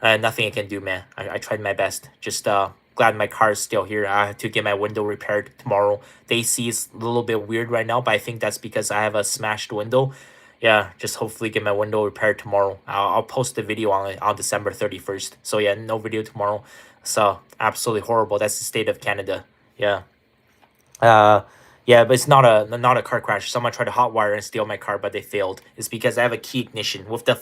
A: Nothing I can do, man. I tried my best. Just glad my car is still here. I have to get my window repaired tomorrow. The AC is a little bit weird right now, but I think that's because I have a smashed window. Yeah, just hopefully get my window repaired tomorrow. I'll post the video on December 31st. So yeah, no video tomorrow. So absolutely horrible. That's the state of Canada. Yeah. Uh, yeah, but it's not a car crash. Someone tried to hotwire and steal my car, but they failed. It's because I have a key ignition. With the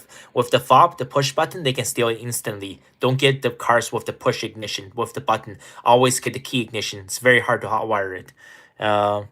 A: fob, the push button, they can steal it instantly. Don't get the cars with the push ignition with the button. Always get the key ignition. It's very hard to hotwire it. Uh,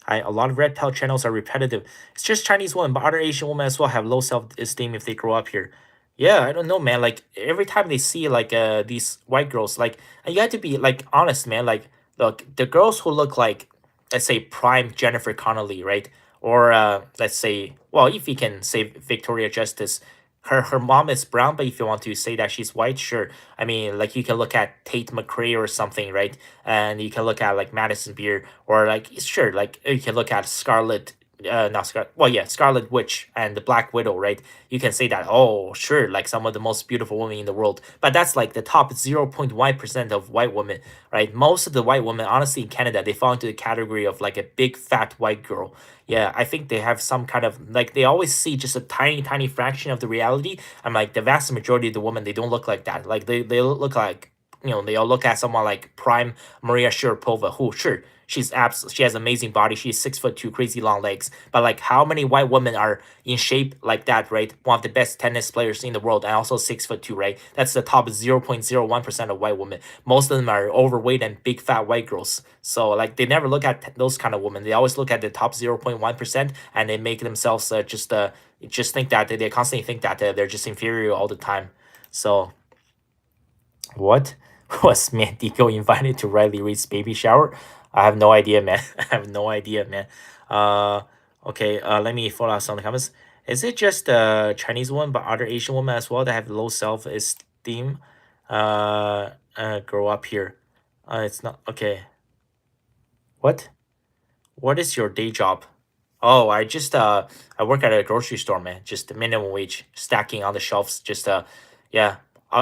A: a lot of red pill channels are repetitive. It's just Chinese women, but other Asian women as well have low self-esteem if they grow up here. Yeah, I don't know, man. Like every time they see like these white girls, like and you have to be like honest, man. Like look, the girls who look like let's say prime Jennifer Connelly, right? Or let's say, well, if you can say Victoria Justice, her mom is brown, but if you want to say that she's white, sure. I mean, like you can look at Tate McRae or something, right? And you can look at like Madison Beer, or like sure, like you can look at Scarlet. Not Scarlet. Well, yeah, Scarlet Witch and the Black Widow, right? You can say that. Oh, sure, like some of the most beautiful women in the world, but that's like the top 0.1% of white women, right? Most of the white women, honestly, in Canada, they fall into the category of like a big fat white girl. Yeah, I think they have some kind of like they always see just a tiny, tiny fraction of the reality. I'm like the vast majority of the women, they don't look like that. Like they look like they all look at someone like Prime Maria Sharapova, who sure she has amazing body. She's 6'2", crazy long legs. But like, how many white women are in shape like that, right? One of the best tennis players in the world, and also 6'2", right? That's the top 0.01% of white women. Most of them are overweight and big fat white girls. So like, they never look at those kind of women. They always look at the top 0.1%, and they make themselves just think that they constantly think that they're just inferior all the time. So what was Mandigo invited to Riley Reid's baby shower? I have no idea, man. I have no idea, man. Uh, okay. Let me follow up some of the comments. Is it just a Chinese woman, but other Asian women as well that have low self esteem? Grow up here. It's not okay. What? What is your day job? Oh, I work at a grocery store, man. Just the minimum wage, stacking on the shelves. Yeah,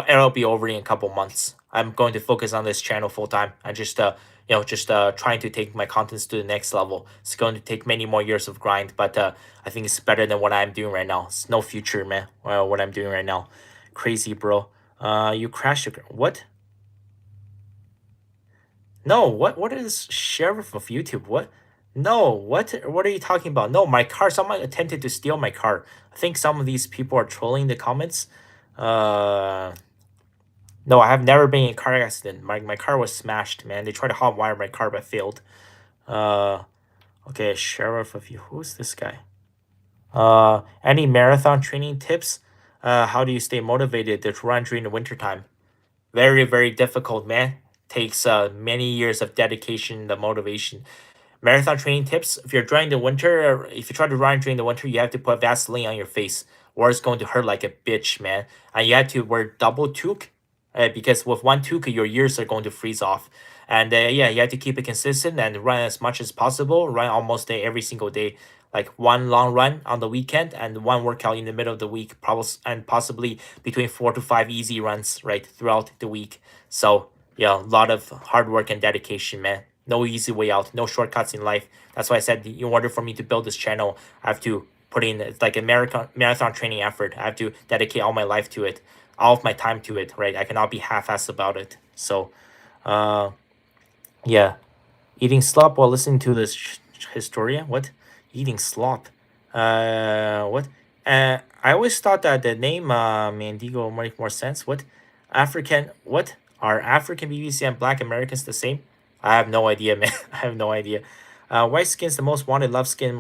A: it'll be over in a couple months. I'm going to focus on this channel full time. I just trying to take my contents to the next level. It's going to take many more years of grind, but I think it's better than what I'm doing right now. It's no future, man. What I'm doing right now, crazy, bro. You crashed your what? No, what is sheriff of YouTube? What? No, what are you talking about? No, my car, someone attempted to steal my car. I think some of these people are trolling the comments. Uh no, I have never been in a car accident. My car was smashed, man. They tried to hotwire my car but failed. Uh okay, sheriff of you. Who's this guy? Any marathon training tips? How do you stay motivated to run during the wintertime? Very, very difficult, man. Takes many years of dedication, the motivation. Marathon training tips: if you're during the winter, or if you try to run during the winter, you have to put Vaseline on your face, or it's going to hurt like a bitch, man. And you have to wear double toque, because with one toque, your ears are going to freeze off. And yeah, you have to keep it consistent and run as much as possible. Run almost day every single day, like one long run on the weekend and one workout in the middle of the week, probably, and possibly between 4 to 5 easy runs right throughout the week. So yeah, a lot of hard work and dedication, man. No easy way out, no shortcuts in life. That's why I said, in order for me to build this channel, I have to put in, it's like a marathon training effort. I have to dedicate all my life to it, all of my time to it, right? I cannot be half-assed about it. So uh yeah, eating slop while listening to this Historia. What? Eating slop? What? I always thought that the name Mandigo would make more sense. What? African? What? Are African BBC and Black Americans the same? I have no idea, man. I have no idea. White skin's the most wanted love skin.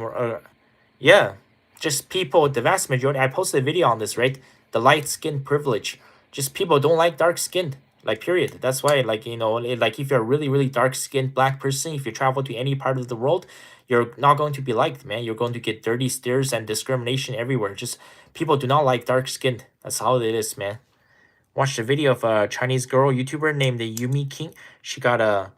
A: Yeah, just people. The vast majority. I posted a video on this, right? The light skin privilege. Just people don't like dark skinned. Like, period. That's why, like, like, if you're a really, really dark skinned black person, if you travel to any part of the world, you're not going to be liked, man. You're going to get dirty stares and discrimination everywhere. Just people do not like dark skinned. That's how it is, man. Watched a video of a Chinese girl YouTuber named Yumi King. She got a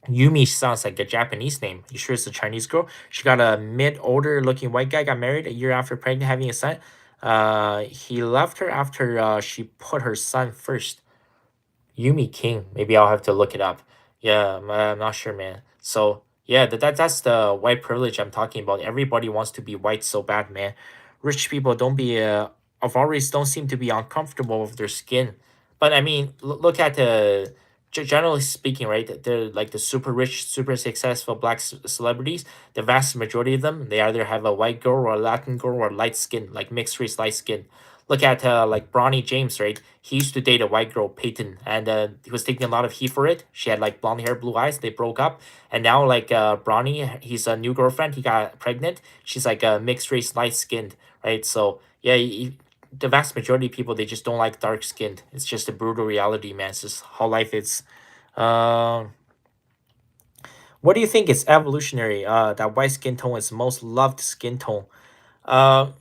A: Yumi sounds like a Japanese name. You sure it's a Chinese girl? She got a mid-older looking white guy, got married a year after pregnant, having a son. He left her after she put her son first. Yumi King. Maybe I'll have to look it up. Yeah, I'm not sure, man. So yeah, that's the white privilege I'm talking about. Everybody wants to be white so bad, man. Rich people don't be of always don't seem to be uncomfortable with their skin. But I mean, look at the generally speaking, right? They're like the super rich, super successful black celebrities. The vast majority of them, they either have a white girl or a Latin girl or light skin, like mixed race light skin. Look at like Bronny James, right? He used to date a white girl, Peyton, and he was taking a lot of heat for it. She had like blonde hair, blue eyes. They broke up, and now like Bronny, he's a new girlfriend. He got pregnant. She's like a mixed race, light skinned, right? So yeah, the vast majority of people, they just don't like dark skinned. It's just a brutal reality, man. It's just how life is. Um, what do you think is evolutionary? That white skin tone is the most loved skin tone. Uh,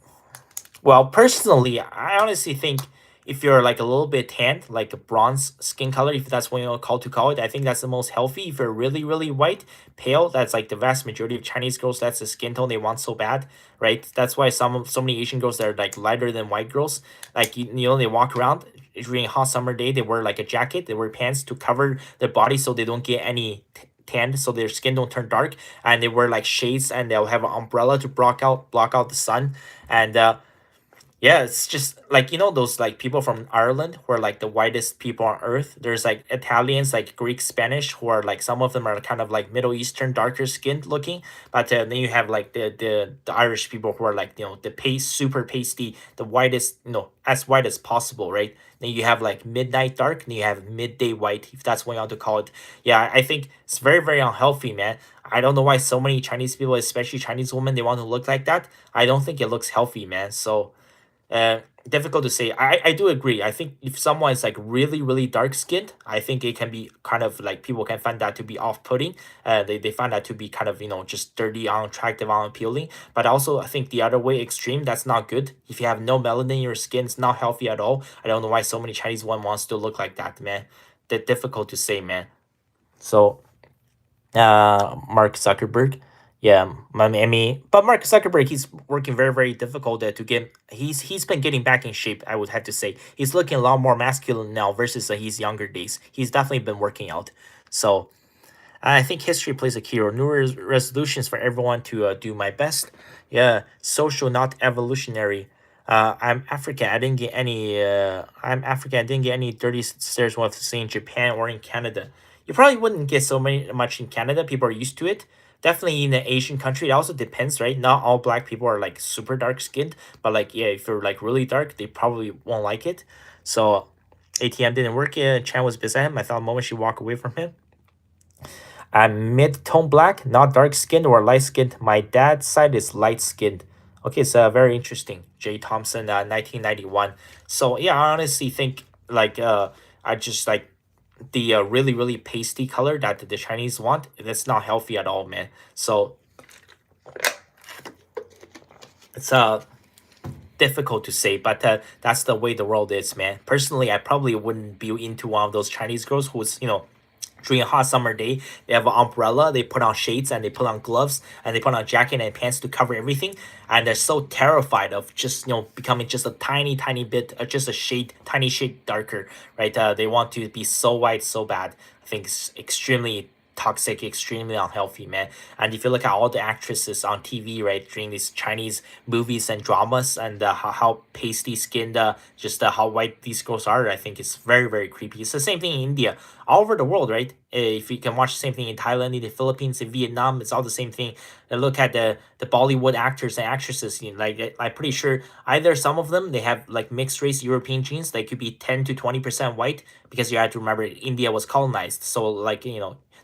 A: well, personally, I honestly think if you're like a little bit tanned, like a bronze skin color, if that's what you call it, I think that's the most healthy. If you're really, really white, pale, that's like the vast majority of Chinese girls. That's the skin tone they want so bad, right? That's why so many Asian girls that are like lighter than white girls, like they walk around during a hot summer day. They wear like a jacket, they wear pants to cover their body so they don't get any tanned, so their skin don't turn dark, and they wear like shades, and they'll have an umbrella to block out the sun, and Yeah, it's just like those like people from Ireland who are like the whitest people on earth. There's like Italians, like Greek, Spanish, who are like some of them are kind of like Middle Eastern, darker skinned looking. But then you have like the Irish people who are like the paste super pasty, the whitest, as white as possible, right? Then you have like midnight dark, and you have midday white, if that's what you want to call it. Yeah, I think it's very very unhealthy, man. I don't know why so many Chinese people, especially Chinese women, they want to look like that. I don't think it looks healthy, man. So uh, difficult to say. I do agree. I think if someone is like really really dark skinned, I think it can be kind of like people can find that to be off putting. They find that to be kind of just dirty, unattractive, unappealing. But also I think the other way extreme, that's not good. If you have no melanin in your skin, it's not healthy at all. I don't know why so many Chinese one wants to look like that, man. That difficult to say, man. So Mark Zuckerberg. Yeah, I mean, but Mark Zuckerberg, he's working very, very difficult to get. He's been getting back in shape. I would have to say he's looking a lot more masculine now versus his younger days. He's definitely been working out. So I think history plays a key role. New resolutions for everyone to do my best. Yeah, social, not evolutionary. I'm African. I didn't get any. I'm African. I didn't get any dirty stares while staying in Japan or in Canada. You probably wouldn't get so many much in Canada. People are used to it. Definitely in an Asian country, it also depends, right? Not all black people are like super dark skinned, but like yeah, if you're like really dark, they probably won't like it. So ATM didn't work. Chan was beside him. I thought the moment she walked away from him. I'm mid-tone black, not dark skinned or light skinned. My dad's side is light skinned. Okay, it's very interesting. Jay Thompson, 1991. So yeah, I honestly think like I just like the really really pasty color that the Chinese want. That's not healthy at all, man. So it's difficult to say, but that's the way the world is, man. Personally, I probably wouldn't be into one of those Chinese girls who's during a hot summer day, they have an umbrella, they put on shades and they put on gloves and they put on a jacket and pants to cover everything. And they're so terrified of just, becoming just a tiny, tiny bit, just a shade, tiny shade darker, right? They want to be so white so bad. I think it's extremely toxic, extremely unhealthy, man. And if you look at all the actresses on TV, right, during these Chinese movies and dramas, and how pasty skinned, just how white these girls are, I think it's very, very creepy. It's the same thing in India, all over the world, right? If you can watch the same thing in Thailand, in the Philippines, in Vietnam, it's all the same thing. And look at the Bollywood actors and actresses, like I'm pretty sure either some of them they have like mixed race European genes, they could be 10 to 20% white because you have to remember India was colonized. So like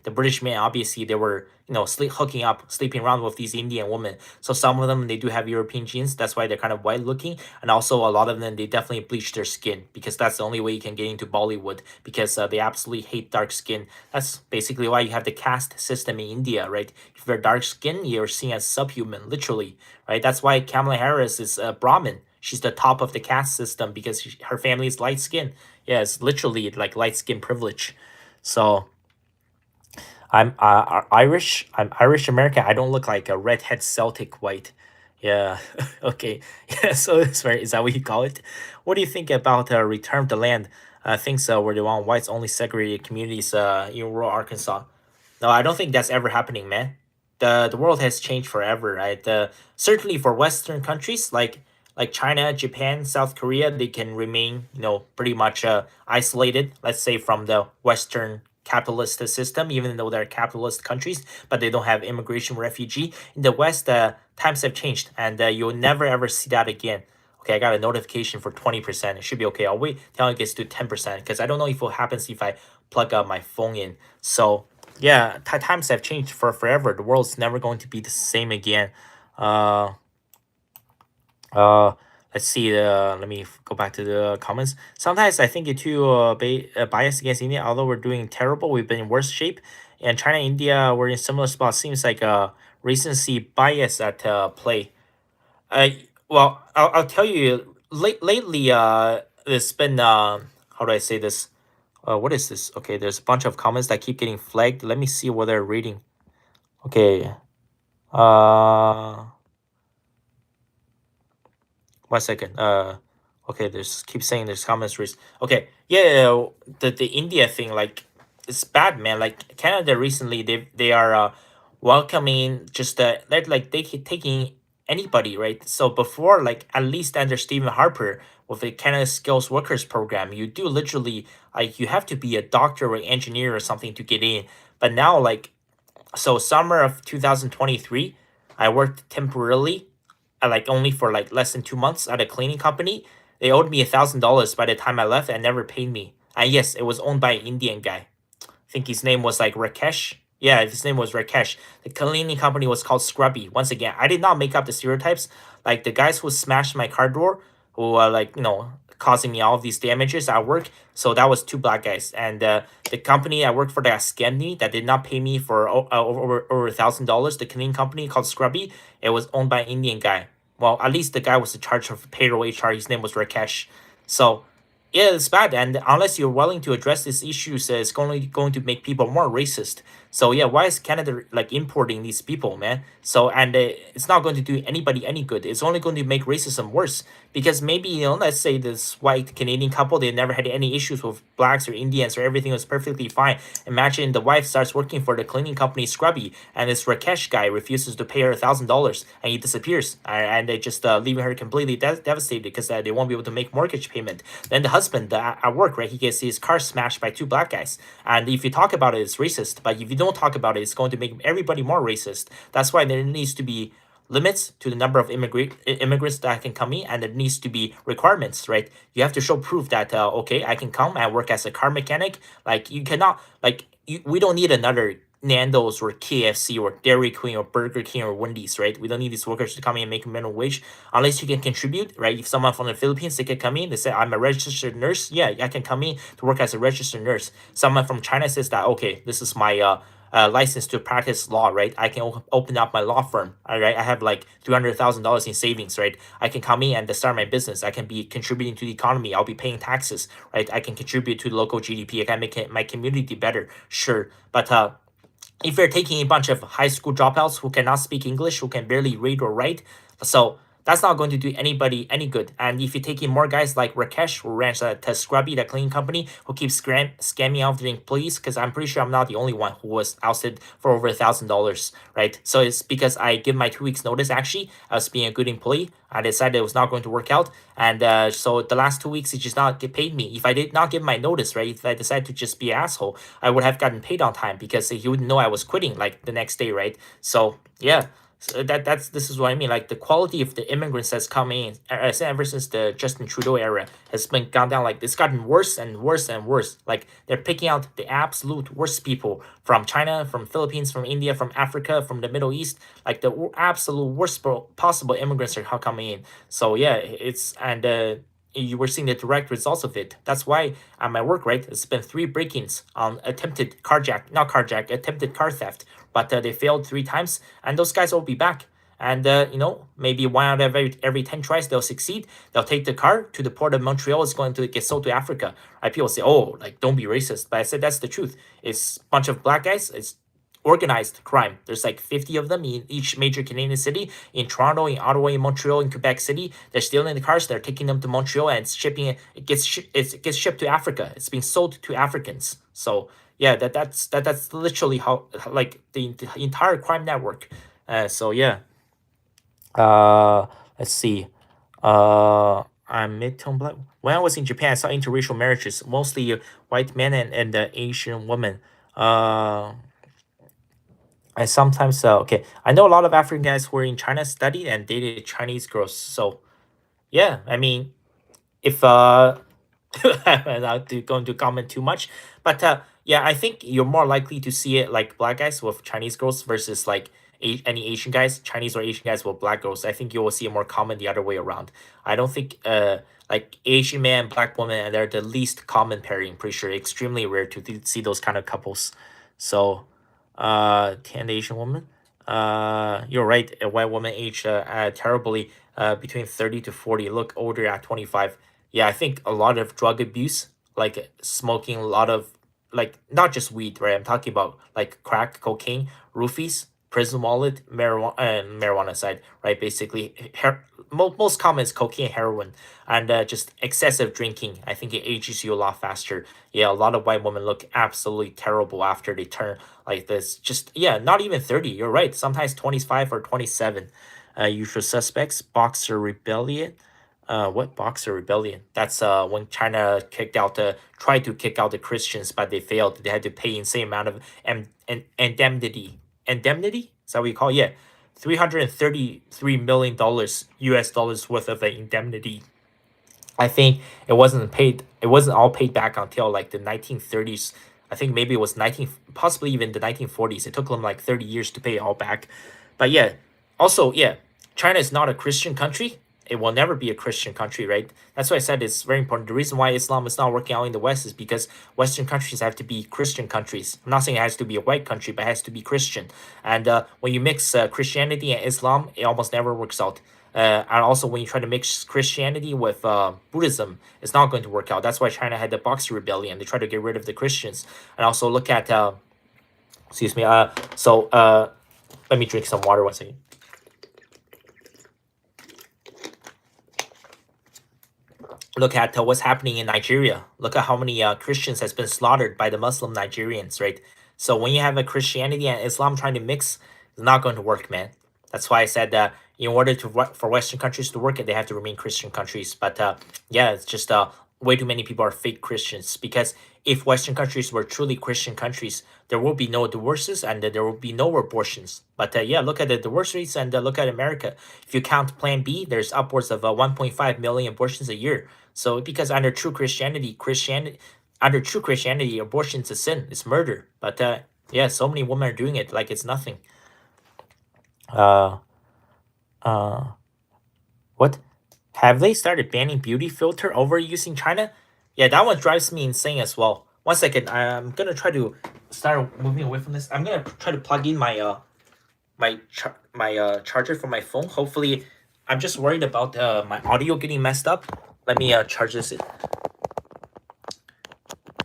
A: the British men, obviously they were hooking up, sleeping around with these Indian women. So some of them they do have European genes. That's why they're kind of white looking, and also a lot of them they definitely bleach their skin because that's the only way you can get into Bollywood because they absolutely hate dark skin. That's basically why you have the caste system in India, right? If you're dark skin, you're seen as subhuman, literally, right? That's why Kamala Harris is a Brahmin. She's the top of the caste system because her family is light skin. Yeah, it's literally like light skin privilege. So I'm Irish. I'm Irish American. I don't look like a redhead Celtic white. Yeah. Okay. Yeah. So it's right. Is that what you call it? What do you think about Return of the Land? Things where they want whites only segregated communities in rural Arkansas. No, I don't think that's ever happening, man. The world has changed forever, right? Certainly for Western countries like China, Japan, South Korea, they can remain, pretty much isolated, let's say, from the Western capitalist system, even though they're capitalist countries, but they don't have immigration refugee. In the West, times have changed, and you'll never ever see that again. Okay, I got a notification for 20%. It should be okay. I'll wait till it gets to 10% because I don't know if what happens if I plug up my phone in. So yeah, times have changed for forever. The world's never going to be the same again. Uh, uh, let's see. Let me go back to the comments. Sometimes I think you're too biased against India. Although we're doing terrible, we've been in worse shape. And China, India, we're in similar spots. Seems like recency bias at play. Uh, well, I'll tell you. Lately, there's been how do I say this? What is this? Okay, there's a bunch of comments that keep getting flagged. Let me see what they're reading. Okay. Uh, 1 second. Okay. There's keep saying there's comments raised. Okay. Yeah. The India thing, like, it's bad, man. Like Canada recently, they are welcoming just they're like they keep taking anybody, right? So before, like at least under Stephen Harper with the Canada Skills Workers Program, you do literally like you have to be a doctor or engineer or something to get in. But now, like so summer of 2023, I worked temporarily, like only for like less than 2 months at a cleaning company. They owed me $1,000 by the time I left and never paid me. And yes, it was owned by an Indian guy. I think his name was like Rakesh. Yeah, his name was Rakesh. The cleaning company was called Scrubby. Once again, I did not make up the stereotypes. Like the guys who smashed my car door, who like causing me all of these damages at work. So that was two black guys, and the company I worked for that scammed me, that did not pay me for over $1,000. The cleaning company called Scrubby. It was owned by an Indian guy. Well, at least the guy was in charge of payroll HR. His name was Rakesh. So yeah, it's bad, and unless you're willing to address these issues, it's going to make people more racist. So yeah, why is Canada like importing these people, man? So and it's not going to do anybody any good. It's only going to make racism worse because maybe let's say this white Canadian couple, they never had any issues with blacks or Indians or everything was perfectly fine. Imagine the wife starts working for the cleaning company Scrubby, and this Rakesh guy refuses to pay her $1,000, and he disappears, and they just leaving her completely devastated because they won't be able to make mortgage payment. Then the husband at work, right? He gets his car smashed by two black guys. And if you talk about it, it's racist. But if you don't talk about it, it's going to make everybody more racist. That's why there needs to be limits to the number of immigrants that can come in, and there needs to be requirements, right? You have to show proof that okay, I can come and work as a car mechanic. Like you cannot we don't need another Nando's or KFC or Dairy Queen or Burger King or Wendy's, right? We don't need these workers to come in and make a minimum wage unless you can contribute, right? If someone from the Philippines, they can come in, they say, I'm a registered nurse. Yeah, I can come in to work as a registered nurse. Someone from China says that, okay, this is my license to practice law, right? I can open up my law firm, all right? I have like $300,000 in savings, right? I can come in and start my business. I can be contributing to the economy. I'll be paying taxes, right? I can contribute to the local GDP. I can make my community better, sure. But if you're taking a bunch of high school dropouts who cannot speak English, who can barely read or write, so that's not going to do anybody any good. And if you're taking more guys like Rakesh, who runs to Scrubby, that cleaning company, who keeps scamming out the employees, because I'm pretty sure I'm not the only one who was ousted for over $1,000, right? So it's because I give my 2 weeks notice. Actually, I was being a good employee. I decided it was not going to work out, and so the last 2 weeks he just not get paid me. If I did not give my notice, right? If I decided to just be an asshole, I would have gotten paid on time because he wouldn't know I was quitting like the next day, right? So yeah. So this is what I mean. Like the quality of the immigrants that's coming in, ever since the Justin Trudeau era, has been gone down. Like it's gotten worse and worse and worse. Like they're picking out the absolute worst people from China, from Philippines, from India, from Africa, from the Middle East. Like the absolute worst possible immigrants are coming in. So yeah, it's and you were seeing the direct results of it. That's why at my work, right, it's been 3 break-ins on attempted attempted car theft, but they failed 3 times, and those guys will be back. And maybe one out of every 10 tries they'll succeed. They'll take the car to the port of Montreal. It's going to get sold to Africa. Right? People say, "Oh, like don't be racist," but I said that's the truth. It's a bunch of black guys. It's organized crime. There's like 50 of them in each major Canadian city, in Toronto, in Ottawa, in Montreal, in Quebec City. They're stealing the cars. They're taking them to Montreal, and it's shipping it. It gets shipped to Africa. It's being sold to Africans. So yeah, that's literally how like the entire crime network. So yeah. Let's see. I'm mid-tone black. When I was in Japan, I saw interracial marriages, mostly white men and Asian women. I sometimes okay. I know a lot of African guys who were in China studied and dated Chinese girls. So yeah, I mean, if I'm not going to comment too much, but yeah, I think you're more likely to see it like black guys with Chinese girls versus like any Asian guys, Chinese or Asian guys with black girls. I think you will see it more common the other way around. I don't think like Asian man, black woman, and they're the least common pairing. Pretty sure extremely rare to see those kind of couples. So 10 Asian woman. You're right. A white woman aged terribly between 30 to 40, look older at 25. Yeah, I think a lot of drug abuse, like smoking a lot of, like, not just weed, right? I'm talking about like crack, cocaine, roofies, prison wallet, marijuana side, right? Basically, most common is cocaine, heroin, and just excessive drinking. I think it ages you a lot faster. Yeah, a lot of white women look absolutely terrible after they turn like this. Just, yeah, not even 30. You're right. Sometimes 25 or 27. Usual suspects, Boxer Rebellion. What Boxer Rebellion? That's when China tried to kick out the Christians, but they failed. They had to pay insane amount of indemnity. Indemnity? Is that what you call it? Yeah, $333 million US dollars worth of indemnity. I think it wasn't paid. It wasn't all paid back until like the 1930s. I think maybe it was possibly even the 1940s. It took them like 30 years to pay it all back. But yeah, also yeah, China is not a Christian country. It will never be a Christian country, right? That's why I said it's very important. The reason why Islam is not working out in the West is because Western countries have to be Christian countries. I'm not saying it has to be a white country, but it has to be Christian. And when you mix Christianity and Islam, it almost never works out. And also, when you try to mix Christianity with Buddhism, it's not going to work out. That's why China had the Boxer Rebellion. They tried to get rid of the Christians. And also, look at, excuse me, let me drink some water one second. Look at what's happening in Nigeria. Look at how many Christians has been slaughtered by the Muslim Nigerians, right? So when you have a Christianity and Islam trying to mix, it's not going to work, man. That's why I said that in order for Western countries to work, they have to remain Christian countries. But yeah, it's just way too many people are fake Christians. Because if Western countries were truly Christian countries, there will be no divorces and there will be no abortions. But yeah, look at the divorce rates and look at America. If you count Plan B, there's upwards of 1.5 million abortions a year. So because under true Christianity, abortion is a sin, it's murder. But yeah, so many women are doing it like it's nothing. Uh, uh, what? Have they started banning beauty filter overuse in China? Yeah, that one drives me insane as well. One second, I'm gonna try to start moving away from this. I'm gonna try to plug in my charger for my phone. Hopefully, I'm just worried about my audio getting messed up. Let me charge this.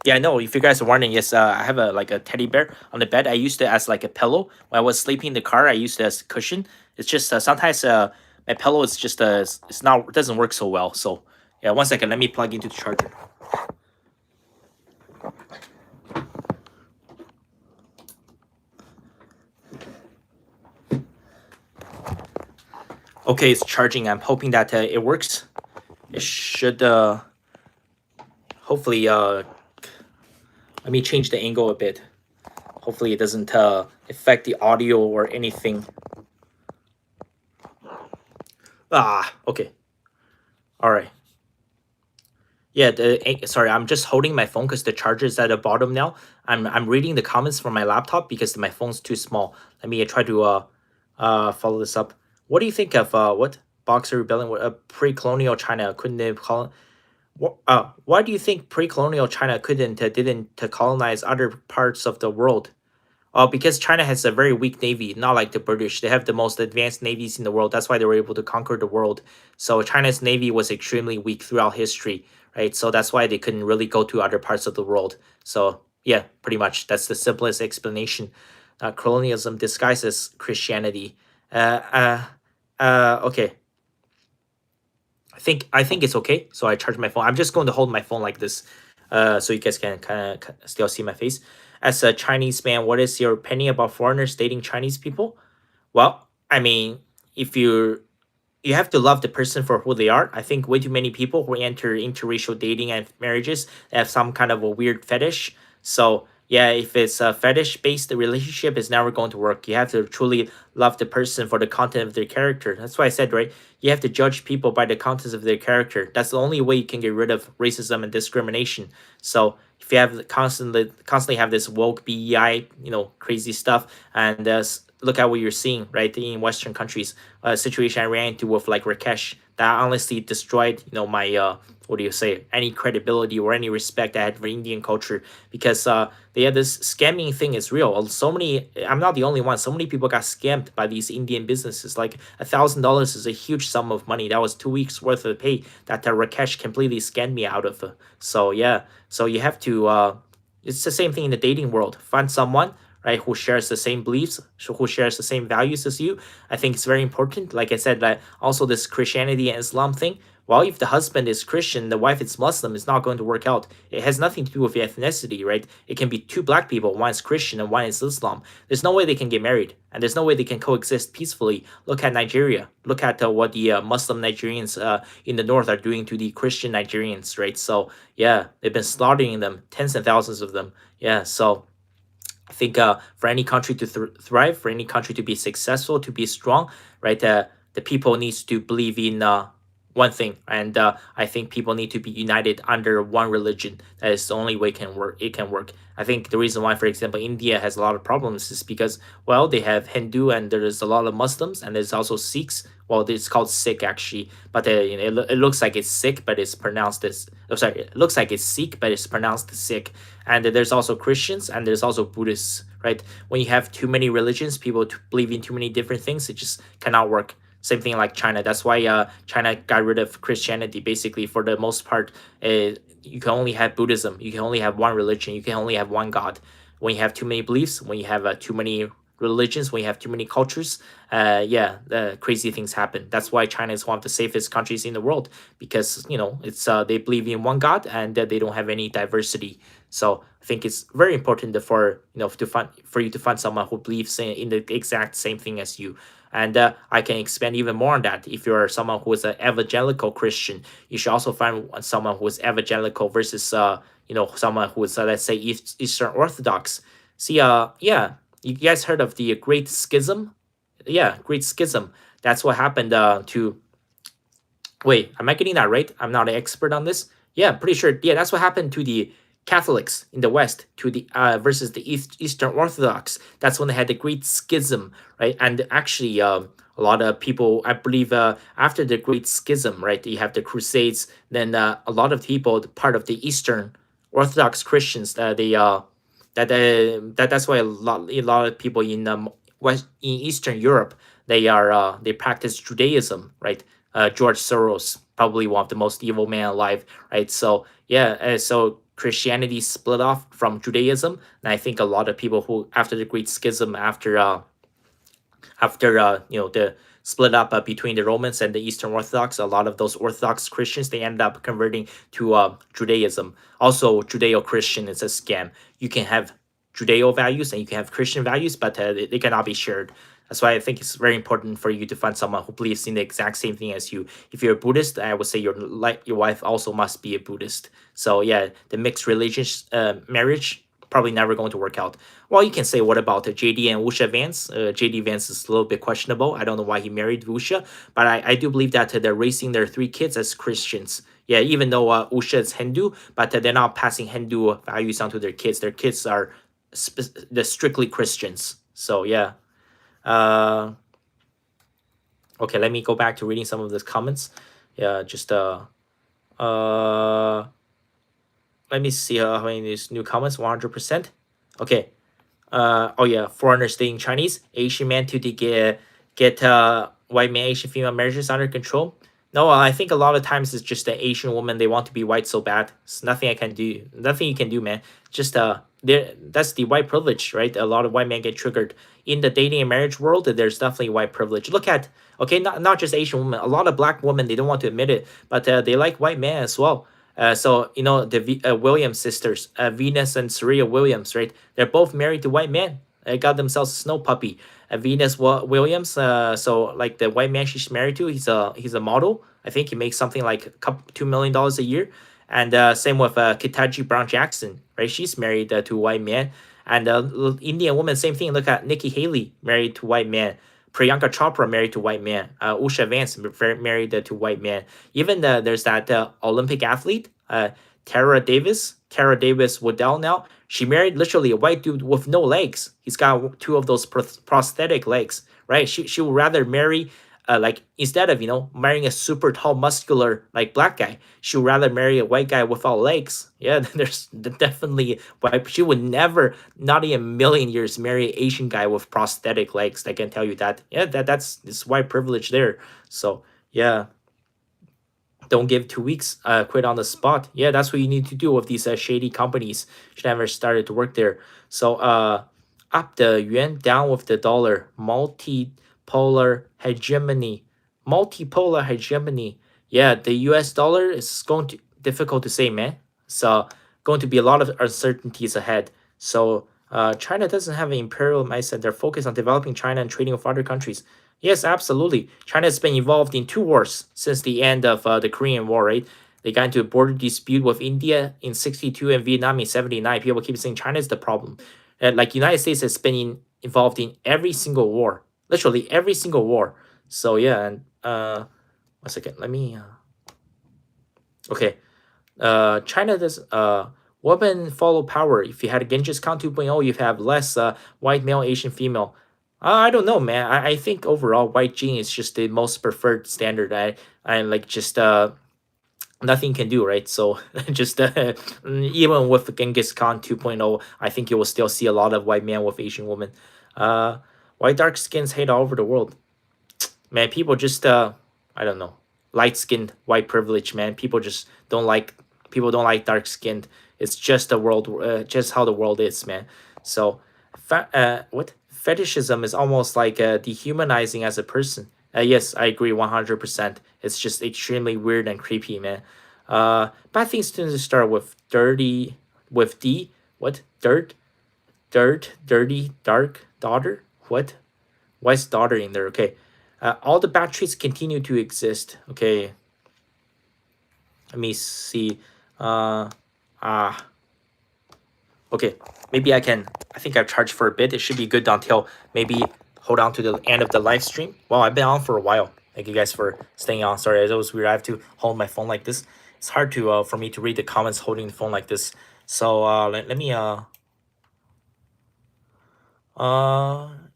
A: Yeah, no. If you guys are wondering, yes, I have a teddy bear on the bed. I used it as like a pillow when I was sleeping in the car. I used it as a cushion. It's just sometimes my pillow is just it's not, it doesn't work so well. So yeah, one second. Let me plug into the charger. Okay, it's charging. I'm hoping that it works. It should hopefully let me change the angle a bit. Hopefully it doesn't affect the audio or anything. Okay. All right. Yeah, sorry, I'm just holding my phone because the charger is at the bottom now. I'm reading the comments from my laptop because my phone's too small. Let me try to follow this up. What do you think of what Boxer Rebellion? Pre-colonial China couldn't they why do you think pre-colonial China didn't colonize other parts of the world? Because China has a very weak navy, not like the British. They have the most advanced navies in the world. That's why they were able to conquer the world. So China's navy was extremely weak throughout history, right? So that's why they couldn't really go to other parts of the world. So yeah, pretty much that's the simplest explanation. Colonialism disguises Christianity. Okay. I think it's okay. So I charge my phone. I'm just going to hold my phone like this, so you guys can kind of still see my face. As a Chinese man, what is your opinion about foreigners dating Chinese people? Well, I mean, if you have to love the person for who they are. I think way too many people who enter interracial dating and marriages have some kind of a weird fetish. So yeah, if it's a fetish based relationship, it's never going to work. You have to truly love the person for the content of their character. That's why I said, right, you have to judge people by the contents of their character. That's the only way you can get rid of racism and discrimination. So if you have constantly have this woke BEI, crazy stuff, and look at what you're seeing right in Western countries. A situation I ran into with like Rakesh that honestly destroyed my what do you say, any credibility or any respect I had for Indian culture, because they had this scamming thing is real. So many, I'm not the only one. So many people got scammed by these Indian businesses. Like $1,000 is a huge sum of money. That was 2 weeks worth of pay that Rakesh completely scammed me out of. So yeah, so you have to. It's the same thing in the dating world. Find someone, right, who shares the same beliefs, who shares the same values as you. I think it's very important. Like I said, that also this Christianity and Islam thing. Well, if the husband is Christian, the wife is Muslim, it's not going to work out. It has nothing to do with ethnicity, right? It can be two black people, one is Christian and one is Islam. There's no way they can get married, and there's no way they can coexist peacefully. Look at Nigeria. Look at what the Muslim Nigerians in the north are doing to the Christian Nigerians, right? So yeah, they've been slaughtering them, tens and thousands of them. Yeah, so I think for any country to thrive, for any country to be successful, to be strong, right? The people needs to believe in one thing, and I think people need to be united under one religion. That is the only way it can work. It can work. I think the reason why, for example, India has a lot of problems is because, well, they have Hindu and there's a lot of Muslims, and there's also Sikhs. Well, it's called Sikh actually, but it looks like it's Sikh, but it's pronounced as. Oh, sorry, it looks like it's Sikh, but it's pronounced as Sikh. And there's also Christians and there's also Buddhists, right? When you have too many religions, people believe in too many different things, it just cannot work. Same thing like China. That's why China got rid of Christianity. Basically, for the most part, you can only have Buddhism. You can only have one religion. You can only have one God. When you have too many beliefs, when you have too many religions, when you have too many cultures, yeah, crazy things happen. That's why China is one of the safest countries in the world, because it's they believe in one God, and they don't have any diversity. So I think it's very important for for you to find someone who believes in the exact same thing as you. And I can expand even more on that. If you're someone who is an evangelical Christian, you should also find someone who is evangelical versus someone who is let's say Eastern Orthodox. See, yeah, you guys heard of the Great Schism? Yeah, Great Schism. That's what happened to. Wait, am I getting that right? I'm not an expert on this. Yeah, pretty sure. Yeah, that's what happened to the Catholics in the West to the versus the Eastern Orthodox. That's when they had the Great Schism, right? And actually, a lot of people, I believe, after the Great Schism, right, you have the Crusades. Then a lot of people, part of the Eastern Orthodox Christians, that's why a lot of people in in Eastern Europe, they practice Judaism, right? George Soros, probably one of the most evil man alive, right? So yeah, so Christianity split off from Judaism, and I think a lot of people who after the Great Schism, after the split up between the Romans and the Eastern Orthodox, a lot of those Orthodox Christians they ended up converting to Judaism. Also, Judeo-Christian is a scam. You can have Judeo values and you can have Christian values, but they cannot be shared. That's why I think it's very important for you to find someone who believes in the exact same thing as you. If you're a Buddhist, I would say your wife also must be a Buddhist. So yeah, the mixed religious marriage probably never going to work out. Well, you can say, what about JD and Wusha Vance? JD Vance is a little bit questionable. I don't know why he married Wusha, but I do believe that they're raising their three kids as Christians. Yeah, even though Usha is Hindu, but they're not passing Hindu values onto their kids. Their kids are they're strictly Christians. So yeah. Uh, okay, let me go back to reading some of the comments. Yeah, just uh let me see how many these new comments. 100%. Okay. Oh yeah, foreigners dating Chinese, Asian man to get white man, Asian female marriages under control. No, I think a lot of times it's just the Asian woman they want to be white so bad. It's nothing I can do. Nothing you can do, man. Just there. That's the white privilege, right? A lot of white men get triggered in the dating and marriage world. There's definitely white privilege. Look at okay, not just Asian women. A lot of black women they don't want to admit it, but they like white men as well. So the Williams sisters, Venus and Serena Williams, right? They're both married to white men. They got themselves a snow puppy. Venus Williams. So like the white man she's married to, he's a model. I think he makes something like $2 million a year. And same with Kitaji Brown Jackson, right? She's married to a white man. And Indian woman, same thing. Look at Nikki Haley, married to white man. Priyanka Chopra married to white man. Usha Vance married to white man. Even there's that Olympic athlete, Tara Davis Waddell now. She married literally a white dude with no legs. He's got two of those prosthetic legs, right? She would rather marry like instead of marrying a super tall muscular like black guy, she would rather marry a white guy without legs. Yeah, there's definitely white. She would never, not in a million years, marry an Asian guy with prosthetic legs. I can tell you that. Yeah, that's this white privilege there. So yeah, don't give 2 weeks, quit on the spot. Yeah, that's what you need to do with these shady companies. Should never started to work there. So up the yuan, down with the dollar. Multipolar hegemony. Yeah, the US dollar is going to difficult to say, man. So going to be a lot of uncertainties ahead. So China doesn't have an imperial mindset. They're focused on developing China and trading with other countries. Yes, absolutely. China has been involved in two wars since the end of the Korean War, right? They got into a border dispute with India in 62 and Vietnam in 79. People keep saying China is the problem. Like United States has been involved in every single war, literally every single war. So yeah, and 1 second, let me okay. China does women follow power. If you had Genghis Khan 2.0, you have less white male, Asian female. I don't know, man. I think overall white gene is just the most preferred standard. I like just nothing can do, right? So just even with Genghis Khan 2.0, I think you will still see a lot of white men with Asian women. Uh, white dark skins hate all over the world, man. People just I don't know, light skinned white privilege, man. People don't like dark skinned. It's just the world, just how the world is, man. So what fetishism is almost like dehumanizing as a person. Yes, I agree 100%. It's just extremely weird and creepy, man. Bad things tend to start with dirty, with D. What? Dirty, dark, daughter? What? Why is daughter in there? Okay. All the bad traits continue to exist. Okay. Let me see. Uh, ah. Okay. Maybe I can. I think I've charged for a bit. It should be good until maybe hold on to the end of the live stream. Well, I've been on for a while. Thank you guys for staying on. Sorry, it was weird. I have to hold my phone like this. It's hard to for me to read the comments holding the phone like this. So let me uh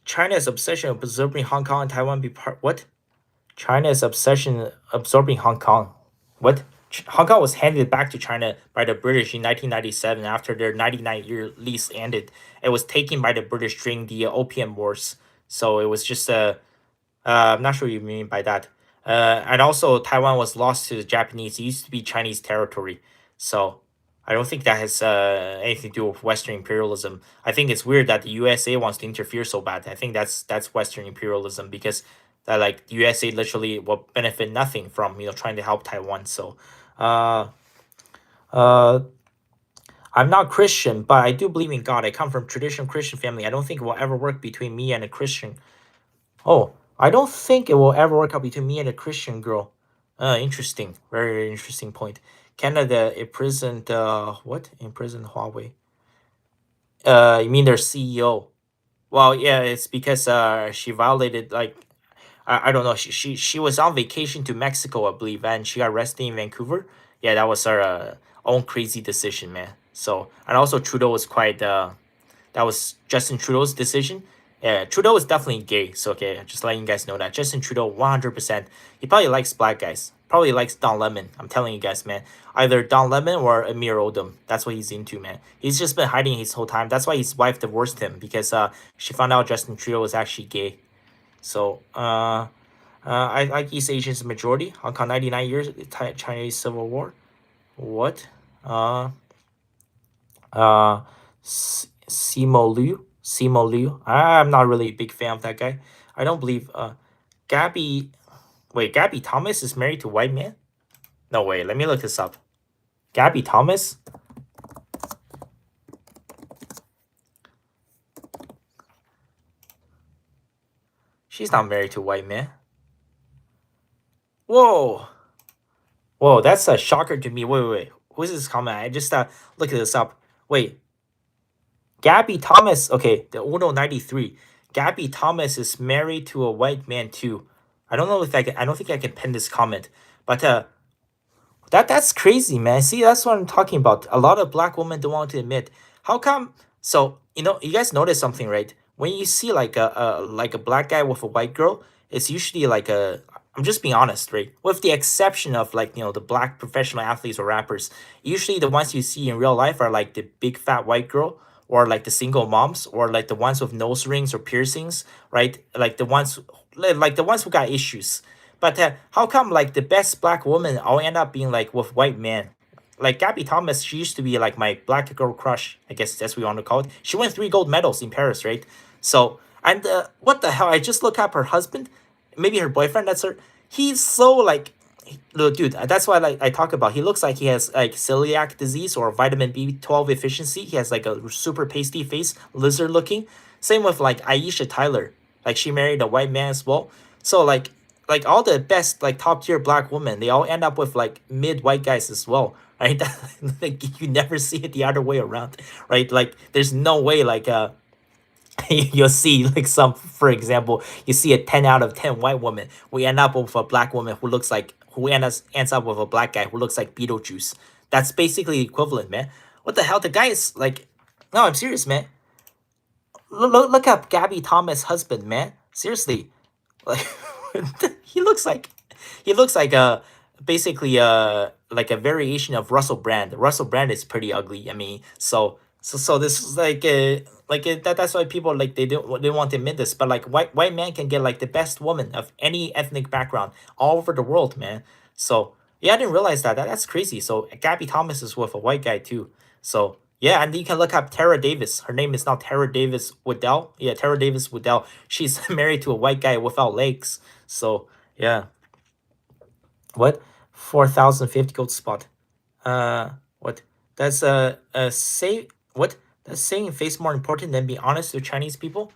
A: China's obsession of absorbing Hong Kong and Taiwan be part what? China's obsession absorbing Hong Kong. What? Hong Kong was handed back to China by the British in 1997 after their 99-year lease ended. It was taken by the British during the Opium Wars. So it was just I'm not sure what you mean by that. And also Taiwan was lost to the Japanese. It used to be Chinese territory. So I don't think that has anything to do with Western imperialism. I think it's weird that the USA wants to interfere so bad. I think that's Western imperialism because that like the USA literally will benefit nothing from trying to help Taiwan. So, uh, uh, I'm not Christian, but I do believe in God. I come from traditional Christian family. I don't think it will ever work between me and a Christian. Oh, I don't think it will ever work out between me and a Christian girl. Interesting. Very interesting point. Canada imprisoned what? Imprisoned Huawei. You mean their CEO? Well, yeah, it's because she violated like I don't know. She was on vacation to Mexico, I believe, and she got arrested in Vancouver. Yeah, that was her own crazy decision, man. So and also Trudeau was quite that was Justin Trudeau's decision. Yeah, Trudeau is definitely gay. So okay, just letting you guys know that Justin Trudeau, 100%. He probably likes black guys. Probably likes Don Lemon. I'm telling you guys, man. Either Don Lemon or Amir Odom. That's what he's into, man. He's just been hiding his whole time. That's why his wife divorced him because she found out Justin Trudeau was actually gay. So I like East Asians majority. Hong Kong 99 years Chinese Civil War. What? Uh, Simo Liu. Simo Liu. I'm not really a big fan of that guy. I don't believe. Gabby. Wait, Gabby Thomas is married to a white man? No way. Let me look this up. Gabby Thomas. She's not married to a white man. Whoa. Whoa, that's a shocker to me. Wait. Who is this comment? I just look this up. Wait, Gabby Thomas. Okay, the Uno 93. Gabby Thomas is married to a white man too. I don't know if I can. I don't think I can pin this comment, but that's crazy, man. See, that's what I'm talking about. A lot of black women don't want to admit. How come? So you guys notice something, right? When you see like a black guy with a white girl, it's usually like a. I'm just being honest, right? With the exception of like the black professional athletes or rappers, usually the ones you see in real life are like the big fat white girl or like the single moms or like the ones with nose rings or piercings, right? Like the ones who got issues. But how come like the best black woman all end up being like with white men? Like Gabby Thomas, she used to be like my black girl crush. I guess that's what you want to call it. She won 3 gold medals in Paris, right? So and what the hell? I just look up her husband, maybe her boyfriend. That's her. He's so like Look, dude, that's why like I talk about. He looks like he has like celiac disease or vitamin B12 deficiency. He has like a super pasty face, lizard looking. Same with like Aisha Tyler. Like she married a white man as well. So like all the best like top tier black women, they all end up with like mid white guys as well. Right? Like you never see it the other way around. Right? Like there's no way like you'll see like some, for example, you see a 10 out of 10 white woman, we end up with a black woman who looks like who ends up with a black guy who looks like Beetlejuice. That's basically equivalent, man. What the hell, the guy is like, no, I'm serious, man. Look up Gabby Thomas husband, man, seriously. Like he looks like he looks like a basically like a variation of Russell Brand. Russell Brand is pretty ugly. I mean, so this is that's why people like they want to admit this, but like white man can get like the best woman of any ethnic background all over the world, man. So yeah, I didn't realize that's crazy. So Gabby Thomas is with a white guy too. So yeah, and you can look up Tara Davis. Her name is now Tara Davis Woodell. Yeah, Tara Davis Woodell. She's married to a white guy without legs. So yeah, what 4,050 gold spot? What? That's a say what? That's saying face more important than being honest to Chinese people.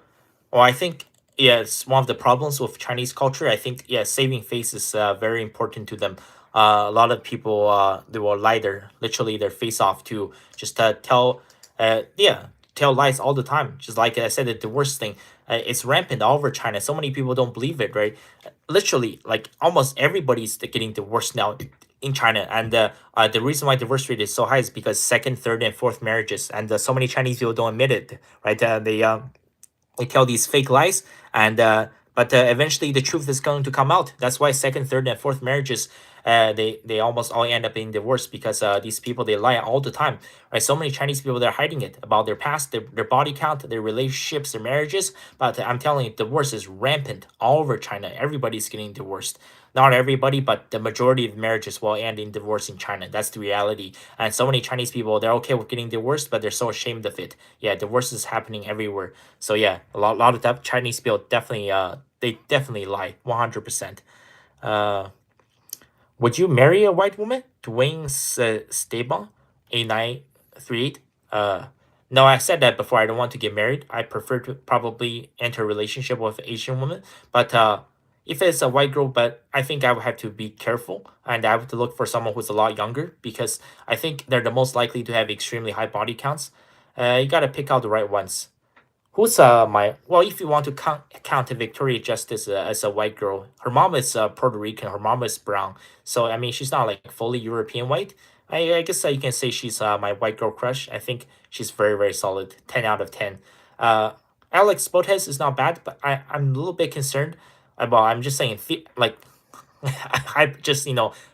A: Well, I think yeah, it's one of the problems with Chinese culture. I think yeah, saving face is very important to them. A lot of people they will lie their literally their face off to just yeah tell lies all the time. Just like I said, the worst thing. It's rampant all over China. So many people don't believe it, right? Literally, like almost everybody's getting divorced now in China, and the reason why divorce rate is so high is because second, third, and fourth marriages, and so many Chinese people don't admit it, right? They tell these fake lies, and but eventually the truth is going to come out. That's why second, third, and fourth marriages, they almost all end up being divorced because these people they lie all the time, right? So many Chinese people they're hiding it about their past, their body count, their relationships, their marriages. But I'm telling you, divorce is rampant all over China. Everybody's getting divorced. Not everybody, but the majority of marriages will end in divorce in China. That's the reality. And so many Chinese people, they're okay with getting divorced, but they're so ashamed of it. Yeah, divorce is happening everywhere. So yeah, lot of that Chinese people definitely they definitely lie 100%. Uh, would you marry a white woman? Dwayne Stable, A938. No, I said that before. I don't want to get married. I prefer to probably enter a relationship with an Asian woman. But if it's a white girl, but I think I would have to be careful and I have to look for someone who's a lot younger because I think they're the most likely to have extremely high body counts. You gotta pick out the right ones. Who's my well? If you want to count Victoria Justice as a white girl, her mom is Puerto Rican. Her mom is brown, so I mean she's not like fully European white. I guess you can say she's my white girl crush. I think she's very solid. 10 out of 10. Uh, Alex Botes is not bad, but I'm a little bit concerned about. I'm just saying like I just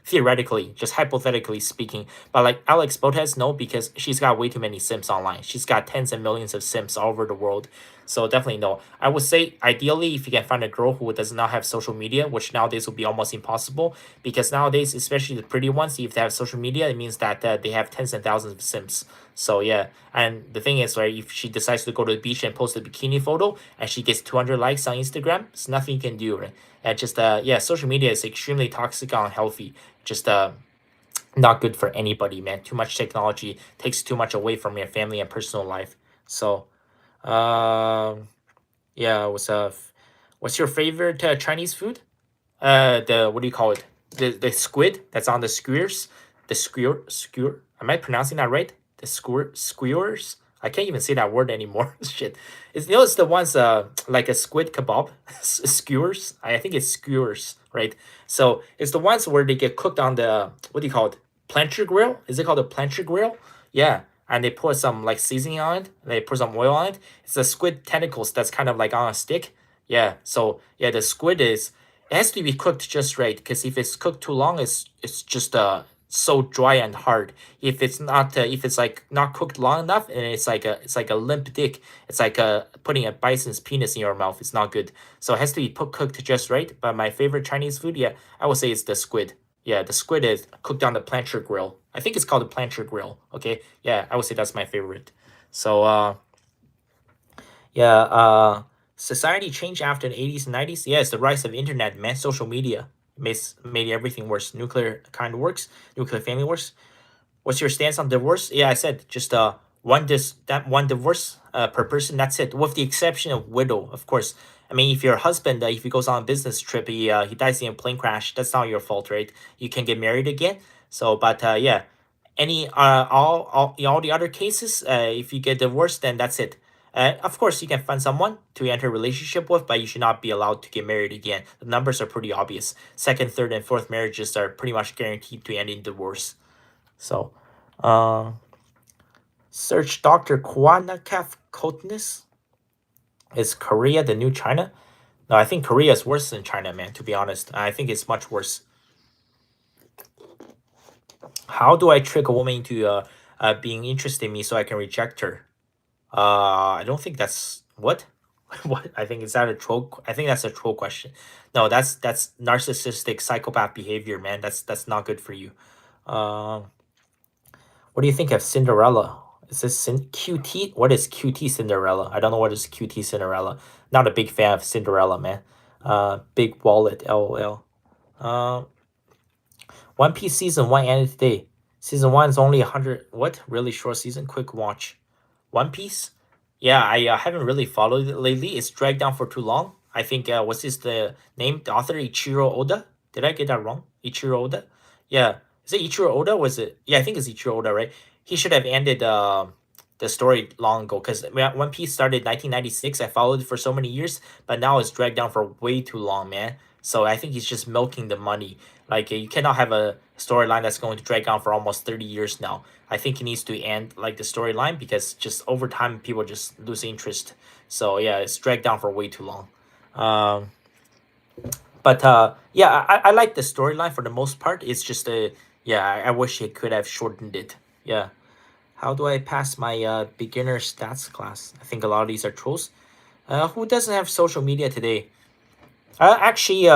A: theoretically, just hypothetically speaking, but like Alex Botes, no, because she's got way too many Sims online. She's got tens and millions of Sims all over the world. So definitely no. I would say ideally if you can find a girl who does not have social media, which nowadays will be almost impossible, because nowadays, especially the pretty ones, if they have social media, it means that they have tens and thousands of Sims. So yeah, and the thing is, right, if she decides to go to the beach and post a bikini photo and she gets 200 likes on Instagram, it's nothing you can do, right? And just yeah, social media is extremely toxic and unhealthy. Just not good for anybody, man. Too much technology takes too much away from your family and personal life. So yeah, what's your favorite Chinese food? The what do you call it? The squid that's on the skewers. The skewer. Am I pronouncing that right? The skewers. I can't even say that word anymore. Shit. It's the ones like a squid kebab skewers. I think it's skewers, right? So it's the ones where they get cooked on the what do you call it? Plancher grill? Is it called a plancher grill? Yeah. And they put some like seasoning on it. They put some oil on it. It's the squid tentacles that's kind of like on a stick. Yeah. So yeah, the squid is it has to be cooked just right because if it's cooked too long, it's just so dry and hard. If it's not if it's like not cooked long enough and it's like a limp dick, it's like putting a bison's penis in your mouth. It's not good. So it has to be cooked just right. But my favorite Chinese food, yeah, I would say it's the squid. Yeah, the squid is cooked on the plancher grill. I think it's called the plancher grill. Okay, yeah, I would say that's my favorite. So yeah, society changed after the 80s and 90s. Yeah, it's the rise of internet, man, social media. made everything worse. Nuclear kind of works. Nuclear family works. What's your stance on divorce? Yeah, I said just one divorce per person. That's it, with the exception of widow, of course. I mean, if your husband, if he goes on a business trip, he dies in a plane crash, that's not your fault, right? You can get married again. So, but yeah, any all the other cases, if you get divorced, then that's it. Of course, you can find someone to enter a relationship with, but you should not be allowed to get married again. The numbers are pretty obvious. Second, third, and fourth marriages are pretty much guaranteed to end in divorce. So, uh, search Dr. Kwanakaf Kotnis. Is Korea the new China? No, I think Korea is worse than China, man, to be honest. I think it's much worse. How do I trick a woman into being interested in me so I can reject her? I don't think that's what? What? I think is that a troll? I think that's a troll question. No, that's narcissistic psychopath behavior, man. That's not good for you. Uh, what do you think of Cinderella? Is this QT? What is QT Cinderella? I don't know what is QT Cinderella. Not a big fan of Cinderella, man. Big wallet, lol. Uh, One Piece season one ended today. Season one is only 100. What? Really short season? Quick watch. One Piece? Yeah, I haven't really followed it lately. It's dragged down for too long. I think, what's his the name? The author, Ichiro Oda? Did I get that wrong? Ichiro Oda? Yeah. Is it Ichiro Oda? Was it? Yeah, I think it's Ichiro Oda, right? He should have ended the story long ago because One Piece started 1996. I followed it for so many years, but now it's dragged down for way too long, man. So I think he's just milking the money. Like, you cannot have a storyline that's going to drag on for almost 30 years now. I think he needs to end like the storyline because just over time people just lose interest. So yeah, it's dragged down for way too long. Um, but yeah, I like the storyline for the most part. It's just a yeah, I wish he could have shortened it. Yeah. How do I pass my beginner stats class? I think a lot of these are trolls. Who doesn't have social media today? Actually,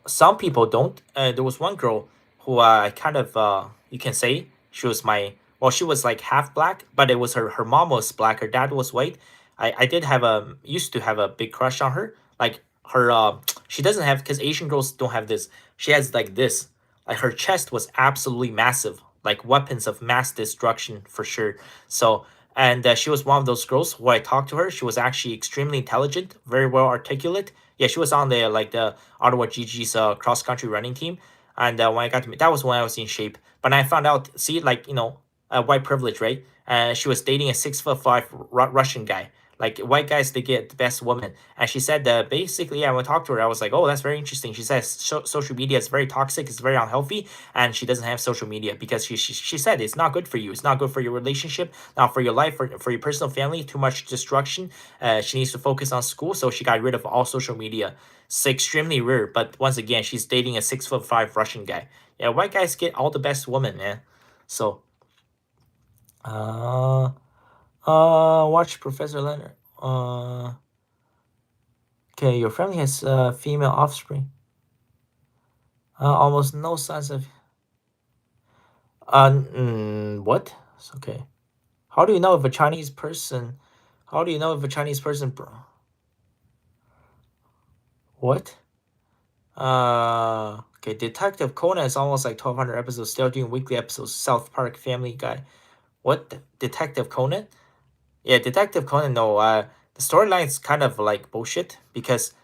A: some people don't. There was one girl who I kind of you can say she was my well, she was like half black, but it was her mom was black, her dad was white. I did have a used to have a big crush on her. Like her she doesn't have because Asian girls don't have this. She has like this. Like her chest was absolutely massive, like weapons of mass destruction for sure. So and she was one of those girls who I talked to her. She was actually extremely intelligent, very well articulate. Yeah, she was on the like the Ottawa GG's cross country running team, and when I got to that was when I was in shape. But I found out, see, like white privilege, right? She was dating a 6'5" Russian guy. Like white guys, they get the best woman. And she said that basically, yeah, when I talked to her, I was like, oh, that's very interesting. She says social media is very toxic, it's very unhealthy, and she doesn't have social media because she said it's not good for you. It's not good for your relationship, not for your life, for your personal family. Too much destruction. She needs to focus on school, so she got rid of all social media. It's extremely rare, but once again, she's dating a 6'5" Russian guy. Yeah, white guys get all the best women, man. So, uh, watch Professor Leonard. Okay, your family has female offspring. Almost no signs of. What? Okay. How do you know if a Chinese person? How do you know if a Chinese person? What? Okay. Detective Conan is almost like 1,200 episodes, still doing weekly episodes. South Park, Family Guy. What? Detective Conan? Yeah, Detective Conan. No, the storyline is kind of like bullshit because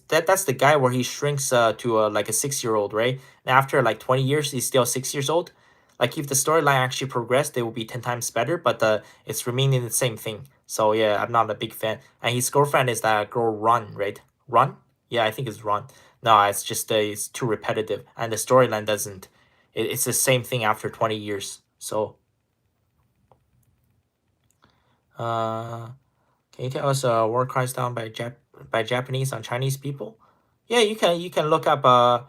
A: that's the guy where he shrinks to like a 6 year old, right? And after like 20 years, he's still 6 years old. Like if the storyline actually progressed, it would be 10 times better. But it's remaining the same thing. So yeah, I'm not a big fan. And his girlfriend is that girl Run, right? Run? Yeah, I think it's Run. No, it's just it's too repetitive, and the storyline doesn't. It's the same thing after 20 years. So uh. Can you tell us war crimes done by Japanese on Chinese people? Yeah, you can look up the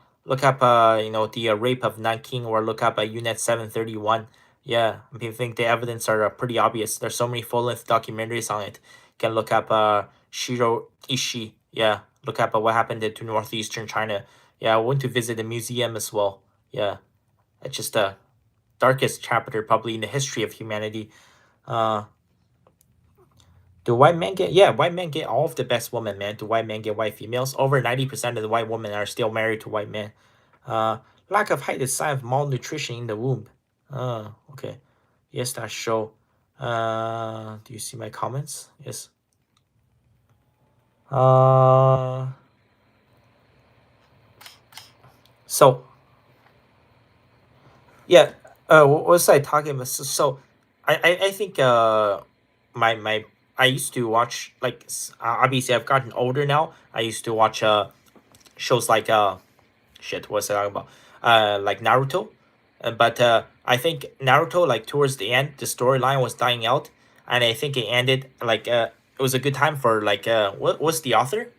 A: rape of Nanking or look up Unit 731. Yeah, I think the evidence are pretty obvious. There's so many full-length documentaries on it. You can look up Shiro Ishii. Yeah, look up what happened to northeastern China. Yeah, I went to visit the museum as well. Yeah, it's just the darkest chapter probably in the history of humanity. Uh, Do white men get white men get all of the best women, man. Do white men get white females? Over 90% of the white women are still married to white men. Lack of height is sign of malnutrition in the womb. Okay. Yes, that show. Do you see my comments? Yes. Uh, so yeah. What was I talking about? So I think my I used to watch like obviously I've gotten older now. I used to watch shows like shit, what's I talking about? Like Naruto. But I think Naruto, like towards the end, the storyline was dying out, and I think it ended like it was a good time for like what was the author?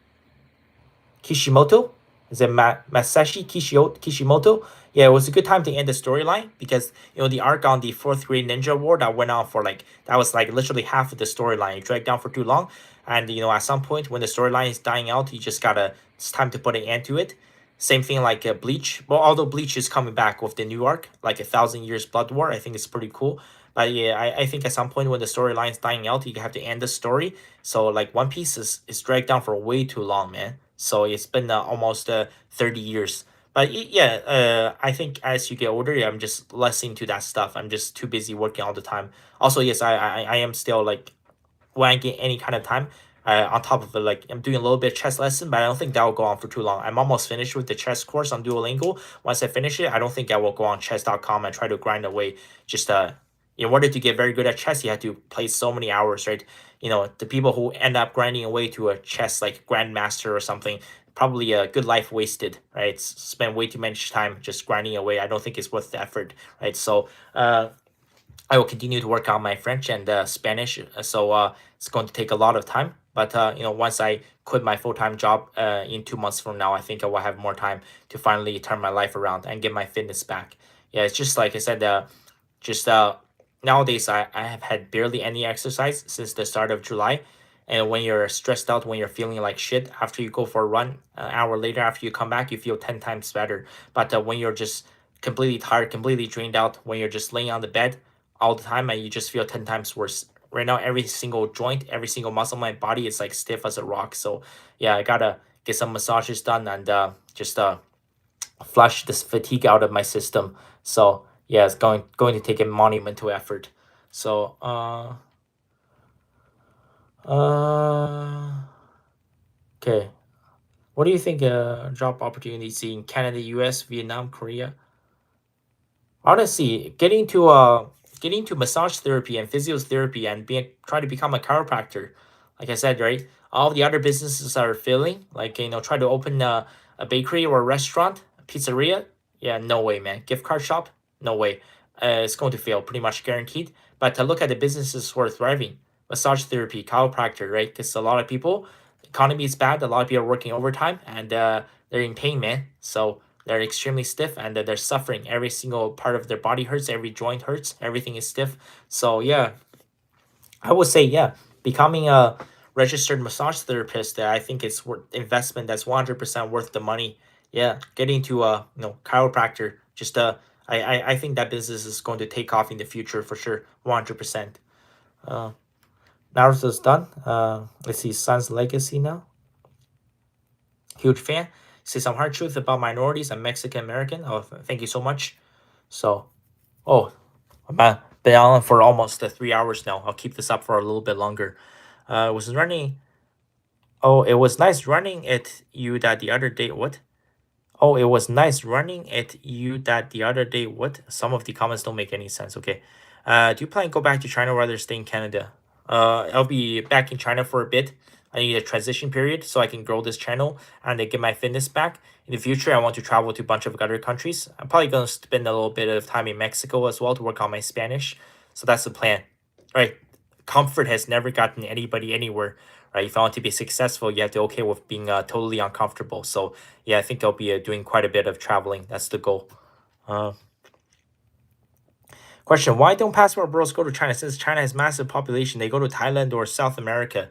A: Kishimoto? Is it Masashi Kishimoto? Yeah, it was a good time to end the storyline because the arc on the fourth grade ninja war that went on for like that was like literally half of the storyline. It dragged down for too long, and at some point when the storyline is dying out, you just gotta it's time to put an end to it. Same thing like Bleach. Well, although Bleach is coming back with the new arc, like 1,000 years Blood War, I think it's pretty cool. But yeah, I think at some point when the storyline is dying out, you have to end the story. So like One Piece is dragged down for way too long, man. So it's been almost 30 years. But yeah, I think as you get older, I'm just less into that stuff. I'm just too busy working all the time. Also, yes, I am still like when I get any kind of time. On top of it, like I'm doing a little bit of chess lesson, but I don't think that will go on for too long. I'm almost finished with the chess course on Duolingo. Once I finish it, I don't think I will go on chess.com and try to grind away. Just in order to get very good at chess, you have to play so many hours, right? The people who end up grinding away to a chess like grandmaster or something, probably a good life wasted, right? Spend way too much time just grinding away. I don't think it's worth the effort, right? So I will continue to work on my French and Spanish. So it's going to take a lot of time. But once I quit my full time job in 2 months from now, I think I will have more time to finally turn my life around and get my fitness back. Yeah, it's just like I said. Just nowadays, I have had barely any exercise since the start of July. And when you're stressed out, when you're feeling like shit, after you go for a run, an hour later, after you come back, you feel 10 times better. But when you're just completely tired, completely drained out, when you're just laying on the bed all the time and you just feel 10 times worse. Right now, every single joint, every single muscle in my body is like stiff as a rock. So, yeah, I gotta get some massages done and just flush this fatigue out of my system. So, yeah, it's going to take a monumental effort. So, uh, okay. What do you think job opportunities in Canada, US, Vietnam, Korea? Honestly, getting to massage therapy and physiotherapy and being try to become a chiropractor, like I said, right? All the other businesses are failing. Like try to open a bakery or a restaurant, a pizzeria. Yeah, no way, man. Gift card shop, no way. It's going to fail, pretty much guaranteed. But to look at the businesses who are thriving, massage therapy, chiropractor, right? Because a lot of people, economy is bad. A lot of people are working overtime and they're in pain, man. So they're extremely stiff and they're suffering. Every single part of their body hurts, every joint hurts, everything is stiff. So yeah, I would say yeah, becoming a registered massage therapist, I think it's worth investment that's 100% worth the money. Yeah, getting to a chiropractor, just I think that business is going to take off in the future for sure, 100%. Uh, Naruto's done. Let's see, Son's Legacy now. Huge fan. Say some hard truth about minorities. I'm Mexican American. Oh, thank you so much. So, oh, man, been on for almost 3 hours now. I'll keep this up for a little bit longer. Was running. Oh, it was nice running at you that the other day. What? Oh, it was nice running at you that the other day. What? Some of the comments don't make any sense. Okay. Do you plan to go back to China or rather stay in Canada? I'll be back in China for a bit. I need a transition period so I can grow this channel and then get my fitness back. In the future, I want to travel to a bunch of other countries. I'm probably going to spend a little bit of time in Mexico as well to work on my Spanish. So that's the plan. Right. Comfort has never gotten anybody anywhere. Right. If I want to be successful, you have to be okay with being totally uncomfortable. So yeah, I think I'll be doing quite a bit of traveling. That's the goal. Uh, Question: why don't passport bros go to China? Since China has massive population, they go to Thailand or South America.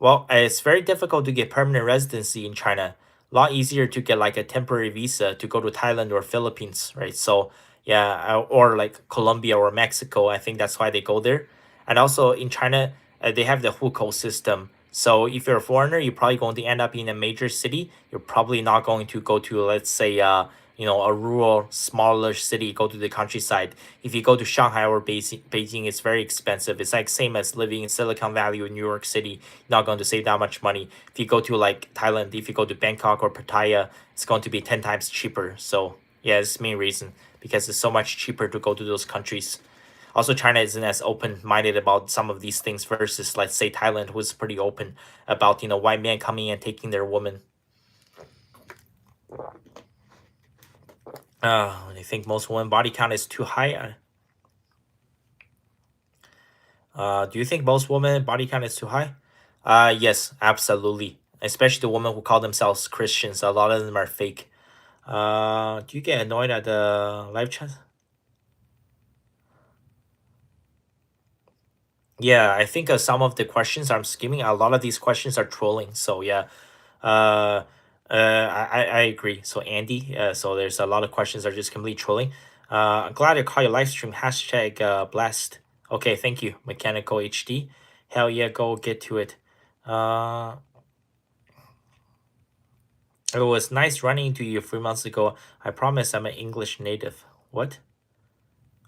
A: Well, it's very difficult to get permanent residency in China. A lot easier to get like a temporary visa to go to Thailand or Philippines, right? So yeah, or like Colombia or Mexico. I think that's why they go there. And also in China, they have the hukou system. So if you're a foreigner, you're probably going to end up in a major city. You're probably not going to go to, let's say, a rural, smaller city, go to the countryside. If you go to Shanghai or Beijing, it's very expensive. It's like same as living in Silicon Valley or New York City. You're not going to save that much money. If you go to like Thailand, if you go to Bangkok or Pattaya, it's going to be 10 times cheaper. So yeah, it's the main reason because it's so much cheaper to go to those countries. Also, China isn't as open-minded about some of these things versus, let's say, Thailand, who's pretty open about white men coming and taking their women. I think most women body count is too high. Do you think most women body count is too high? Yes, absolutely. Especially the women who call themselves Christians. A lot of them are fake. Do you get annoyed at the live chat? Yeah, I think some of the questions I'm skimming, a lot of these questions are trolling. So yeah, uh, I agree. So Andy, so there's a lot of questions that are just completely trolling. I'm glad I caught your live stream. Hashtag blessed. Okay, thank you, Mechanical HD. Hell yeah, go get to it. Uh, it was nice running into you 3 months ago. I promise I'm an English native. What?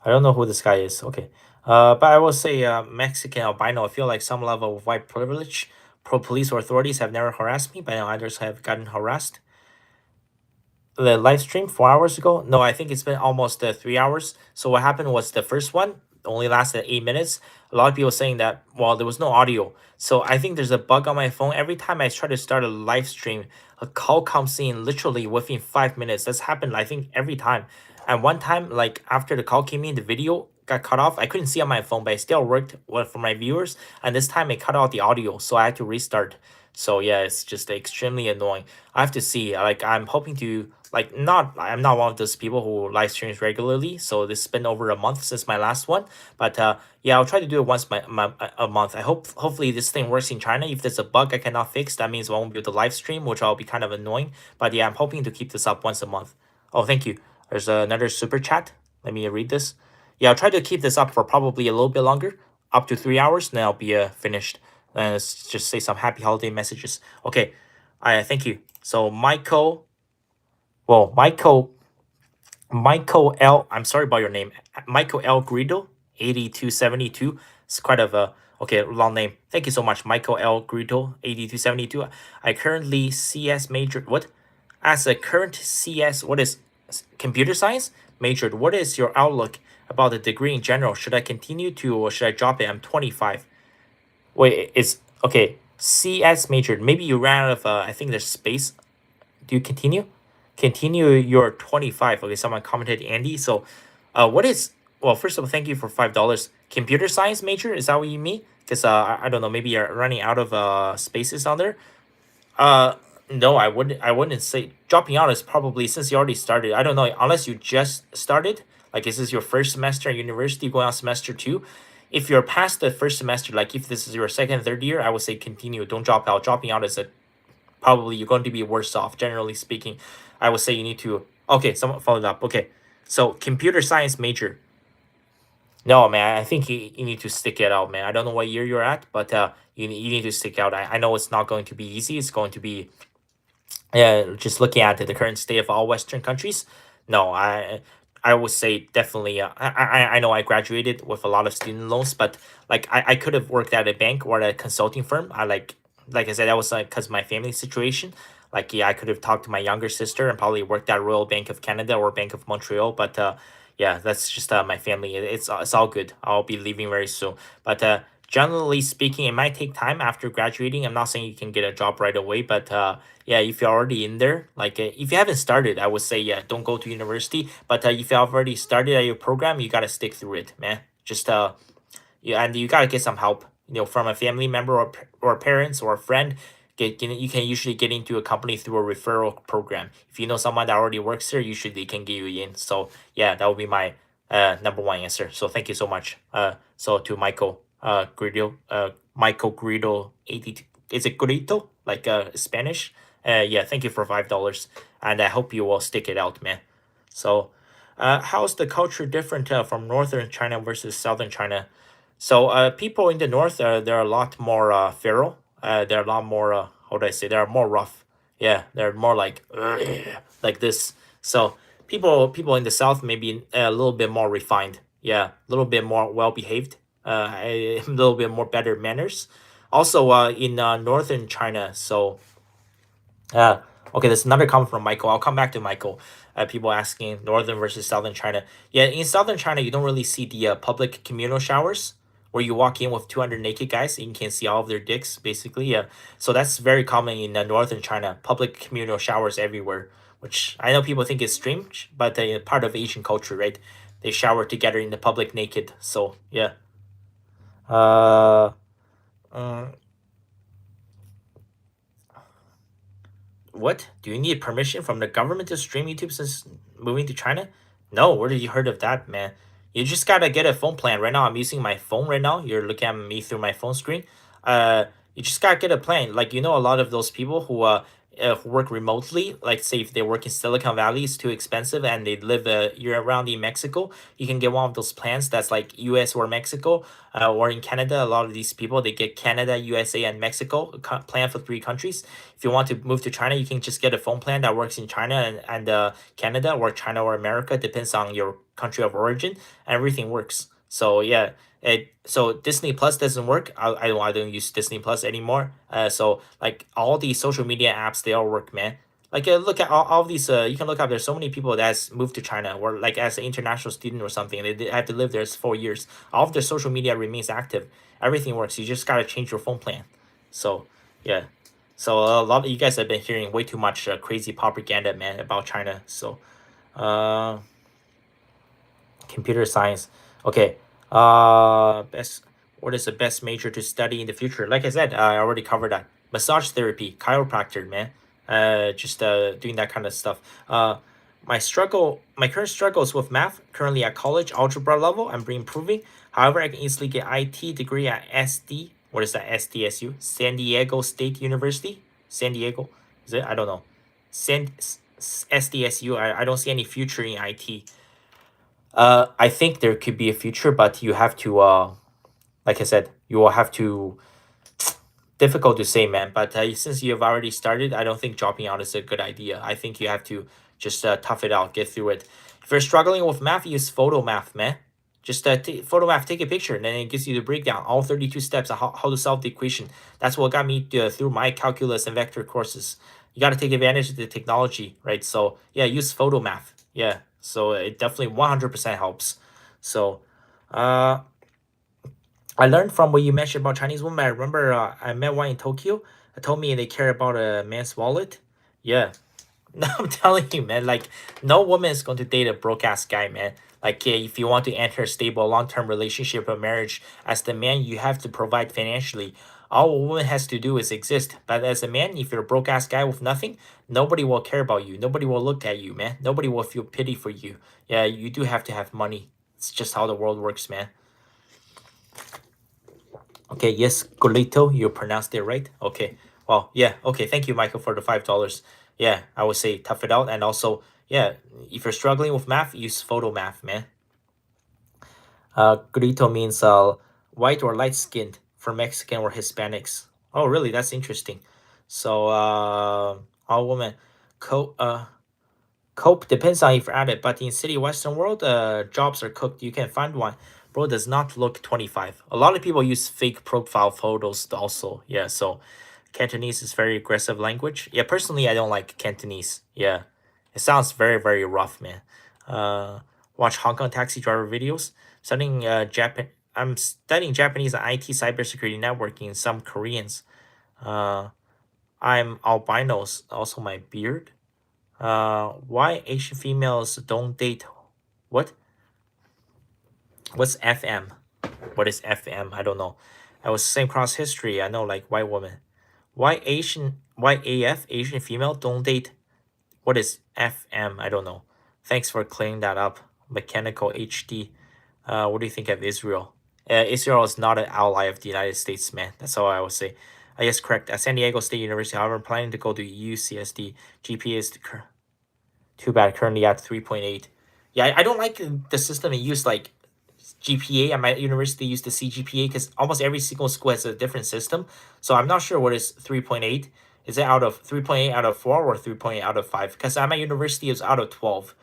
A: I don't know who this guy is. Okay. But I will say, Mexican albino. I feel like some level of white privilege. Pro police or authorities have never harassed me, but others have gotten harassed. The live stream 4 hours ago? No, I think it's been almost 3 hours. So what happened was the first one only lasted 8 minutes. A lot of people saying that, well, there was no audio. So I think there's a bug on my phone. Every time I try to start a live stream, a call comes in literally within 5 minutes. That's happened, I think, every time. And one time, like after the call came in, the video got cut off. I couldn't see on my phone, but it still worked well for my viewers. And this time it cut out the audio, so I had to restart. So yeah, it's just extremely annoying. I have to see. Like I'm hoping to like not. I'm not one of those people who live streams regularly. So this has been over a month since my last one. But yeah, I'll try to do it once a month. I hopefully this thing works in China. If there's a bug I cannot fix, that means I won't be able to live stream, which will be kind of annoying. But yeah, I'm hoping to keep this up once a month. Oh, thank you. There's another super chat. Let me read this. Yeah, I'll try to keep this up for probably a little bit longer, up to 3 hours. Then I'll be finished. Let's just say some happy holiday messages. Okay, I thank you. So Michael, Michael L. I'm sorry about your name, Michael L. Grido, 8272. It's quite of a long name. Thank you so much, Michael L. Grido, 8272. I currently CS majored. What? As a current CS, what is computer science majored? What is your outlook about the degree in general? Should I continue to or should I drop it? I'm 25. Wait, it's okay. CS majored. Maybe you ran out of. I think there's space. Do you continue? Continue. You're 25. Okay, someone commented Andy. So, what is? Well, first of all, thank you for $5. Computer science major. Is that what you mean? Because I don't know. Maybe you're running out of spaces on there. Uh, no, I wouldn't say dropping out is probably since you already started. I don't know unless you just started. Like, is this your first semester at university, going on semester two? If you're past the first semester, like if this is your second, third year, I would say continue. Don't drop out. Dropping out is a probably you're going to be worse off. Generally speaking, I would say you need to. Okay, someone followed up. Okay, so computer science major. No, man, I think you need to stick it out, man. I don't know what year you're at, but you need to stick out. I know it's not going to be easy. It's going to be just looking at the current state of all Western countries. No, I would say definitely. I know I graduated with a lot of student loans, but like I could have worked at a bank or at a consulting firm. Like I said, that was like because my family situation. Like yeah, I could have talked to my younger sister and probably worked at Royal Bank of Canada or Bank of Montreal, but yeah, that's just my family. It's all good. I'll be leaving very soon. But generally speaking, it might take time after graduating. I'm not saying you can get a job right away, but yeah, if you're already in there, like if you haven't started, I would say yeah, don't go to university. But if you have already started at your program, you gotta stick through it, man. Just yeah, and you gotta get some help, from a family member or parents or a friend. You can usually get into a company through a referral program. If you know someone that already works there, usually they can get you in. So yeah, that would be my number one answer. So thank you so much. So to Michael Grido, Michael Grido 82. Is it Grito? Like Spanish? Yeah, thank you for $5. And I hope you will stick it out, man. So how's the culture different from northern China versus southern China? So people in the north they're a lot more feral. They're a lot more how do I say? They're more rough. Yeah, they're more like this. So people in the South maybe a little bit more refined. Yeah, a little bit more well behaved. A little bit more better manners. Also, in northern China. So, uh, okay, there's another comment from Michael. I'll come back to Michael. People asking northern versus southern China. Yeah, in southern China, you don't really see the public communal showers where you walk in with 200 naked guys and you can see all of their dicks, basically. Yeah, so that's very common in northern China. Public communal showers everywhere, which I know people think is strange, but part of Asian culture, right? They shower together in the public naked. So yeah. Uh, uh, What? Do you need permission from the government to stream YouTube since moving to China? No, where did you heard of that, man? You just gotta get a phone plan. Right now, I'm using my phone right now. You're looking at me through my phone screen. You just gotta get a plan. Like, a lot of those people who work remotely, like say if they work in Silicon Valley, it's too expensive and they live year round in Mexico, you can get one of those plans that's like US or Mexico, or in Canada. A lot of these people, they get Canada, USA, and Mexico plan for 3 countries. If you want to move to China, you can just get a phone plan that works in China and Canada, or China or America, depends on your country of origin, and everything works. So yeah, so Disney Plus doesn't work. I don't use Disney Plus anymore. So like all these social media apps, they all work, man. Like look at all of these. You can look up. There's so many people that's moved to China, or like as an international student or something. They have to live there for 4 years. All of their social media remains active. Everything works. You just gotta change your phone plan. So yeah. So a lot of you guys have been hearing way too much crazy propaganda, man, about China. So, uh, computer science. Okay. Best. What is the best major to study in the future? Like I said, I already covered that. Massage therapy, chiropractor, man. Just doing that kind of stuff. My current struggle is with math. Currently at college, algebra level. I'm improving. However, I can easily get IT degree at SD. What is that? SDSU, San Diego State University. San Diego, is it? I don't know. SDSU. I don't see any future in IT. I think there could be a future, but you have to, like I said, you will have to. Difficult to say, man. But since you have already started, I don't think dropping out is a good idea. I think you have to just tough it out, get through it. If you're struggling with math, use photo math, man. Just photo math, take a picture, and then it gives you the breakdown, all 32 steps of how to solve the equation. That's what got me through my calculus and vector courses. You got to take advantage of the technology, right? So yeah, use photo math. Yeah, so it definitely 100% helps. So, uh, I learned from what you mentioned about Chinese women. I remember I met one in Tokyo. Told me they care about a man's wallet. Yeah, no, I'm telling you, man. Like, no woman is going to date a broke ass guy, man. Like, yeah, if you want to enter a stable, long term relationship or marriage, as the man, you have to provide financially. All a woman has to do is exist. But as a man, if you're a broke ass guy with nothing, nobody will care about you. Nobody will look at you, man. Nobody will feel pity for you. Yeah, you do have to have money. It's just how the world works, man. Okay, yes, Golito, you pronounced it right. Okay. Well, yeah. Okay, thank you, Michael, for the $5. Yeah, I would say tough it out, and also, yeah, if you're struggling with math, use photo math, man. Golito means white or light skinned for Mexican or Hispanics. Oh, really? That's interesting. So, all women, co cope depends on if you're at it, but in city Western world, jobs are cooked. You can find one. Bro does not look 25. A lot of people use fake profile photos also. Yeah, so Cantonese is very aggressive language. Yeah, personally, I don't like Cantonese. Yeah, it sounds very, very rough, man. Uh, watch Hong Kong taxi driver videos. Studying Japan. I'm studying Japanese and IT cybersecurity networking. Some Koreans. Uh, I'm albinos. Also, my beard. Why Asian females don't date? What? What's FM? What is FM? I don't know. I was same cross history. I know like white woman. Why AF Asian female don't date? What is FM? I don't know. Thanks for clearing that up. Mechanical HD. What do you think of Israel? Israel is not an ally of the United States, man. That's all I would say. Yes, correct. At San Diego State University, however, I'm planning to go to UCSD. GPA is too bad. Currently at 3.8. Yeah, I don't like the system it used like GPA. At my university used the CGPA because almost every single school has a different system. So I'm not sure what is 3.8. Is it out of 3.8 out of 4 or 3.8 out of 5? Because at my university it's out of 12.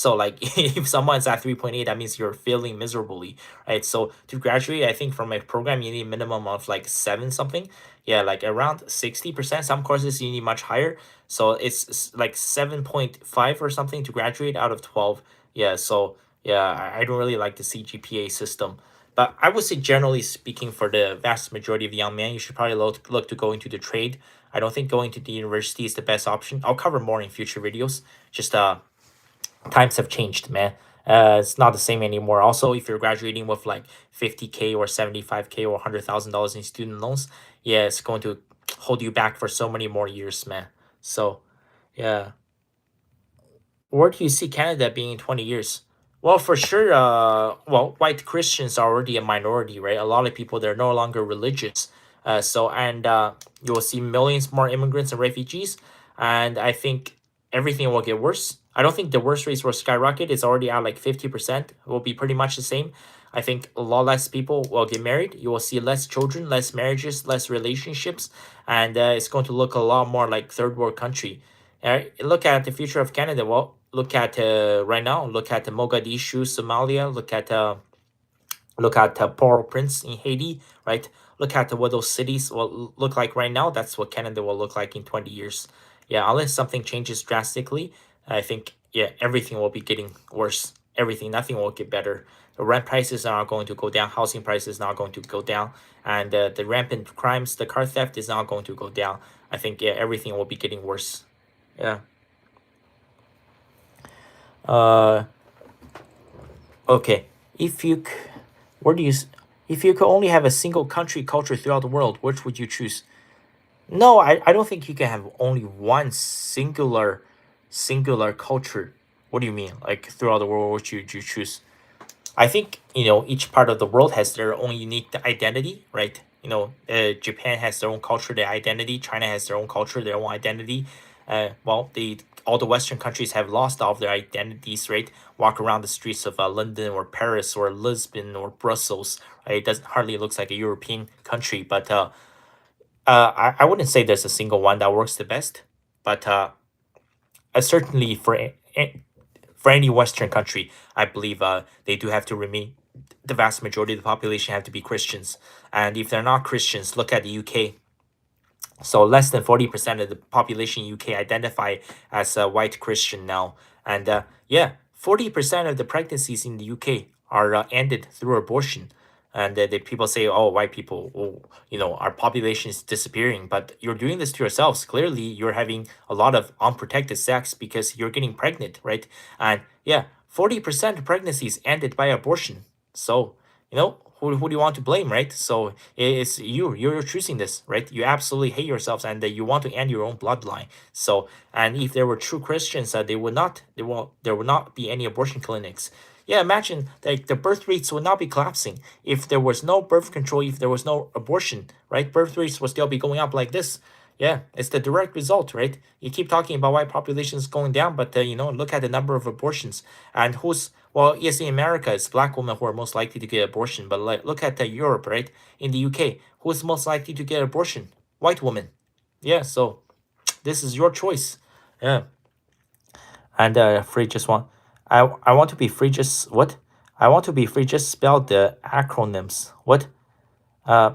A: So like if someone's at 3.8, that means you're failing miserably, right? So to graduate, I think from a program you need a minimum of like seven something. Yeah, like around 60%. Some courses you need much higher. So it's like 7.5 or something to graduate out of 12. Yeah, so yeah, I don't really like the CGPA system. But I would say generally speaking, for the vast majority of young men, you should probably look to go into the trade. I don't think going to the university is the best option. I'll cover more in future videos. Just times have changed, man. It's not the same anymore. Also, if you're graduating with like 50K or 75K or $100,000 in student loans, yeah, it's going to hold you back for so many more years, man. So, yeah. Where do you see Canada being in 20 years? Well, for sure, well, white Christians are already a minority, right? A lot of people, they're no longer religious. And you will see millions more immigrants and refugees. And I think everything will get worse. I don't think the worst rates will skyrocket. It's already at like 50%. It will be pretty much the same. I think a lot less people will get married. You will see less children, less marriages, less relationships. And it's going to look a lot more like third world country. Look at the future of Canada. Well, look at right now. Look at Mogadishu, Somalia. Look at Port-au-Prince in Haiti. Right. Look at what those cities will look like right now. That's what Canada will look like in 20 years. Yeah, unless something changes drastically, I think yeah everything will be getting worse. Everything, nothing will get better. The rent prices are not going to go down. Housing prices not going to go down, and the rampant crimes, the car theft is not going to go down. I think yeah everything will be getting worse. Yeah. Uh, okay. If you, where do you, if you could only have a single country culture throughout the world, which would you choose? No, I don't think you can have only one singular culture. What do you mean? Like throughout the world, which you choose? I think each part of the world has their own unique identity, right? Japan has their own culture, their identity. China has their own culture, their own identity. Well, the all the Western countries have lost all of their identities, right? Walk around the streets of London or Paris or Lisbon or Brussels, right? It doesn't hardly looks like a European country, but I wouldn't say there's a single one that works the best, but certainly for any Western country, I believe they do have to remain. The vast majority of the population have to be Christians, and if they're not Christians, look at the UK. So less than 40% of the population in UK identify as a white Christian now, and yeah, 40% of the pregnancies in the UK are ended through abortion. And the people say, "Oh, white people, oh, our population is disappearing." But you're doing this to yourselves. Clearly, you're having a lot of unprotected sex because you're getting pregnant, right? And yeah, 40% of pregnancies ended by abortion. So who do you want to blame, right? So it's you're choosing this, right? You absolutely hate yourselves, and you want to end your own bloodline. So, and if there were true Christians, there would not be any abortion clinics. Yeah, imagine like the birth rates would not be collapsing if there was no birth control, if there was no abortion, right? Birth rates would still be going up like this. Yeah, it's the direct result, right? You keep talking about why population is going down, but look at the number of abortions and well, yes, in America, it's black women who are most likely to get abortion, but like look at Europe, right? In the UK, who's most likely to get abortion? White women. Yeah, so this is your choice. Yeah, and free just want, I want to be free. Just what? I want to be free. Just spell the acronyms. What? Uh,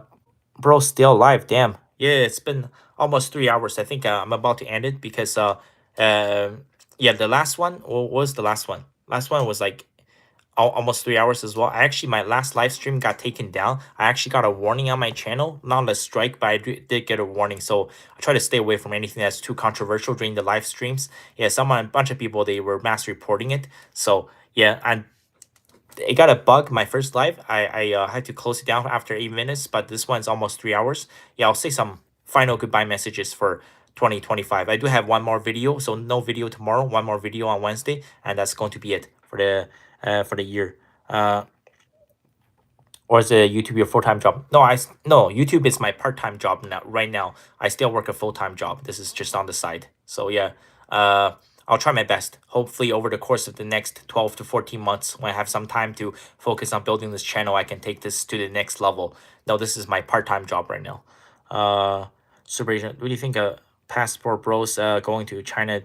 A: Bro, still alive. Damn. Yeah, it's been almost 3 hours. I think I'm about to end it because yeah, the last one. What was the last one? Last one was like almost 3 hours as well. My last live stream got taken down. I actually got a warning on my channel, not a strike, but I did get a warning. So I try to stay away from anything that's too controversial during the live streams. Yeah, a bunch of people, they were mass reporting it. So yeah, and it got a bug my first live. I had to close it down after 8 minutes, but this one's almost 3 hours. Yeah, I'll say some final goodbye messages for 2025. I do have one more video, so no video tomorrow. One more video on Wednesday, and that's going to be it for the year. Or is it YouTube your full-time job? No, YouTube is my part-time job now. Right now, I still work a full-time job. This is just on the side. So yeah, I'll try my best. Hopefully, over the course of the next 12 to 14 months, when I have some time to focus on building this channel, I can take this to the next level. No, this is my part-time job right now. Super Agent, what do you think? Passport Bros going to China?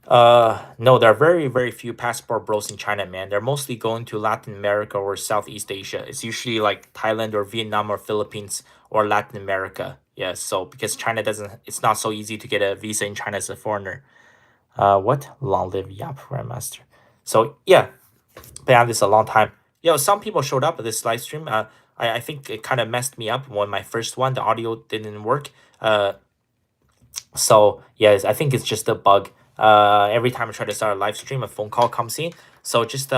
A: No, there are very, very few passport bros in China, man. They're mostly going to Latin America or Southeast Asia. It's usually like Thailand or Vietnam or Philippines or Latin America. Yeah, so because China doesn't, it's not so easy to get a visa in China as a foreigner. What? Long live Yap Grandmaster. So yeah, been at this a long time. Some people showed up at this live stream. I think it kind of messed me up when my first one, the audio didn't work. So yes, I think it's just a bug. Every time I try to start a live stream, a phone call comes in. So just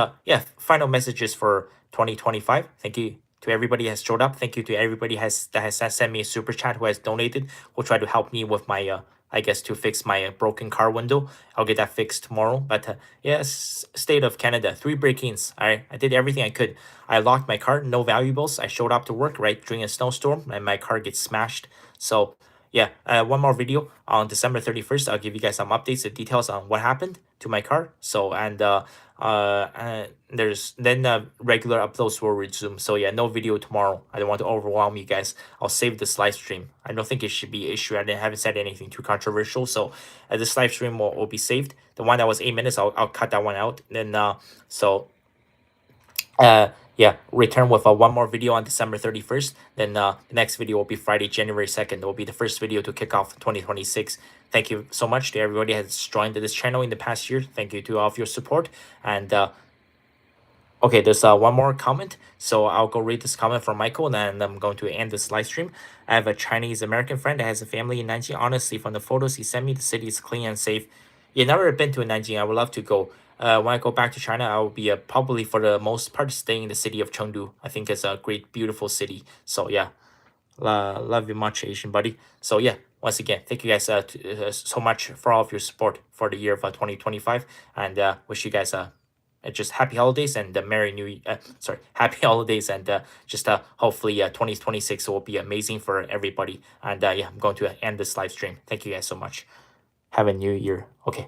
A: final messages for 2025. Thank you to everybody has showed up. Thank you to everybody that has sent me a super chat who has donated. Who try to help me with my I guess to fix my broken car window. I'll get that fixed tomorrow. But yes, state of Canada, 3 break-ins. I did everything I could. I locked my car, no valuables. I showed up to work right during a snowstorm, and my car gets smashed. So yeah, one more video on December 31st. I'll give you guys some updates and details on what happened to my car. So, there's then regular uploads will resume. So yeah, no video tomorrow. I don't want to overwhelm you guys. I'll save this live stream. I don't think it should be an issue. Haven't said anything too controversial. So this live stream will be saved. The one that was 8 minutes, I'll cut that one out. Then so yeah, return with one more video on December 31st. Then the next video will be Friday, January 2nd. It will be the first video to kick off 2026. Thank you so much to everybody who has joined this channel in the past year. Thank you to all of your support. And okay, there's one more comment. So I'll go read this comment from Michael, and then I'm going to end this live stream. I have a Chinese American friend that has a family in Nanjing. Honestly, from the photos he sent me, the city is clean and safe. You've never been to Nanjing. I would love to go. When I go back to China, I will be probably for the most part staying in the city of Chengdu. I think it's a great, beautiful city. So yeah, love you much, Asian buddy. So yeah, once again, thank you guys so much for all of your support for the year of 2025, and wish you guys just happy holidays and merry new sorry, happy holidays, and just hopefully 2026 will be amazing for everybody. And yeah, I'm going to end this live stream. Thank you guys so much. Have a new year. Okay.